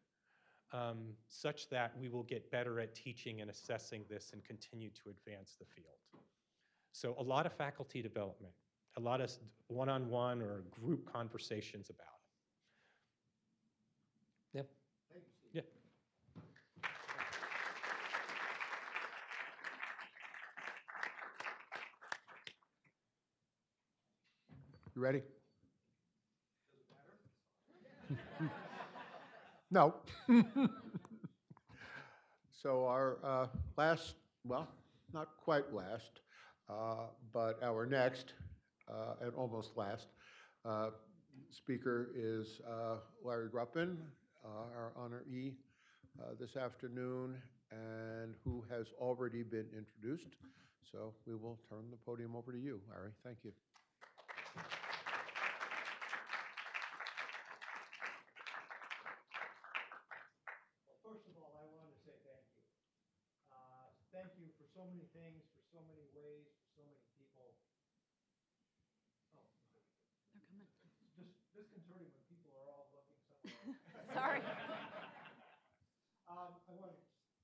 such that we will get better at teaching and assessing this and continue to advance the field. So a lot of faculty development, a lot of one-on-one or group conversations about it. Yeah. Thank you, Steve. Yeah. You ready? No. So our last, well, not quite last, but our next and almost last speaker is Larry Gruppen, our honoree this afternoon, and who has already been introduced. So we will turn the podium over to you, Larry. Thank you. Well, first of all, I want to say thank you. Thank you for so many things, for so many ways, for so many people. Oh, They're coming. it's just disconcerting when people are all looking somewhere else. Sorry. I want to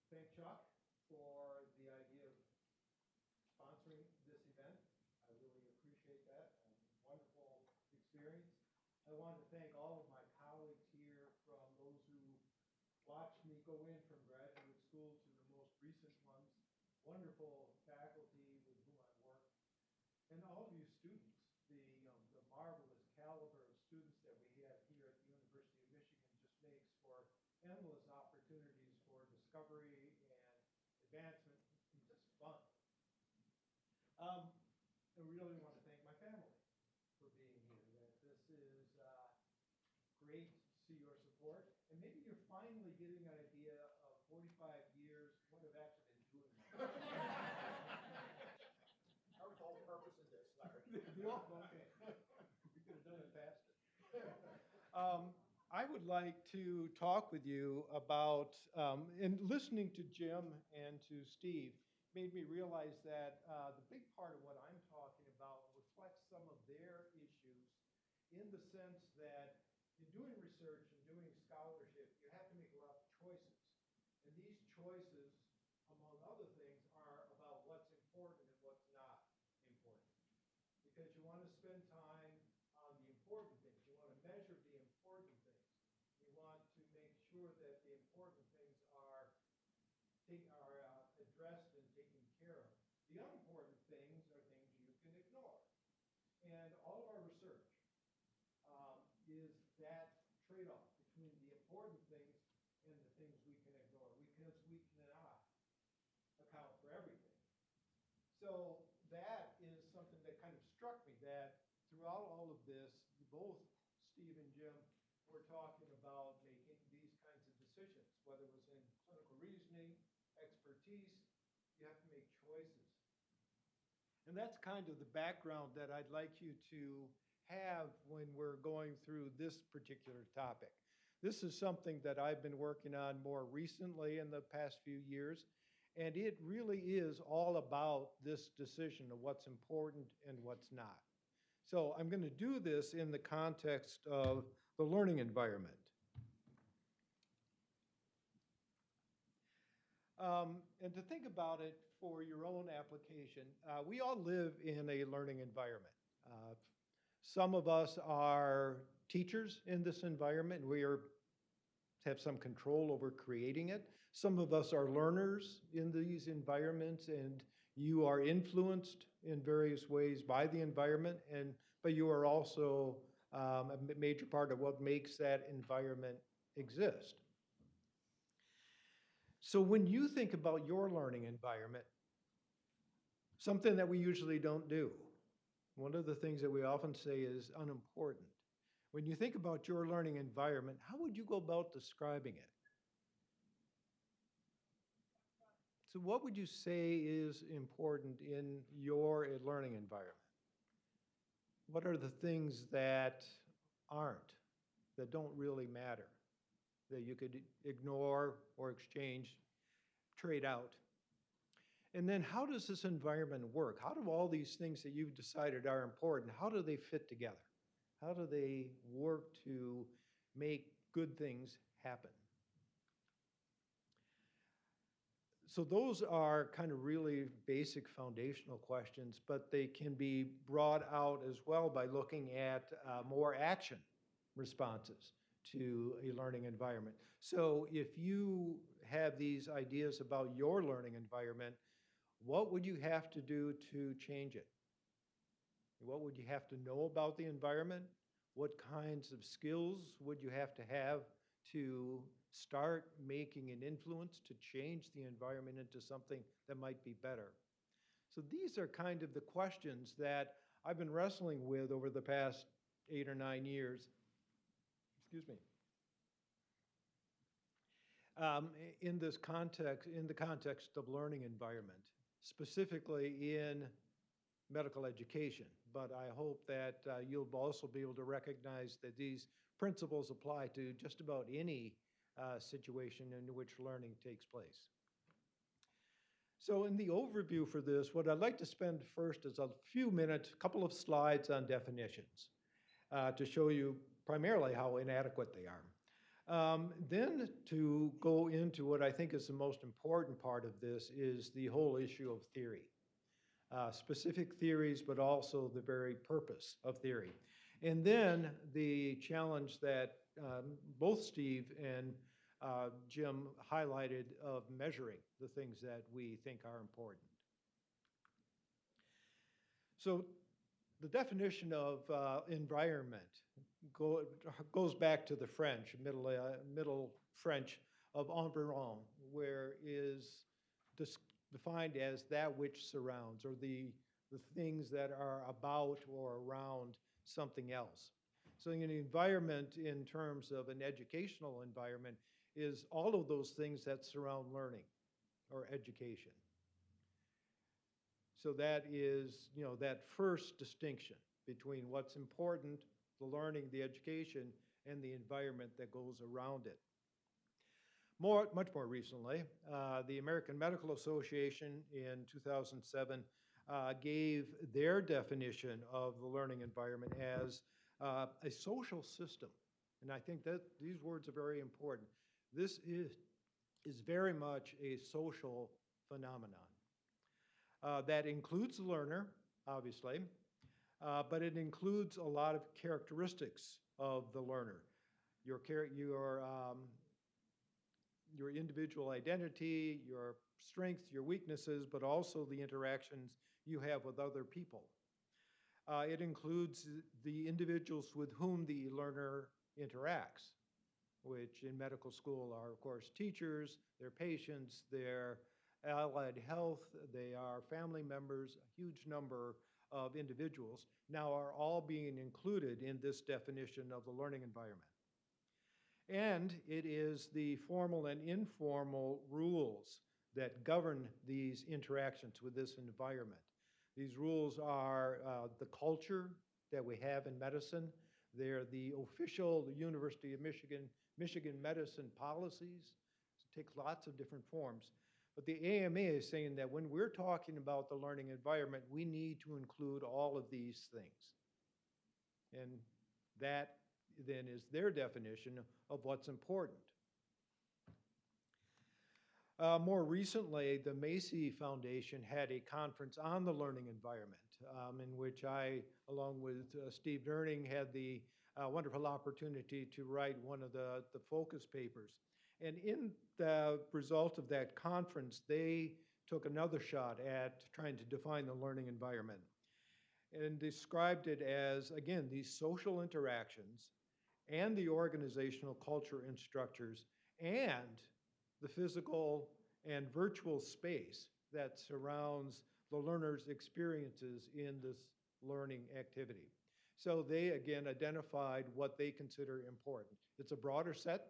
thank Chuck for the idea of sponsoring this event. I really appreciate that. Wonderful experience. I want to thank all of my colleagues here, from those who watched me go in from graduate school to the most recent ones. Wonderful faculty with whom I work, and all of you students. The marvelous caliber of students that we have here at the University of Michigan just makes for endless opportunities for discovery and advancement and just fun. I really want to thank my family for being here. That this is great to see your support, and maybe you're finally getting an idea of 45 years what I've actually been doing. That was the whole purpose of this, Larry. Okay. We could have done it faster. I would like to talk with you about, and listening to Jim and to Steve made me realize that the big part of what I'm talking about reflects some of their issues, in the sense that in doing research and doing scholarship, you have to make a lot of choices. And these choices, among other things, are about what's important and what's not important. Because you want to spend time on the important things. You want to measure the important things. You want to make sure that the important things are addressed and taken care of. The unimportant things are things you can ignore. And all of our research is that trade-off between the important things and the things we can ignore, because we cannot account for everything. So that is something that kind of struck me, that throughout all of this, both Steve and Jim were talking about making these kinds of decisions, whether it was in clinical reasoning, expertise. You have to make choices. And that's kind of the background that I'd like you to have when we're going through this particular topic. This is something that I've been working on more recently in the past few years, and it really is all about this decision of what's important and what's not. So I'm going to do this in the context of the learning environment. And to think about it for your own application, we all live in a learning environment. Some of us are teachers in this environment. Have some control over creating it. Some of us are learners in these environments, and you are influenced in various ways by the environment, but you are also a major part of what makes that environment exist. So when you think about your learning environment, something that we usually don't do, one of the things that we often say is unimportant. When you think about your learning environment, how would you go about describing it? So what would you say is important in your learning environment? What are the things that aren't, that don't really matter, that you could ignore or exchange, trade out? And then how does this environment work? How do all these things that you've decided are important, how do they fit together? How do they work to make good things happen? So those are kind of really basic foundational questions, but they can be brought out as well by looking at more action responses to a learning environment. So if you have these ideas about your learning environment, what would you have to do to change it? What would you have to know about the environment? What kinds of skills would you have to start making an influence to change the environment into something that might be better? So these are kind of the questions that I've been wrestling with over the past 8 or 9 years. Excuse me. In this context, in the context of learning environment, specifically in medical education. But I hope that you'll also be able to recognize that these principles apply to just about any situation in which learning takes place. So in the overview for this, what I'd like to spend first is a few minutes, a couple of slides on definitions to show you primarily how inadequate they are. Then to go into what I think is the most important part of this is the whole issue of theory. Specific theories, but also the very purpose of theory. And then the challenge that both Steve and Jim highlighted of measuring the things that we think are important. So the definition of environment goes back to the French, Middle French of environ, where is defined as that which surrounds, or the things that are about or around something else. So an environment in terms of an educational environment is all of those things that surround learning or education. So that is, that first distinction between what's important, the learning, the education, and the environment that goes around it. Much more recently, the American Medical Association in 2007 gave their definition of the learning environment as a social system. And I think that these words are very important. This is very much a social phenomenon that includes the learner, obviously, but it includes a lot of characteristics of the learner. Your individual identity, your strengths, your weaknesses, but also the interactions you have with other people. It includes the individuals with whom the learner interacts, which in medical school are, of course, teachers, their patients, their allied health, they are family members, a huge number of individuals now are all being included in this definition of the learning environment. And it is the formal and informal rules that govern these interactions with this environment. These rules are the culture that we have in medicine. They're the official University of Michigan medicine policies. It takes lots of different forms. But the AMA is saying that when we're talking about the learning environment, we need to include all of these things. And that then is their definition of what's important. More recently, the Macy Foundation had a conference on the learning environment, in which I, along with Steve Durning, had the wonderful opportunity to write one of the focus papers. And in the result of that conference, they took another shot at trying to define the learning environment and described it as, again, these social interactions and the organizational culture and structures and the physical and virtual space that surrounds the learner's experiences in this learning activity. So they, again, identified what they consider important. It's a broader set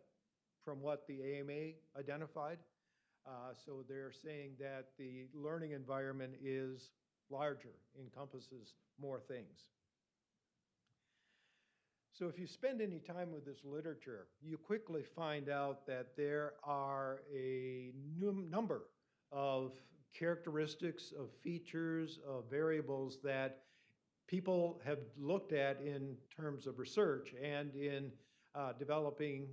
from what the AMA identified. So they're saying that the learning environment is larger, encompasses more things. So if you spend any time with this literature, you quickly find out that there are a number of characteristics, of features, of variables that people have looked at in terms of research and in developing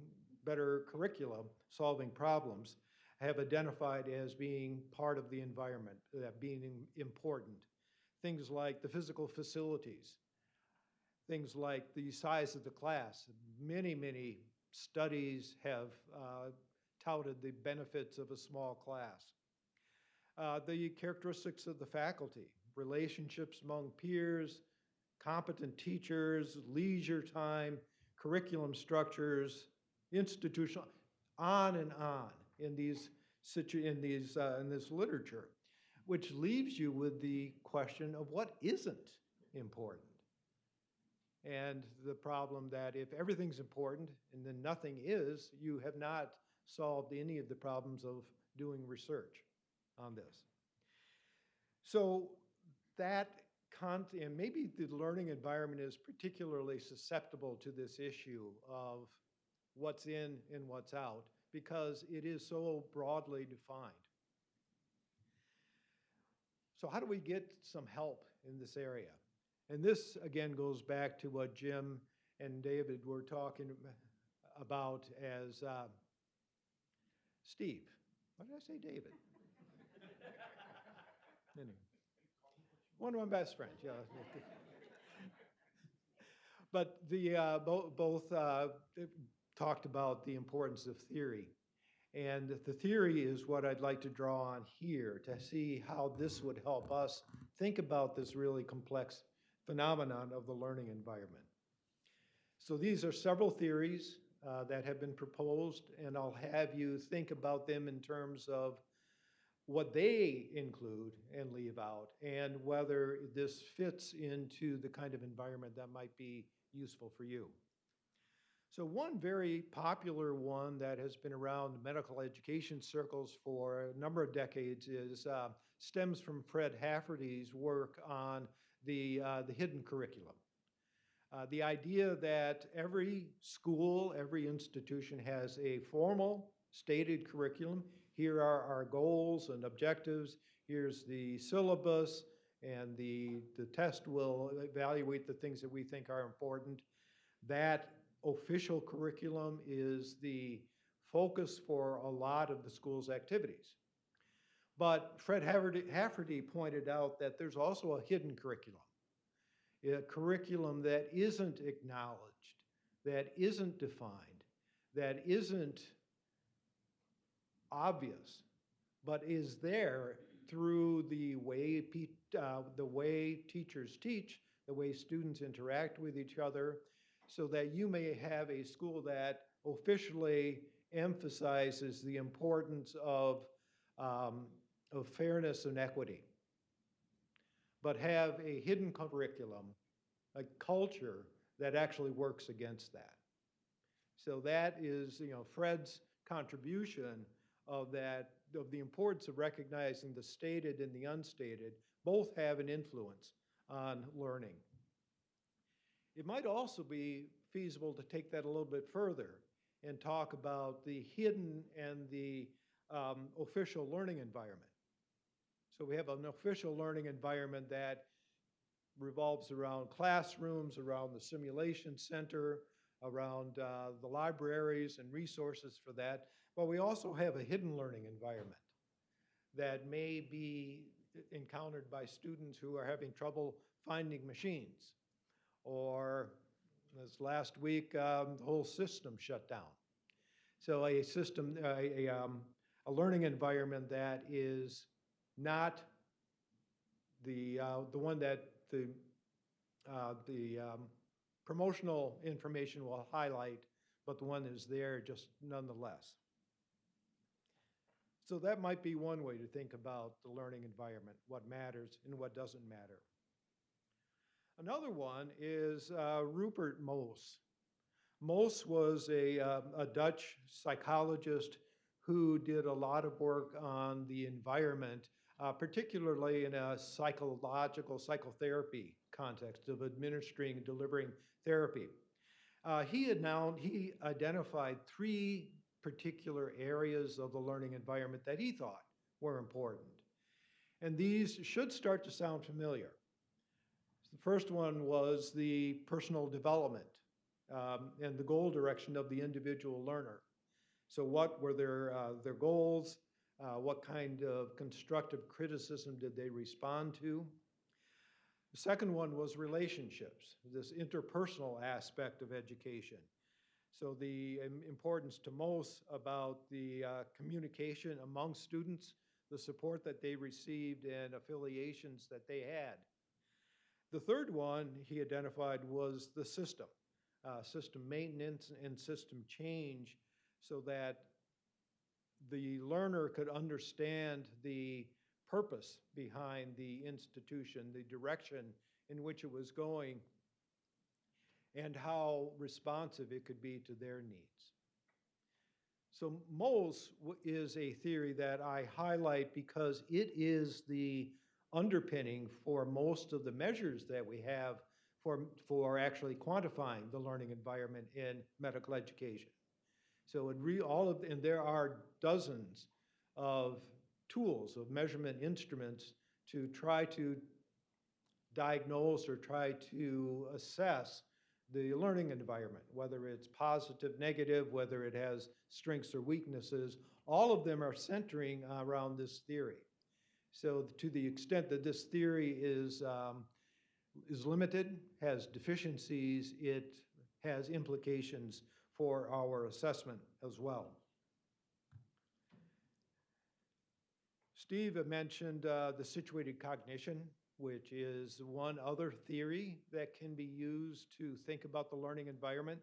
better curriculum, solving problems, have identified as being part of the environment, that being important. Things like the physical facilities, things like the size of the class. Many studies have touted the benefits of a small class. The characteristics of the faculty, relationships among peers, competent teachers, leisure time, curriculum structures, institutional, on and on in this literature, which leaves you with the question of what isn't important. And the problem that if everything's important and then nothing is, you have not solved any of the problems of doing research on this. So that and maybe the learning environment is particularly susceptible to this issue of what's in and what's out because it is so broadly defined. So how do we get some help in this area? And this, again, goes back to what Jim and David were talking about as Steve. Why did I say David? Anyway, one of my best friends, yeah. But the both talked about the importance of theory. And the theory is what I'd like to draw on here to see how this would help us think about this really complex phenomenon of the learning environment. So these are several theories that have been proposed, and I'll have you think about them in terms of what they include and leave out, and whether this fits into the kind of environment that might be useful for you. So one very popular one that has been around medical education circles for a number of decades stems from Fred Hafferty's work on the hidden curriculum. The idea that every school, every institution has a formal stated curriculum. Here are our goals and objectives. Here's the syllabus, and the test will evaluate the things that we think are important. That official curriculum is the focus for a lot of the school's activities. But Fred Hafferty pointed out that there's also a hidden curriculum, a curriculum that isn't acknowledged, that isn't defined, that isn't obvious, but is there through the way teachers teach, the way students interact with each other, so that you may have a school that officially emphasizes the importance of fairness and equity, but have a hidden curriculum, a culture that actually works against that. So that is, Fred's contribution of the importance of recognizing the stated and the unstated both have an influence on learning. It might also be feasible to take that a little bit further and talk about the hidden and the official learning environment. So we have an official learning environment that revolves around classrooms, around the simulation center, around the libraries and resources for that. But we also have a hidden learning environment that may be encountered by students who are having trouble finding machines. Or this last week, the whole system shut down. So a learning environment that is not the one that the promotional information will highlight, but the one is there just nonetheless. So that might be one way to think about the learning environment, what matters and what doesn't matter. Another one is Rupert Moos. Moos was a Dutch psychologist who did a lot of work on the environment, particularly in a psychotherapy context of administering and delivering therapy. He identified 3 particular areas of the learning environment that he thought were important. And these should start to sound familiar. The first one was the personal development and the goal direction of the individual learner. So what were their goals? What kind of constructive criticism did they respond to? The second one was relationships, this interpersonal aspect of education. So the importance to most about the communication among students, the support that they received and affiliations that they had. The third one he identified was the system maintenance and system change, so that the learner could understand the purpose behind the institution, the direction in which it was going, and how responsive it could be to their needs. So MOLS is a theory that I highlight because it is the underpinning for most of the measures that we have for actually quantifying the learning environment in medical education. So and there are dozens of tools, of measurement instruments to try to diagnose or try to assess the learning environment, whether it's positive, negative, whether it has strengths or weaknesses. All of them are centering around this theory. So to the extent that this theory is limited, has deficiencies, it has implications for our assessment as well. Steve mentioned the situated cognition, which is one other theory that can be used to think about the learning environment.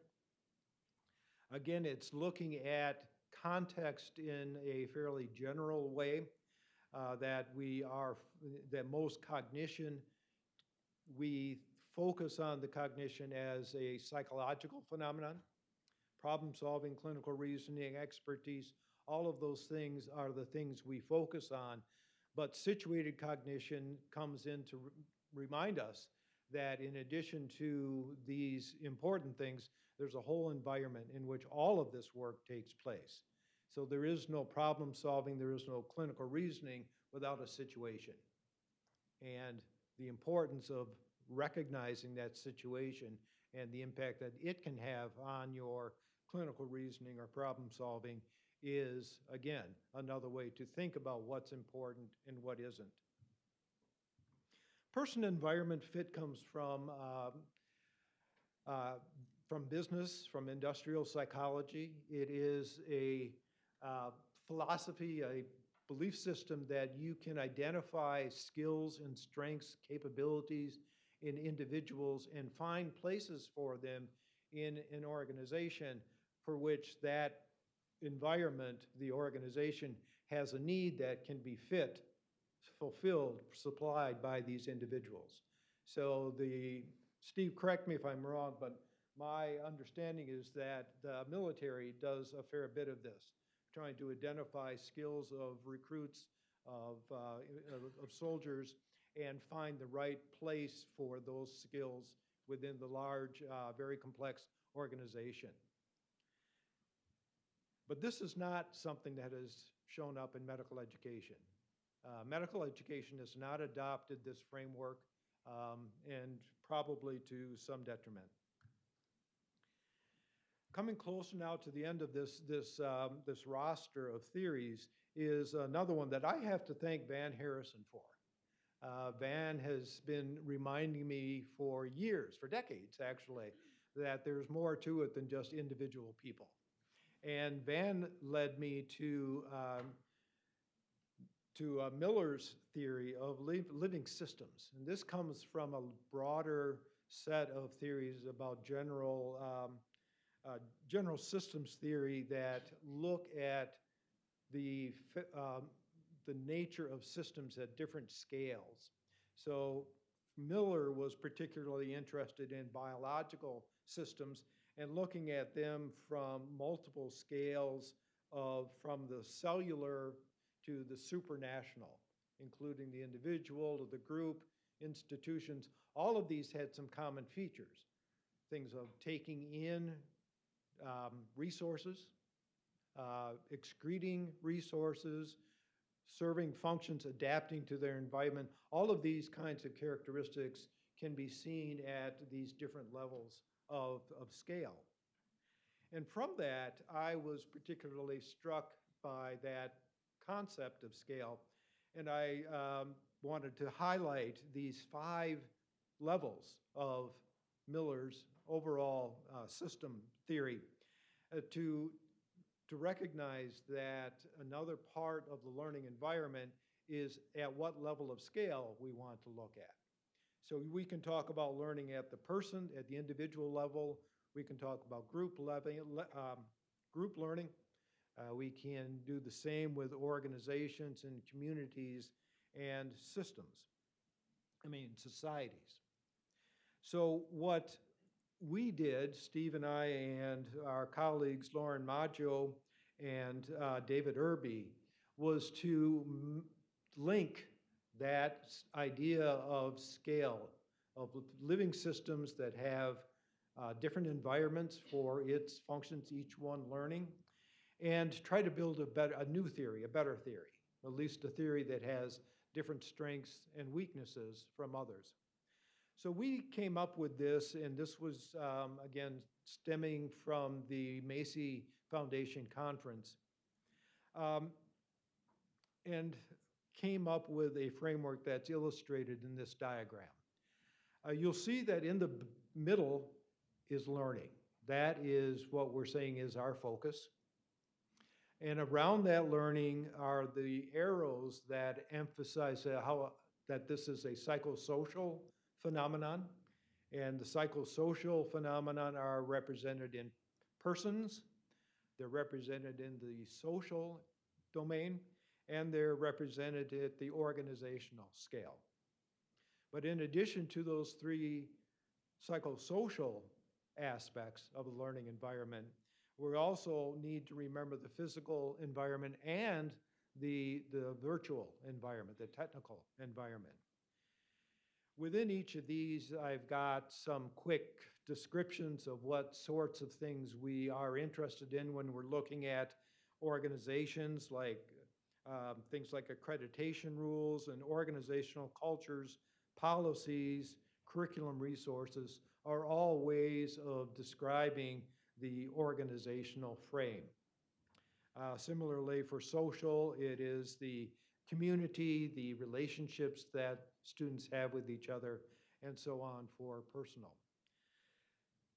Again, it's looking at context in a fairly general way, that most cognition, we focus on the cognition as a psychological phenomenon. Problem solving, clinical reasoning, expertise, all of those things are the things we focus on. But situated cognition comes in to remind us that in addition to these important things, there's a whole environment in which all of this work takes place. So there is no problem solving, there is no clinical reasoning without a situation. And the importance of recognizing that situation and the impact that it can have on your clinical reasoning or problem solving is, again, another way to think about what's important and what isn't. Person-environment fit comes from business, from industrial psychology. It is a philosophy, a belief system that you can identify skills and strengths, capabilities in individuals and find places for them in an organization for which that environment, the organization, has a need that can be fulfilled, supplied by these individuals. So Steve, correct me if I'm wrong, but my understanding is that the military does a fair bit of this, trying to identify skills of recruits, of soldiers, and find the right place for those skills within the large, very complex organization. But this is not something that has shown up in medical education. Medical education has not adopted this framework, and probably to some detriment. Coming closer now to the end of this roster of theories is another one that I have to thank Van Harrison for. Van has been reminding me for years, for decades actually, that there's more to it than just individual people. And Van led me to Miller's theory of living systems. And this comes from a broader set of theories about general systems theory that look at the nature of systems at different scales. So Miller was particularly interested in biological systems and looking at them from multiple scales from the cellular to the supranational, including the individual to the group, institutions. All of these had some common features. Things of taking in resources, excreting resources, serving functions, adapting to their environment. All of these kinds of characteristics can be seen at these different levels of scale. And from that, I was particularly struck by that concept of scale, and I wanted to highlight these 5 levels of Miller's overall system theory to recognize that another part of the learning environment is at what level of scale we want to look at. So we can talk about learning at the person, at the individual level. We can talk about group learning. We can do the same with organizations and communities and systems. Societies. So what we did, Steve and I and our colleagues, Lauren Maggio and David Irby, was to link that idea of scale, of living systems that have different environments for its functions, each one learning, and try to build a new theory, a better theory, at least a theory that has different strengths and weaknesses from others. So we came up with this, and this was, again, stemming from the Macy Foundation Conference, and came up with a framework that's illustrated in this diagram. You'll see that in the middle is learning. That is what we're saying is our focus. And around that learning are the arrows that emphasize that this is a psychosocial phenomenon. And the psychosocial phenomenon are represented in persons, they're represented in the social domain, and they're represented at the organizational scale. But in addition to those 3 psychosocial aspects of the learning environment, we also need to remember the physical environment and the virtual environment, the technical environment. Within each of these, I've got some quick descriptions of what sorts of things we are interested in when we're looking at organizations, like things like accreditation rules and organizational cultures, policies, curriculum resources are all ways of describing the organizational frame. Similarly, for social, it is the community, the relationships that students have with each other, and so on for personal.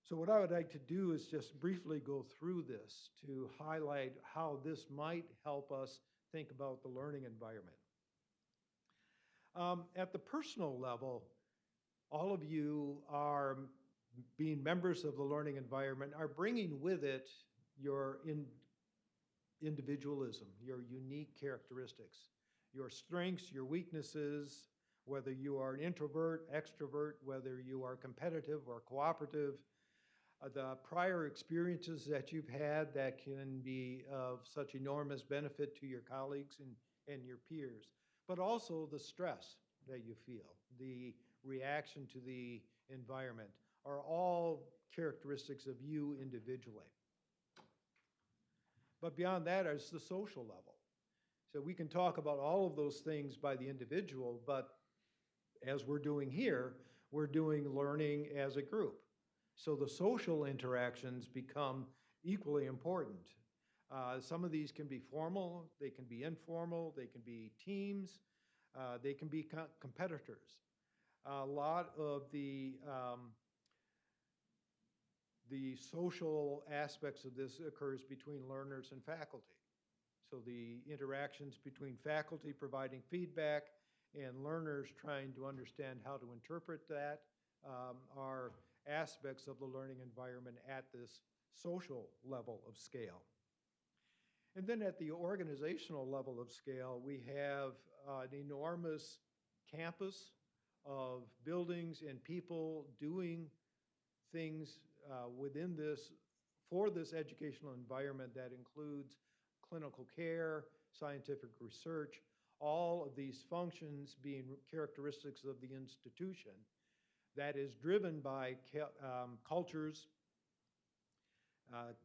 So what I would like to do is just briefly go through this to highlight how this might help us think about the learning environment. At the personal level, all of you are being members of the learning environment are bringing with it your individualism, your unique characteristics, your strengths, your weaknesses, whether you are an introvert, extrovert, whether you are competitive or cooperative, the prior experiences that you've had that can be of such enormous benefit to your colleagues and your peers, but also the stress that you feel, the reaction to the environment. are all characteristics of you individually. But beyond that is the social level. So we can talk about all of those things by the individual, but as we're doing here, we're doing learning as a group. So the social interactions become equally important. Some of these can be formal, they can be informal, they can be teams, they can be competitors. A lot of the social aspects of this occurs between learners and faculty. So the interactions between faculty providing feedback and learners trying to understand how to interpret that are aspects of the learning environment at this social level of scale. And then at the organizational level of scale, we have an enormous campus of buildings and people doing things within this, for this educational environment that includes clinical care, scientific research, all of these functions being characteristics of the institution that is driven by cultures,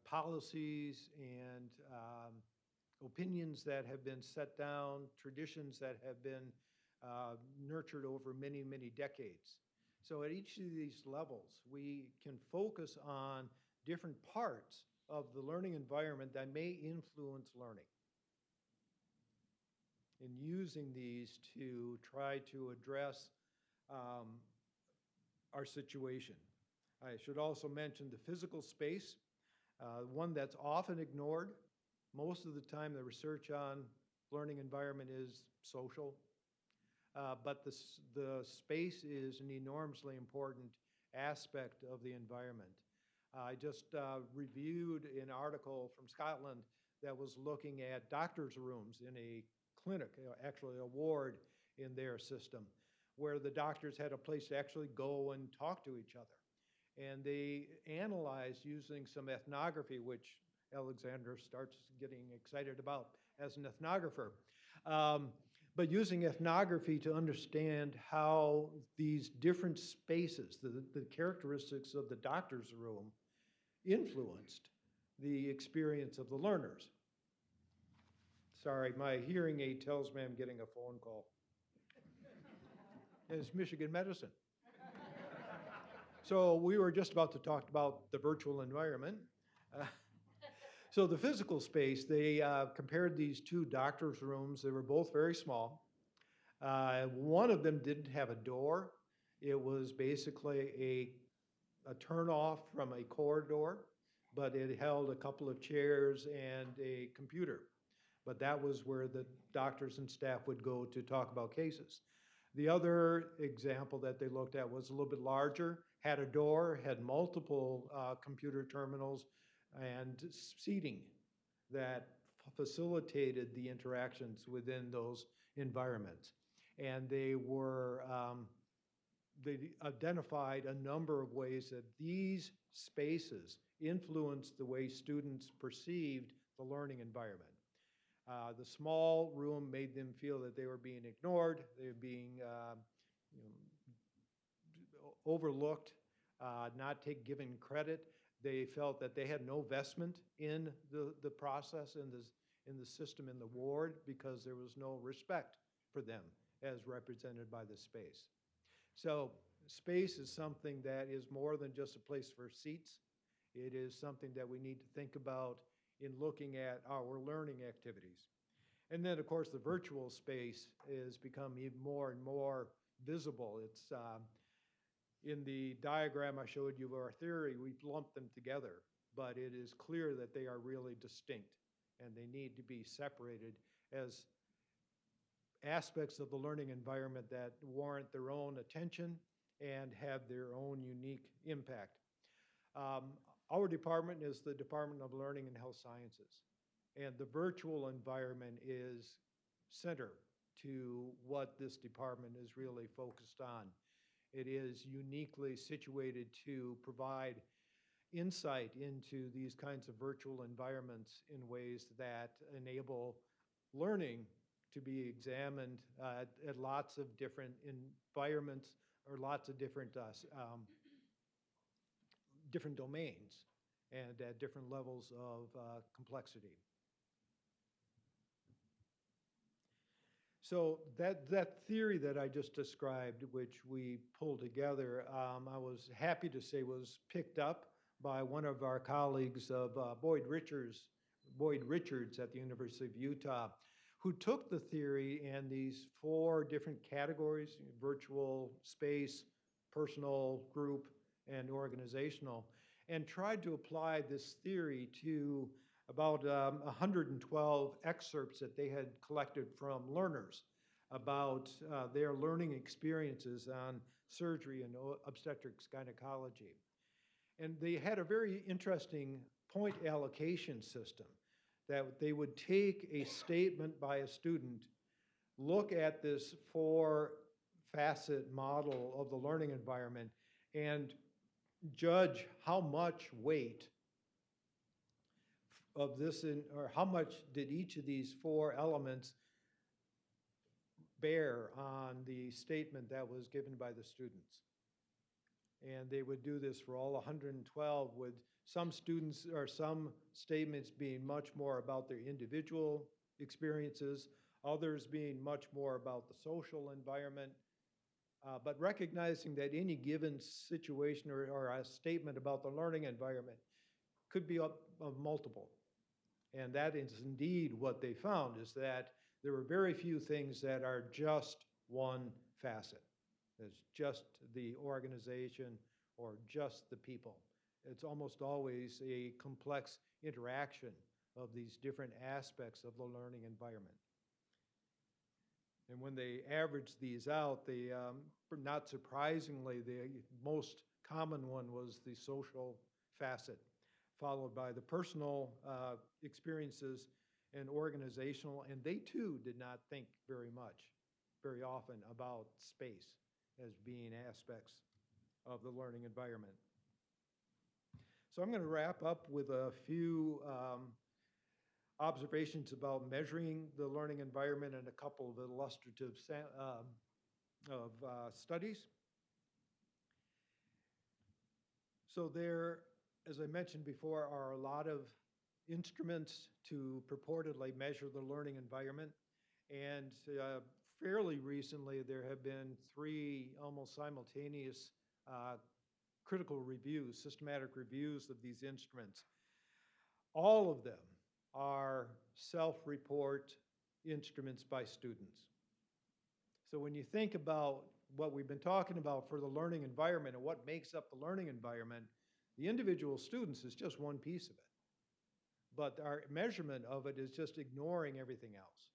policies, and opinions that have been set down, traditions that have been nurtured over many, many decades. So at each of these levels, we can focus on different parts of the learning environment that may influence learning, and using these to try to address our situation. I should also mention the physical space, one that's often ignored. Most of the time the research on learning environment is social, but the space is an enormously important aspect of the environment. I just reviewed an article from Scotland that was looking at doctors' rooms in a clinic, actually a ward in their system, where the doctors had a place to actually go and talk to each other. And they analyzed using some ethnography, which Alexander starts getting excited about as an ethnographer. But using ethnography to understand how these different spaces, the characteristics of the doctor's room, influenced the experience of the learners. Sorry, my hearing aid tells me I'm getting a phone call. It's Michigan Medicine. So we were just about to talk about the virtual environment. So the physical space, they compared these two doctors' rooms. They were both very small. One of them didn't have a door. It was basically a turn-off from a corridor, but it held a couple of chairs and a computer. But that was where the doctors and staff would go to talk about cases. The other example that they looked at was a little bit larger, had a door, had multiple computer terminals, and seating that facilitated the interactions within those environments. And they identified a number of ways that these spaces influenced the way students perceived the learning environment. The small room made them feel that they were being ignored, they were being overlooked, not given credit. They felt that they had no investment in the process, in the system, in the ward, because there was no respect for them as represented by the space. So space is something that is more than just a place for seats. It is something that we need to think about in looking at our learning activities. And then, of course, the virtual space has become even more and more visible. It's in the diagram I showed you of our theory, we've lumped them together, but it is clear that they are really distinct and they need to be separated as aspects of the learning environment that warrant their own attention and have their own unique impact. Our department is the Department of Learning and Health Sciences, and the virtual environment is center to what this department is really focused on. It is uniquely situated to provide insight into these kinds of virtual environments in ways that enable learning to be examined at lots of different environments or lots of different different domains and at different levels of complexity. So that theory that I just described, which we pulled together, I was happy to say was picked up by one of our colleagues of Boyd Richards at the University of Utah, who took the theory and these 4 different categories: virtual, space, personal, group, and organizational, and tried to apply this theory to about 112 excerpts that they had collected from learners about their learning experiences on surgery and obstetrics gynecology. And they had a very interesting point allocation system that they would take a statement by a student, look at this 4-facet model of the learning environment, and judge how much weight of this, or how much did each of these 4 elements bear on the statement that was given by the students. And they would do this for all 112, with some students or some statements being much more about their individual experiences, others being much more about the social environment, but recognizing that any given situation or a statement about the learning environment could be of multiple. And that is indeed what they found, is that there were very few things that are just one facet. It's just the organization or just the people. It's almost always a complex interaction of these different aspects of the learning environment. And when they averaged these out, they, not surprisingly, the most common one was the social facet, followed by the personal experiences and organizational, and they too did not think very often about space as being aspects of the learning environment. So I'm going to wrap up with a few observations about measuring the learning environment and a couple of illustrative studies. So there, as I mentioned before, are a lot of instruments to purportedly measure the learning environment. And fairly recently, there have been 3 almost simultaneous critical reviews, systematic reviews of these instruments. All of them are self-report instruments by students. So when you think about what we've been talking about for the learning environment and what makes up the learning environment, the individual students is just one piece of it. But our measurement of it is just ignoring everything else.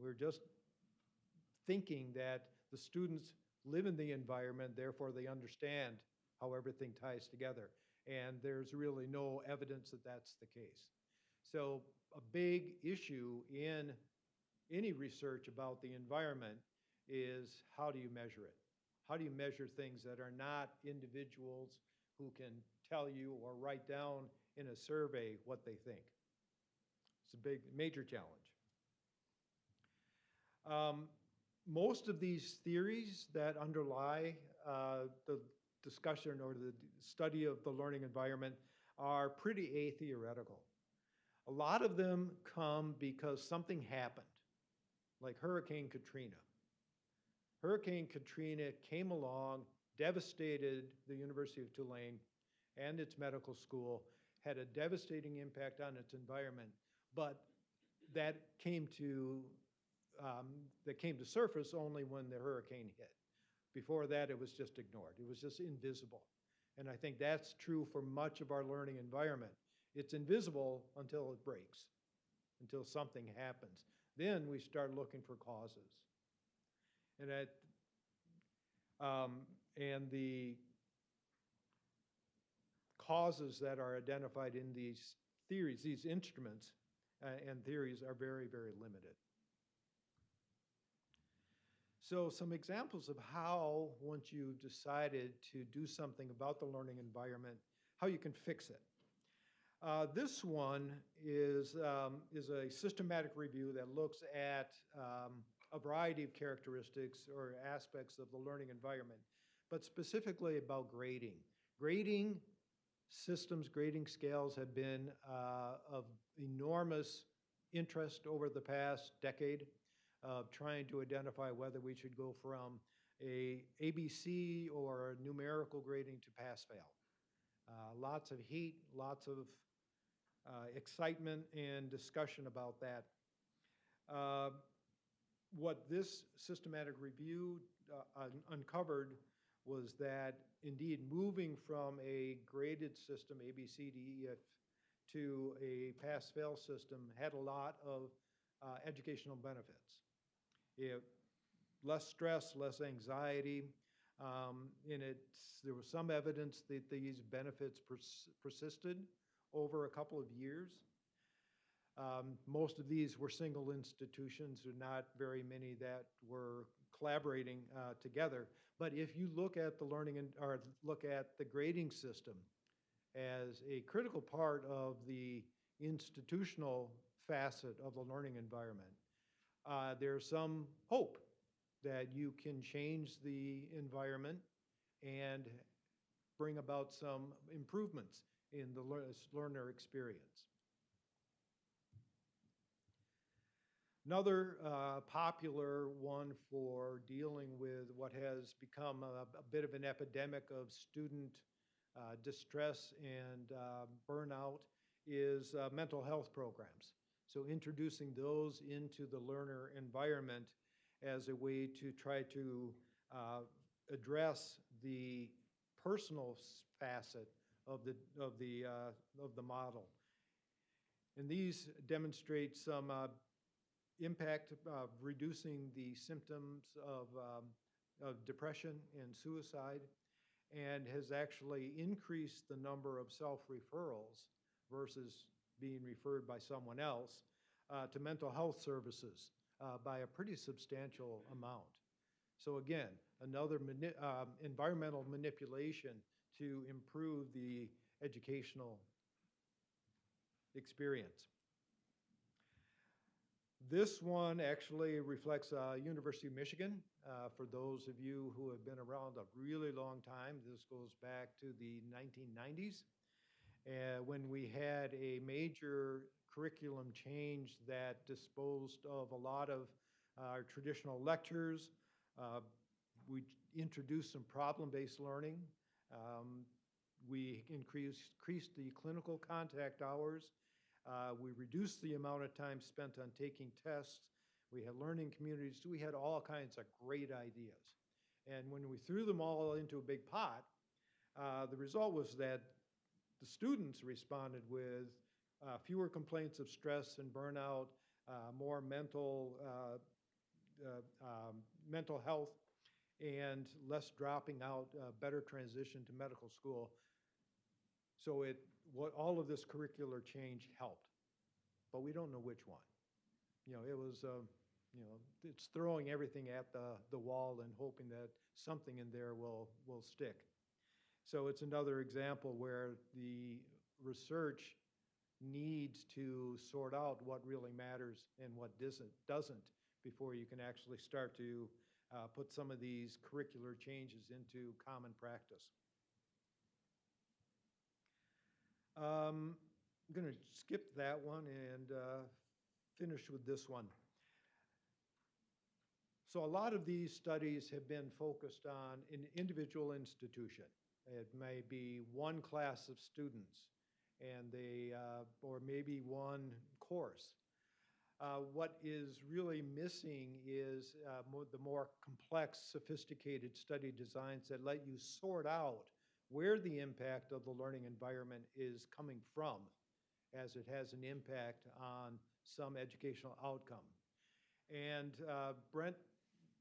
We're just thinking that the students live in the environment, therefore they understand how everything ties together. And there's really no evidence that that's the case. So a big issue in any research about the environment is, how do you measure it? How do you measure things that are not individuals who can tell you or write down in a survey what they think? It's a big, major challenge. Most of these theories that underlie the discussion or the study of the learning environment are pretty atheoretical. A lot of them come because something happened, like Hurricane Katrina. Hurricane Katrina came along, devastated the University of Tulane and its medical school, had a devastating impact on its environment, but that came to surface only when the hurricane hit. Before that, it was just ignored. It was just invisible. And I think that's true for much of our learning environment. It's invisible until it breaks, until something happens. Then we start looking for causes. And the causes that are identified in these theories, these instruments and theories, are very, very limited. So some examples of how, once you've decided to do something about the learning environment, how you can fix it. This one is a systematic review that looks at a variety of characteristics or aspects of the learning environment, but specifically about grading. Grading Systems grading scales have been of enormous interest over the past decade of trying to identify whether we should go from a ABC or numerical grading to pass-fail. Lots of heat, lots of excitement and discussion about that. What this systematic review uncovered was that indeed moving from a graded system, A, B, C, D, E, F, to a pass-fail system had a lot of educational benefits. Less stress, less anxiety. There was some evidence that these benefits persisted over a couple of years. Most of these were single institutions, or not very many that were collaborating together. But if you look at the or look at the grading system as a critical part of the institutional facet of the learning environment, there's some hope that you can change the environment and bring about some improvements in the learner experience. Another popular one for dealing with what has become a bit of an epidemic of student distress and burnout is mental health programs. So introducing those into the learner environment as a way to try to address the personal facet of the model. And these demonstrate some impact of reducing the symptoms of depression and suicide, and has actually increased the number of self-referrals versus being referred by someone else to mental health services by a pretty substantial amount. So again, another environmental manipulation to improve the educational experience. This one actually reflects University of Michigan. For those of you who have been around a really long time, this goes back to the 1990s, when we had a major curriculum change that disposed of a lot of our traditional lectures. We introduced some problem-based learning. We increased the clinical contact hours. We reduced the amount of time spent on taking tests. We had learning communities. We had all kinds of great ideas. And when we threw them all into a big pot, the result was that the students responded with fewer complaints of stress and burnout, more mental health, and less dropping out, better transition to medical school. So all of this curricular change helped, but we don't know which one. It was, it's throwing everything at the wall and hoping that something in there will stick. So it's another example where the research needs to sort out what really matters and what doesn't before you can actually start to put some of these curricular changes into common practice. I'm going to skip that one and finish with this one. So a lot of these studies have been focused on an individual institution. It may be one class of students, and or maybe one course. What is really missing is the more complex, sophisticated study designs that let you sort out where the impact of the learning environment is coming from, as it has an impact on some educational outcome. And Brent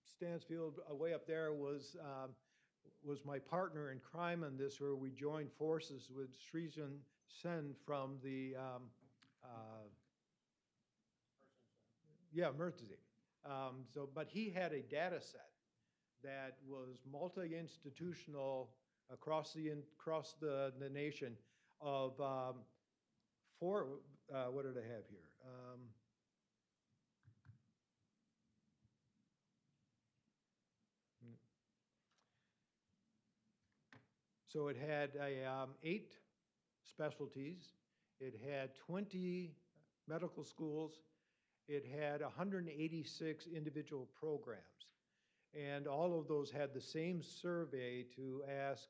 Stansfield, way up there, was my partner in crime on this, where we joined forces with Srijan Sen from the Mertzi. But he had a data set that was multi-institutional across the nation of what did I have here? So it had 8 specialties. It had 20 medical schools. It had 186 individual programs. And all of those had the same survey to ask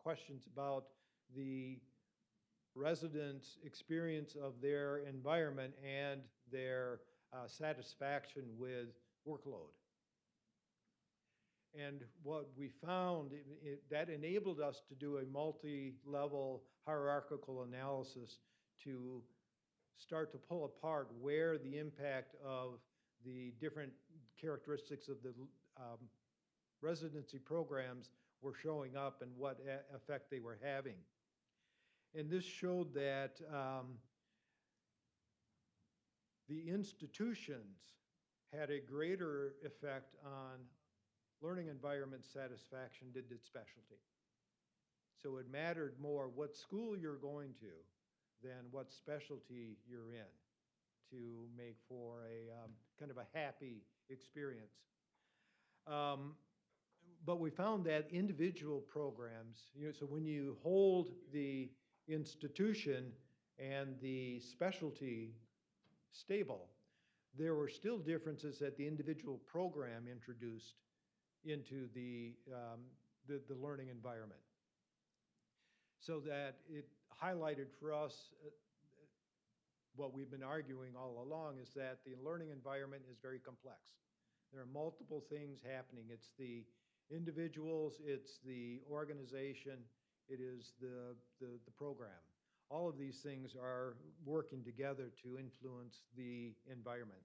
questions about the residents' experience of their environment and their satisfaction with workload. And what we found, that enabled us to do a multi-level hierarchical analysis to start to pull apart where the impact of the different characteristics of the residency programs were showing up and what effect they were having. And this showed that the institutions had a greater effect on learning environment satisfaction than did specialty. So it mattered more what school you're going to than what specialty you're in to make for a kind of a happy experience. But we found that individual programs, so when you hold the institution and the specialty stable, there were still differences that the individual program introduced into the learning environment. So that it highlighted for us what we've been arguing all along is that the learning environment is very complex. There are multiple things happening. It's the individuals, it's the organization, it is the program. All of these things are working together to influence the environment.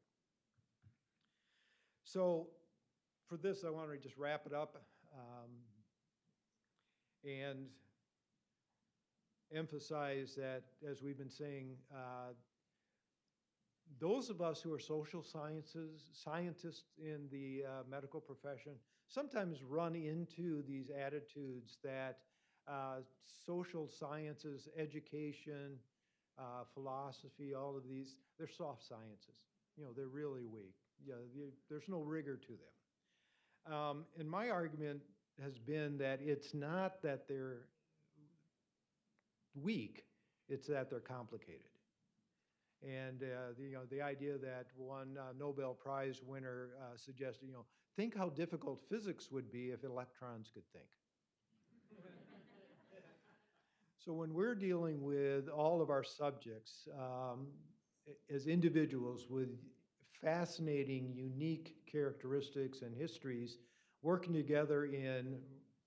So for this, I want to just wrap it up and emphasize that, as we've been saying, those of us who are social scientists in the medical profession, sometimes run into these attitudes that social sciences, education, philosophy, all of these, they're soft sciences. You know, they're really weak. You know, there's no rigor to them. And my argument has been that it's not that they're weak, it's that they're complicated. And you know, the idea that one Nobel Prize winner suggested, you know, think how difficult physics would be if electrons could think. So when we're dealing with all of our subjects as individuals with fascinating, unique characteristics and histories, working together in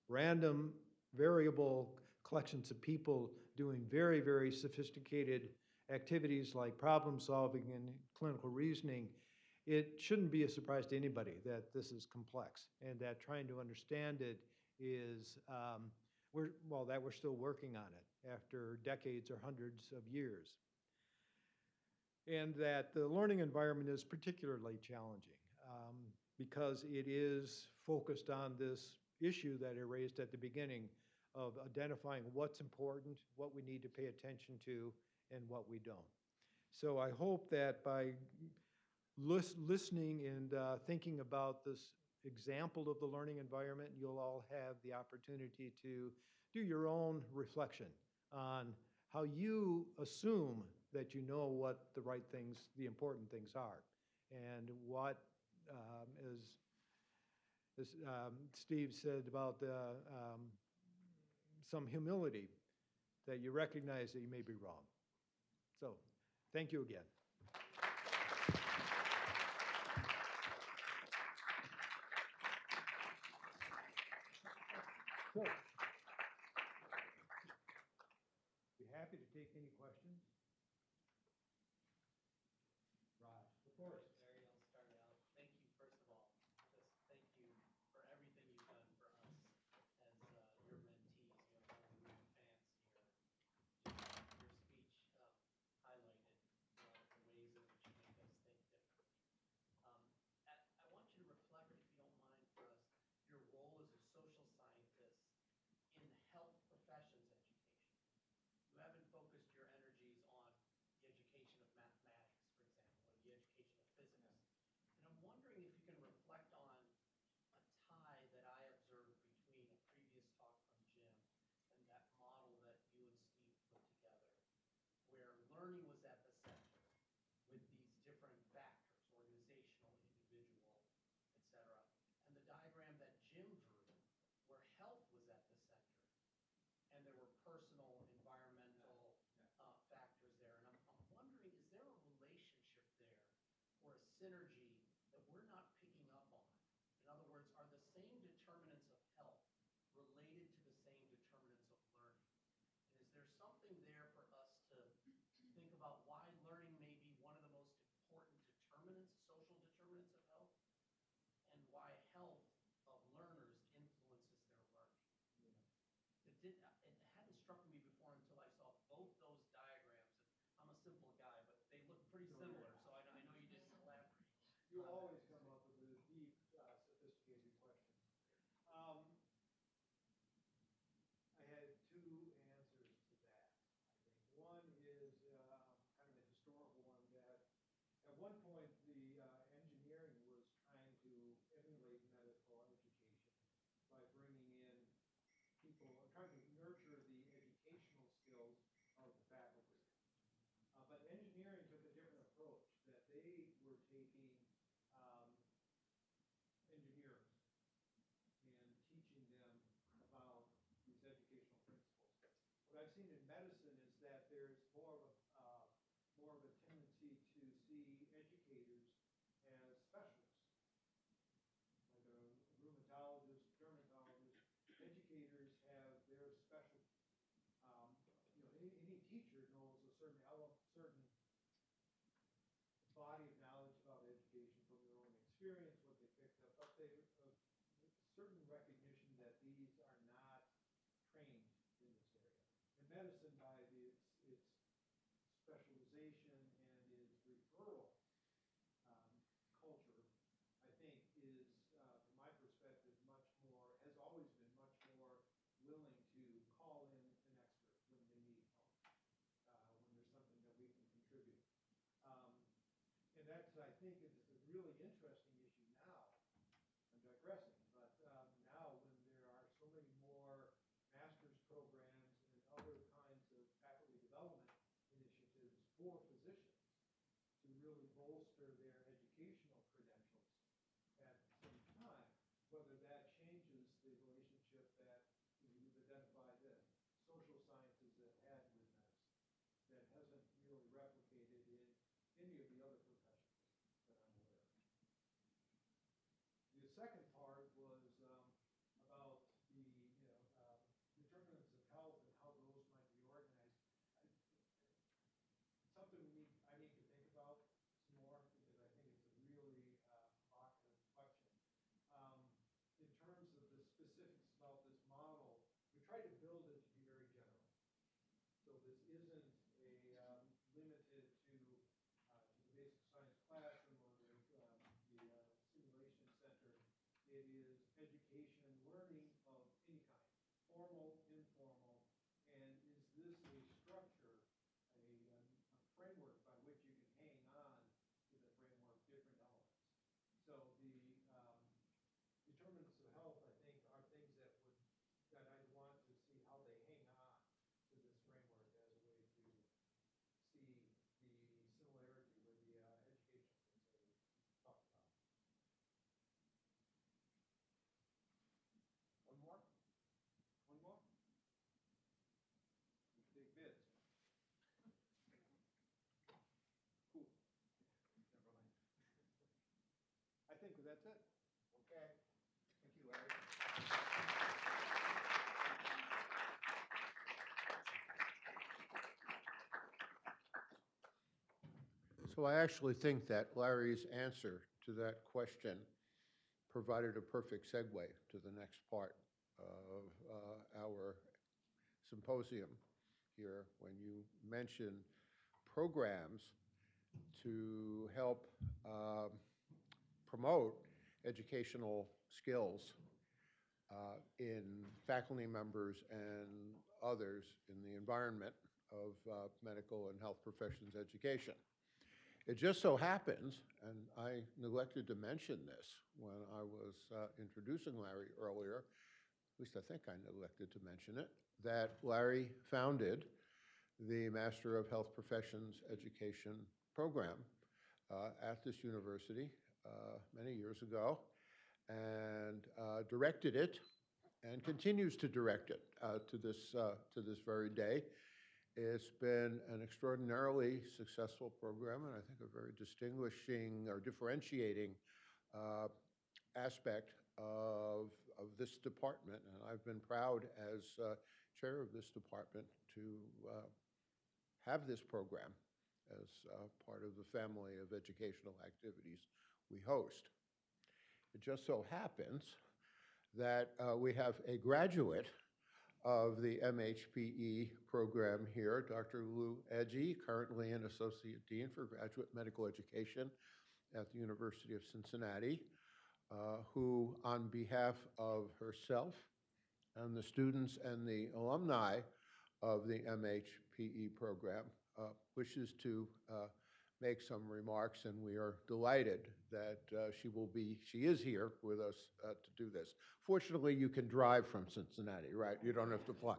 random, variable collections of people doing very, very sophisticated activities like problem solving and clinical reasoning, it shouldn't be a surprise to anybody that this is complex and that trying to understand it is, we're still working on it after decades or hundreds of years. And that the learning environment is particularly challenging because it is focused on this issue that I raised at the beginning of identifying what's important, what we need to pay attention to, and what we don't. So I hope that by listening and thinking about this example of the learning environment, you'll all have the opportunity to do your own reflection on how you assume that you know what the right things, the important things are, and what, as Steve said about some humility, that you recognize that you may be wrong. So, thank you again. So, be happy to take any questions. Raj, of course. Larry, I'll start out. Thank you, first of all. Just thank you for everything you've done for us as your mentees. You know, we're real fans here. Your speech highlighted a lot of the ways in which you make us think differently. I want you to reflect, if you don't mind, for us, your role as a social scientist in health professions education. You haven't focused your energies synergy that we're not picking up on? In other words, are the same determinants of health related to the same determinants of learning? And is there something there for us to think about why learning may be one of the most important determinants, social determinants of health, and why health of learners influences their learning? It hadn't struck me before until I saw both those diagrams. And I'm a simple guy, but they look pretty similar, so I know you didn't elaborate. You always come up with the deep, sophisticated questions. I had two answers to that, I think. One is kind of a historical one that at one point the engineering was trying to emulate medical education by bringing in people, trying to nurture the educational skills of the faculty. But engineering took a different approach, that they were taking engineers and teaching them about these educational principles. What I've seen in medicine is that there's more of a tendency to see educators as specialists, like a rheumatologist, dermatologist. Educators have their specialty. Any teacher knows a certain body of knowledge about education from their own experience, what they picked up, but they certain recognition that these are not trained in this area. And medicine, by its specialization and its referral culture, I think is, from my perspective, has always been much more willing to call in an expert when they need help, when there's something that we can contribute. And that's, I think, is a really interesting issue now. I'm digressing, but now when there are so many more master's programs and other kinds of faculty development initiatives for physicians to really bolster their educational credentials at the same time, whether that changes the relationship that you've identified that social sciences have had with medicine, that hasn't really replicated in any of the other professions that I'm aware of. The second part was about the determinants of health and how those might be organized. It's something I need to think about some more, because I think it's a really provocative question. In terms of the specifics about this model, we try to build it to be very general. So this isn't limited to the basic science classroom or the simulation center. It is education and learning of any kind, formal, informal, and is this a structure, a framework by which you can hang on to the framework different elements. So the determinants of health, I think, are things that I'd want to see how they hang on to this framework as a way to see the similarity with the educational things that we talked about. One more? One more? We can take bids. Cool. Never mind. I think that's it. Okay. Thank you, Larry. So I actually think that Larry's answer to that question provided a perfect segue to the next part of our symposium here, when you mention programs to help promote educational skills in faculty members and others in the environment of medical and health professions education. It just so happens, and I neglected to mention this when I was introducing Larry earlier, at least I think I neglected to mention it, that Larry founded the Master of Health Professions Education program at this university many years ago, and directed it and continues to direct it to this very day. It's been an extraordinarily successful program, and I think a very distinguishing or differentiating uh, aspect of this department. And I've been proud as chair of this department to have this program as part of the family of educational activities we host. It just so happens that we have a graduate of the MHPE program here, Dr. Lou Edgy, currently an Associate Dean for Graduate Medical Education at the University of Cincinnati, who, on behalf of herself and the students and the alumni of the MHPE program, wishes to make some remarks, and we are delighted that she is here with us to do this. Fortunately, you can drive from Cincinnati, right? You don't have to fly.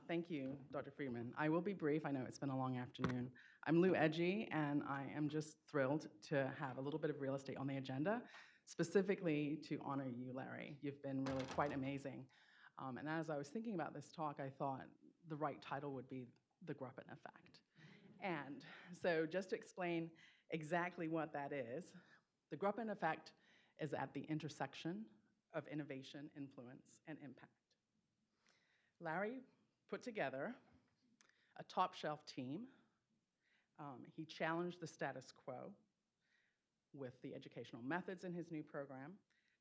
Thank you, Dr. Friedman. I will be brief. I know it's been a long afternoon. I'm Lou Edgy, and I am just thrilled to have a little bit of real estate on the agenda, specifically to honor you, Larry. You've been really quite amazing. And as I was thinking about this talk, I thought the right title would be The Gruppen Effect. And so just to explain exactly what that is, the Gruppen Effect is at the intersection of innovation, influence, and impact. Larry put together a top-shelf team. He challenged the status quo with the educational methods in his new program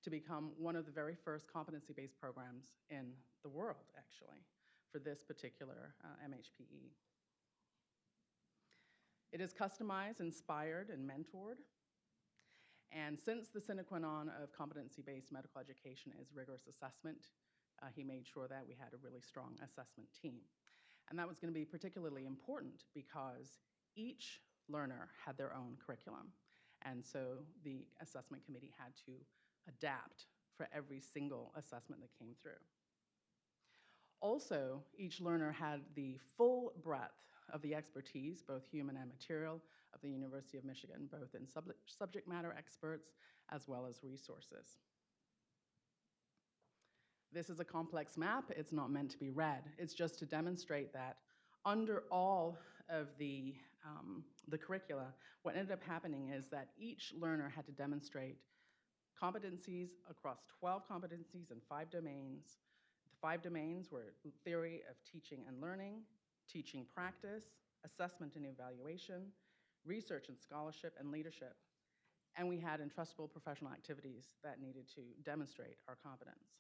to become one of the very first competency-based programs in the world, actually, for this particular MHPE. It is customized, inspired, and mentored. And since the sine qua non of competency-based medical education is rigorous assessment, he made sure that we had a really strong assessment team. And that was going to be particularly important because each learner had their own curriculum. And so the assessment committee had to adapt for every single assessment that came through. Also, each learner had the full breadth of the expertise, both human and material, of the University of Michigan, both in subject matter experts as well as resources. This is a complex map. It's not meant to be read. It's just to demonstrate that under all of the curricula, what ended up happening is that each learner had to demonstrate competencies across 12 competencies in 5 domains. The 5 domains were theory of teaching and learning, teaching practice, assessment and evaluation, research and scholarship, and leadership. And we had entrustable professional activities that needed to demonstrate our competence.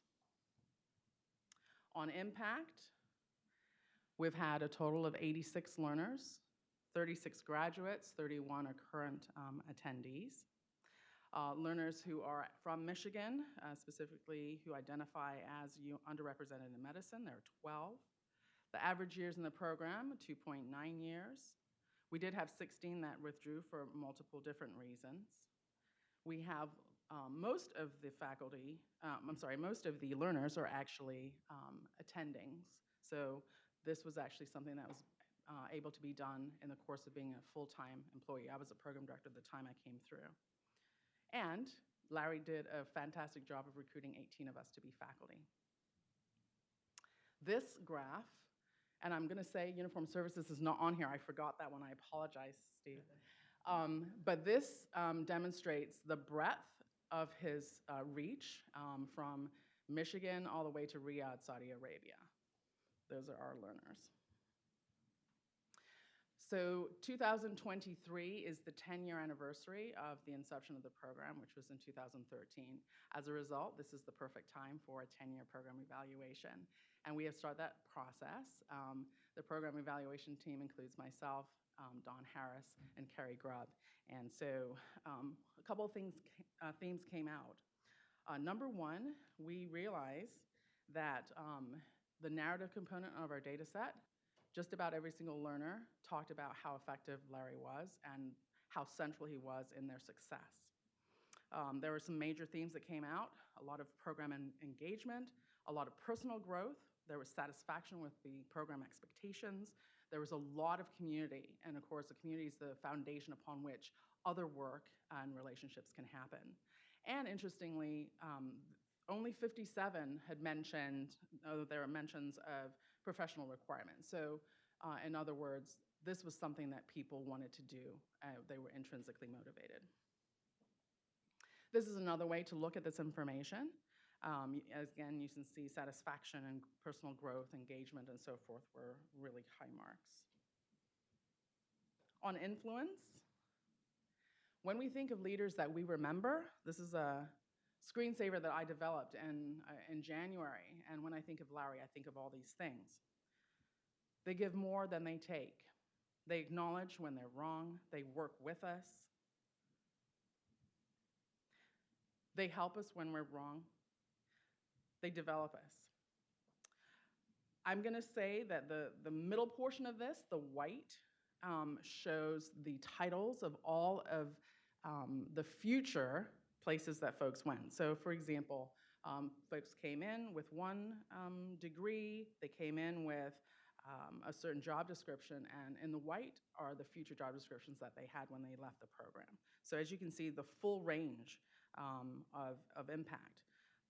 On impact, we've had a total of 86 learners, 36 graduates, 31 are current attendees. Learners who are from Michigan, specifically who identify as underrepresented in medicine, there are 12. The average years in the program, 2.9 years. We did have 16 that withdrew for multiple different reasons. We have most of the faculty, most of the learners are actually attendings. So this was actually something that was able to be done in the course of being a full-time employee. I was a program director at the time I came through. And Larry did a fantastic job of recruiting 18 of us to be faculty. This graph, and I'm going to say uniform services is not on here. I forgot that one. I apologize, Steve. But this demonstrates the breadth of his reach from Michigan all the way to Riyadh, Saudi Arabia. Those are our learners. So 2023 is the 10-year anniversary of the inception of the program, which was in 2013. As a result, this is the perfect time for a 10-year program evaluation. And we have started that process. The program evaluation team includes myself, Don Harris, and Carrie Grubb. And so a couple of themes came out. Number one, we realized that the narrative component of our data set, just about every single learner talked about how effective Larry was and how central he was in their success. There were some major themes that came out, a lot of program engagement, a lot of personal growth. There was satisfaction with the program expectations. There was a lot of community, and of course, the community is the foundation upon which other work and relationships can happen. And interestingly, only 57 had mentioned, there were mentions of professional requirements. So in other words, this was something that people wanted to do. They were intrinsically motivated. This is another way to look at this information. Again, you can see satisfaction and personal growth, engagement, and so forth were really high marks. On influence, when we think of leaders that we remember, this is a screensaver that I developed in January, and when I think of Larry, I think of all these things. They give more than they take. They acknowledge when they're wrong. They work with us. They help us when we're wrong. They develop us. I'm going to say that the middle portion of this, the white, shows the titles of all of the future places that folks went. So for example, folks came in with one degree, they came in with a certain job description, and in the white are the future job descriptions that they had when they left the program. So as you can see, the full range of impact.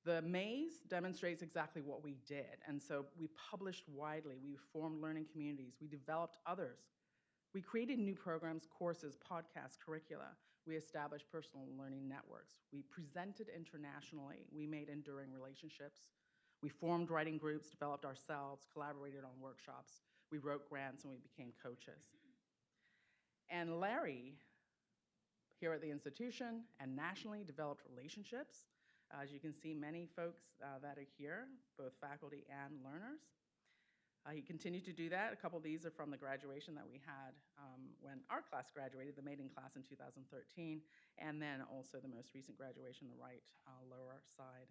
The maze demonstrates exactly what we did, and so we published widely, we formed learning communities, we developed others. We created new programs, courses, podcasts, curricula. We established personal learning networks. We presented internationally. We made enduring relationships. We formed writing groups, developed ourselves, collaborated on workshops. We wrote grants, and we became coaches. And Larry, here at the institution and nationally, developed relationships. As you can see, many folks that are here, both faculty and learners. He continued to do that. A couple of these are from the graduation that we had when our class graduated, the maiden class in 2013, and then also the most recent graduation, the right lower side.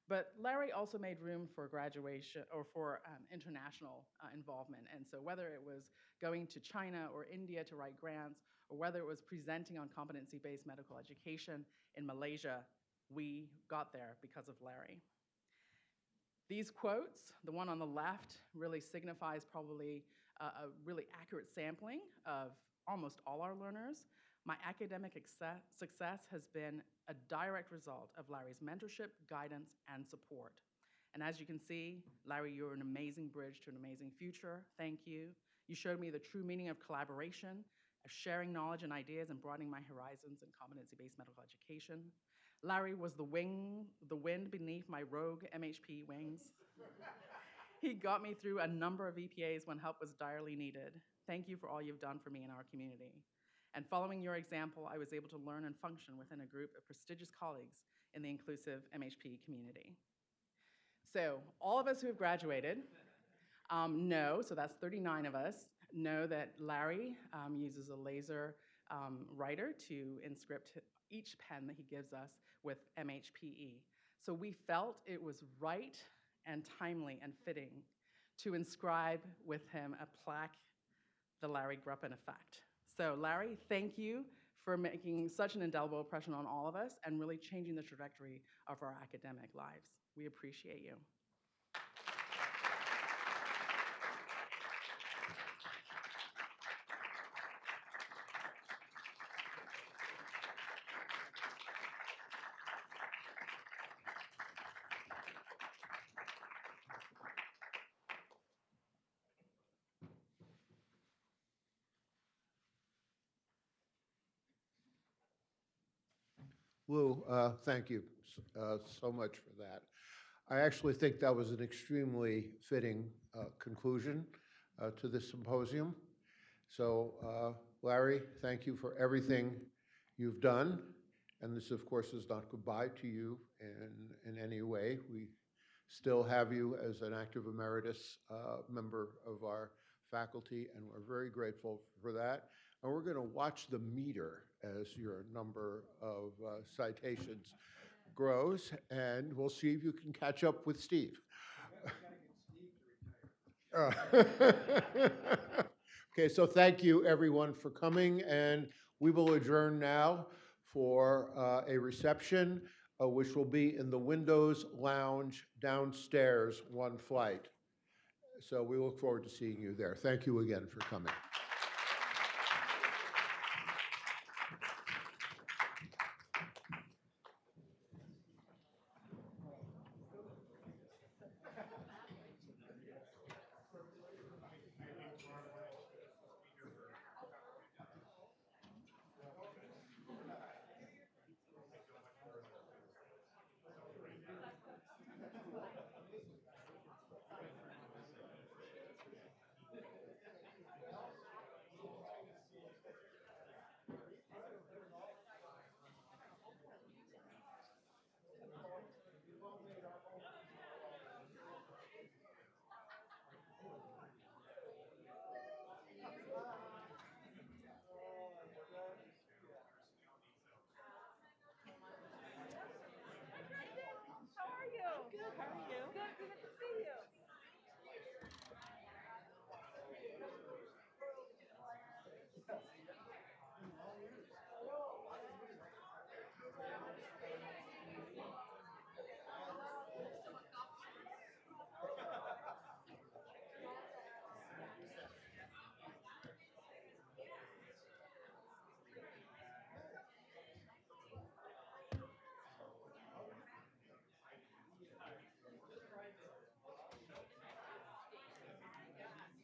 But Larry also made room for graduation or for international involvement. And so whether it was going to China or India to write grants, or whether it was presenting on competency-based medical education in Malaysia, we got there because of Larry. These quotes, the one on the left really signifies probably a really accurate sampling of almost all our learners. My academic success has been a direct result of Larry's mentorship, guidance, and support. And as you can see, Larry, you're an amazing bridge to an amazing future. Thank you. You showed me the true meaning of collaboration, of sharing knowledge and ideas, and broadening my horizons in competency-based medical education. Larry was the wind beneath my rogue MHPE wings. He got me through a number of EPAs when help was direly needed. Thank you for all you've done for me in our community. And following your example, I was able to learn and function within a group of prestigious colleagues in the inclusive MHPE community. So all of us who have graduated know, so that's 39 of us, know that Larry uses a laser writer to inscript each pen that he gives us with MHPE. So we felt it was right and timely and fitting to inscribe with him a plaque, the Larry Gruppen effect. So Larry, thank you for making such an indelible impression on all of us and really changing the trajectory of our academic lives. We appreciate you. Lou, thank you so much for that. I actually think that was an extremely fitting conclusion to this symposium. So, Larry, thank you for everything you've done. And this, of course, is not goodbye to you in any way. We still have you as an active emeritus member of our faculty, and we're very grateful for that. And we're going to watch the meter as your number of citations grows, and we'll see if you can catch up with Steve. Okay, so thank you everyone for coming, and we will adjourn now for a reception, which will be in the Windows Lounge downstairs, one flight. So we look forward to seeing you there. Thank you again for coming. How are you? Good, how are you? Good, good to see you.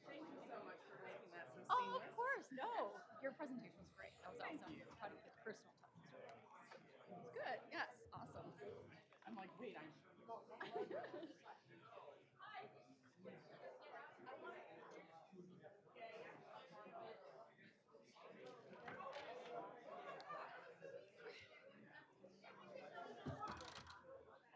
Thank you so much for making that so Oh, seamless. of course. No, your presentation was great. That was awesome. How do you get personal touch? It was good. Yes, awesome. I'm like, wait, I'm